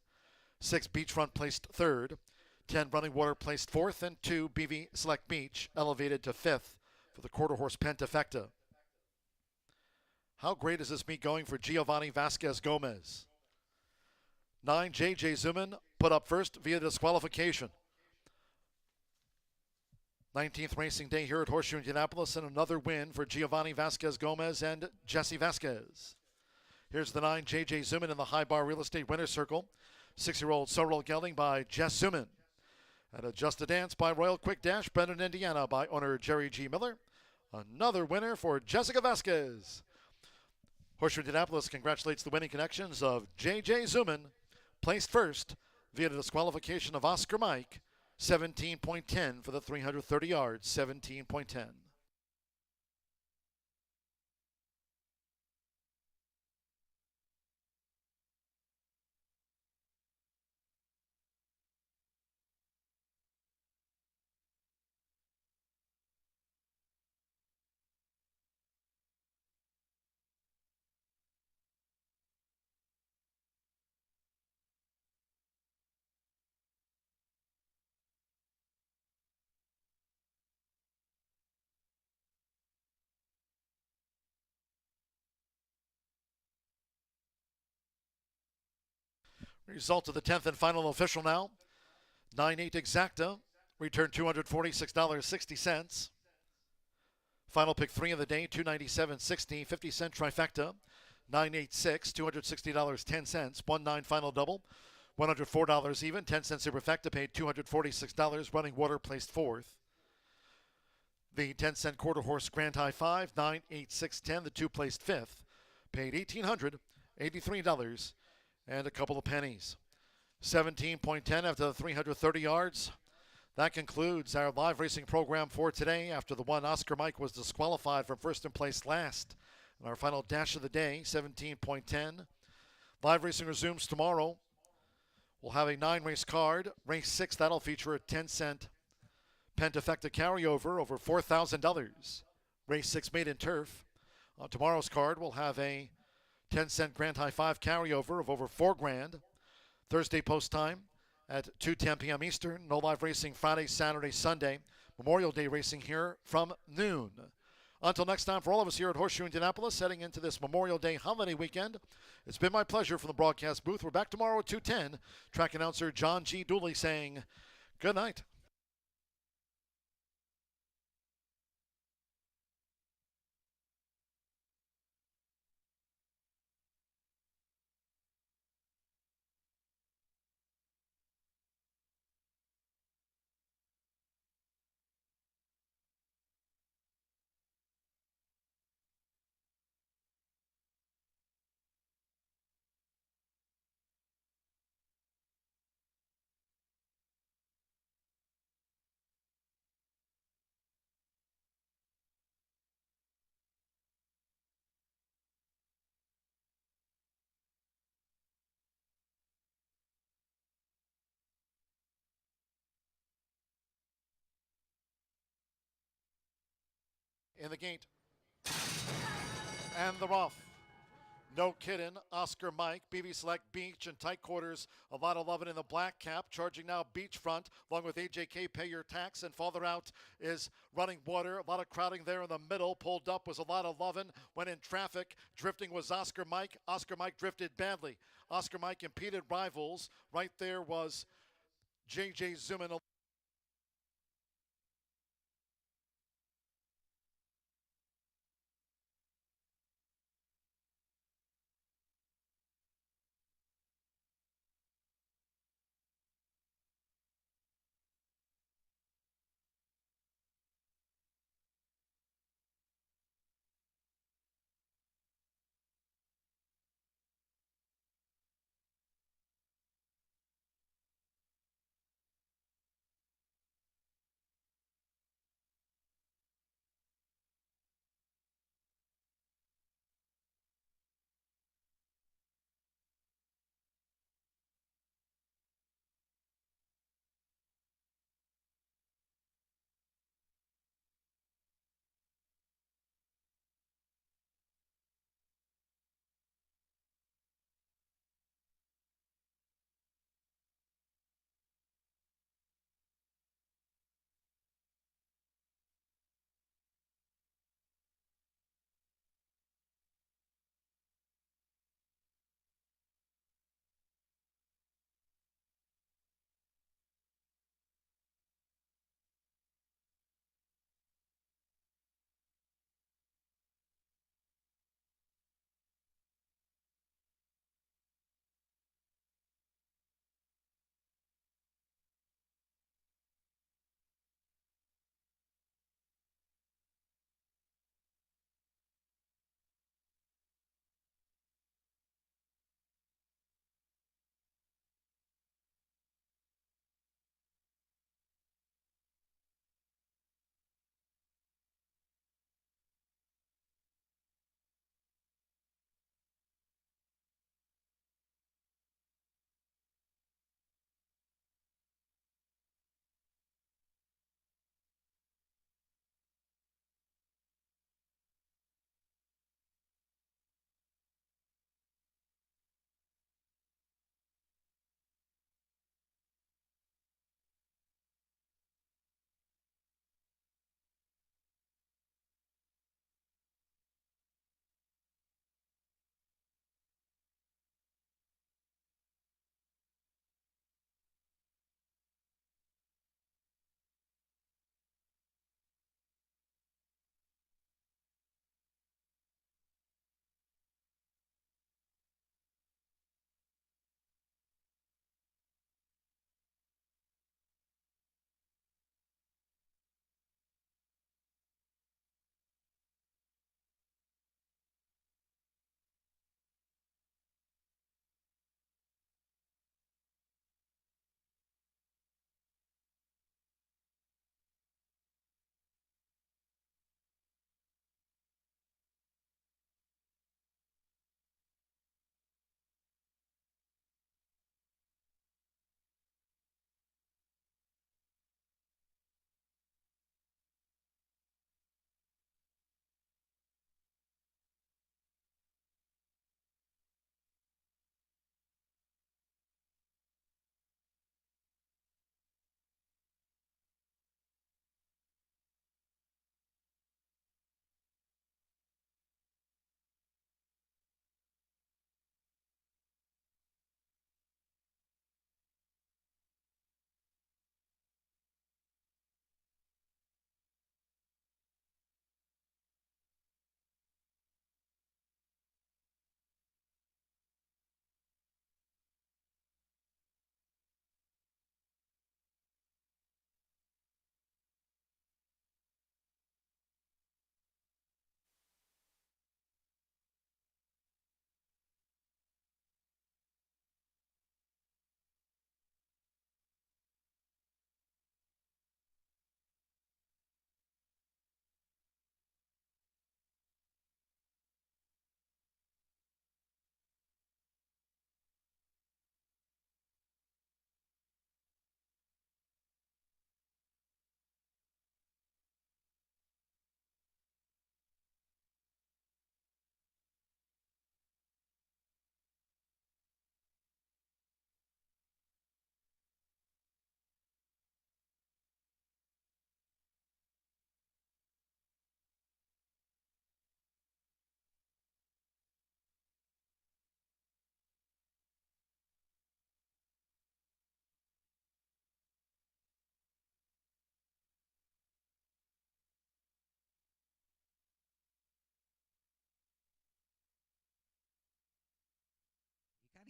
6, Beachfront placed third. 10, Running Water placed fourth. And 2, BV Select Beach elevated to fifth for the quarter horse Pentafecta. How great is this meet going for Giovanni Vasquez Gomez? 9, J.J. Zuman put up first via disqualification. 19th racing day here at Horseshoe Indianapolis, and another win for Giovanni Vasquez Gomez and Jesse Vasquez. Here's the 9, J.J. Zuman in the high bar real estate winner's circle. 6-year-old Sorrel Gelding by Jess Zuman. And a Just a Dance by Royal Quick Dash, Brendan, Indiana by owner Jerry G. Miller. Another winner for Jessica Vasquez. Horseshoe Indianapolis congratulates the winning connections of J.J. Zuman, placed first via the disqualification of Oscar Mike. 17.10 for the 330 yards, 17.10. Result of the 10th and final official now. 9-8 exacta. Return $246.60. Final pick 3 of the day, $297.60. 50-cent trifecta. 9-8-6, $260.10. 1-9 final double. $104 even. 10-cent superfecta paid $246. Running Water placed fourth. The 10-cent quarter horse Grand High 5, 9, 8, 6, 10. The 2 placed fifth. Paid $1,883 and a couple of pennies. 17.10 after the 330 yards. That concludes our live racing program for today after the 1, Oscar Mike, was disqualified from first and placed last. And our final dash of the day, 17.10. Live racing resumes tomorrow. We'll have a 9-race card. Race 6, that'll feature a 10-cent Pentafecta carryover over $4,000. Race 6 made in turf. On tomorrow's card, we'll have a 10-cent Grand High 5 carryover of over $4,000. Thursday post time at 2:10 p.m. Eastern. No live racing Friday, Saturday, Sunday. Memorial Day racing here from noon. Until next time, for all of us here at Horseshoe Indianapolis, heading into this Memorial Day holiday weekend, it's been my pleasure from the broadcast booth. We're back tomorrow at 2:10. Track announcer John G. Dooley saying good night. In the gate. And the rough. No kidding. Oscar Mike, BV Select Beach and tight quarters. A lot of loving in the black cap. Charging now Beachfront along with AJK Pay Your Tax. And farther out is Running Water. A lot of crowding there in the middle. Pulled up was a lot of loving. Went in traffic. Drifting was Oscar Mike. Oscar Mike drifted badly. Oscar Mike impeded rivals. Right there was J.J. Zuman.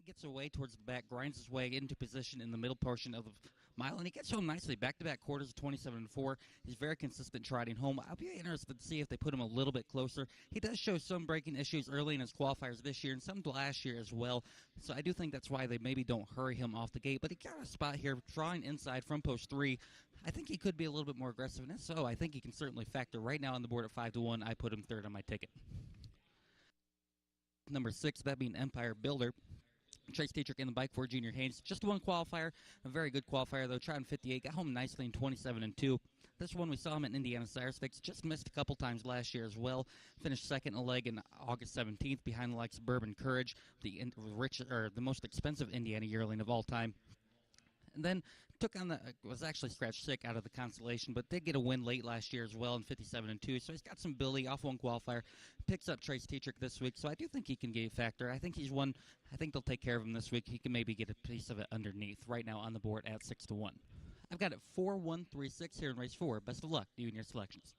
gets away towards the back, grinds his way into position in the middle portion of the mile, and he gets home nicely. Back-to-back quarters of 27-4. He's very consistent trotting home. I'll be interested to see if they put him a little bit closer. He does show some braking issues early in his qualifiers this year and some last year as well, so I do think that's why they maybe don't hurry him off the gate. But he got a spot here, drawing inside from post 3. I think he could be a little bit more aggressive, and if so, I think he can certainly factor. Right now on the board at 5-1. I put him third on my ticket. Number 6, that being Empire Builder. Trace Dietrich in the bike for Junior Haynes. Just one qualifier, a very good qualifier though. Trotting 58, got home nicely in 27-2. This one we saw him at Indiana Sire Stakes. Just missed a couple times last year as well. Finished second in a leg in August 17th behind the likes of Bourbon Courage, the most expensive Indiana yearling of all time. And then took on was actually scratched sick out of the Constellation, but did get a win late last year as well in 57-2. So he's got some ability off one qualifier. Picks up Trace Dietrich this week, so I do think he can get a factor. I think he's one. I think they'll take care of him this week. He can maybe get a piece of it underneath. Right now on the board at 6-1. I've got it 4-1-3-6 here in race 4. Best of luck to you and your selections.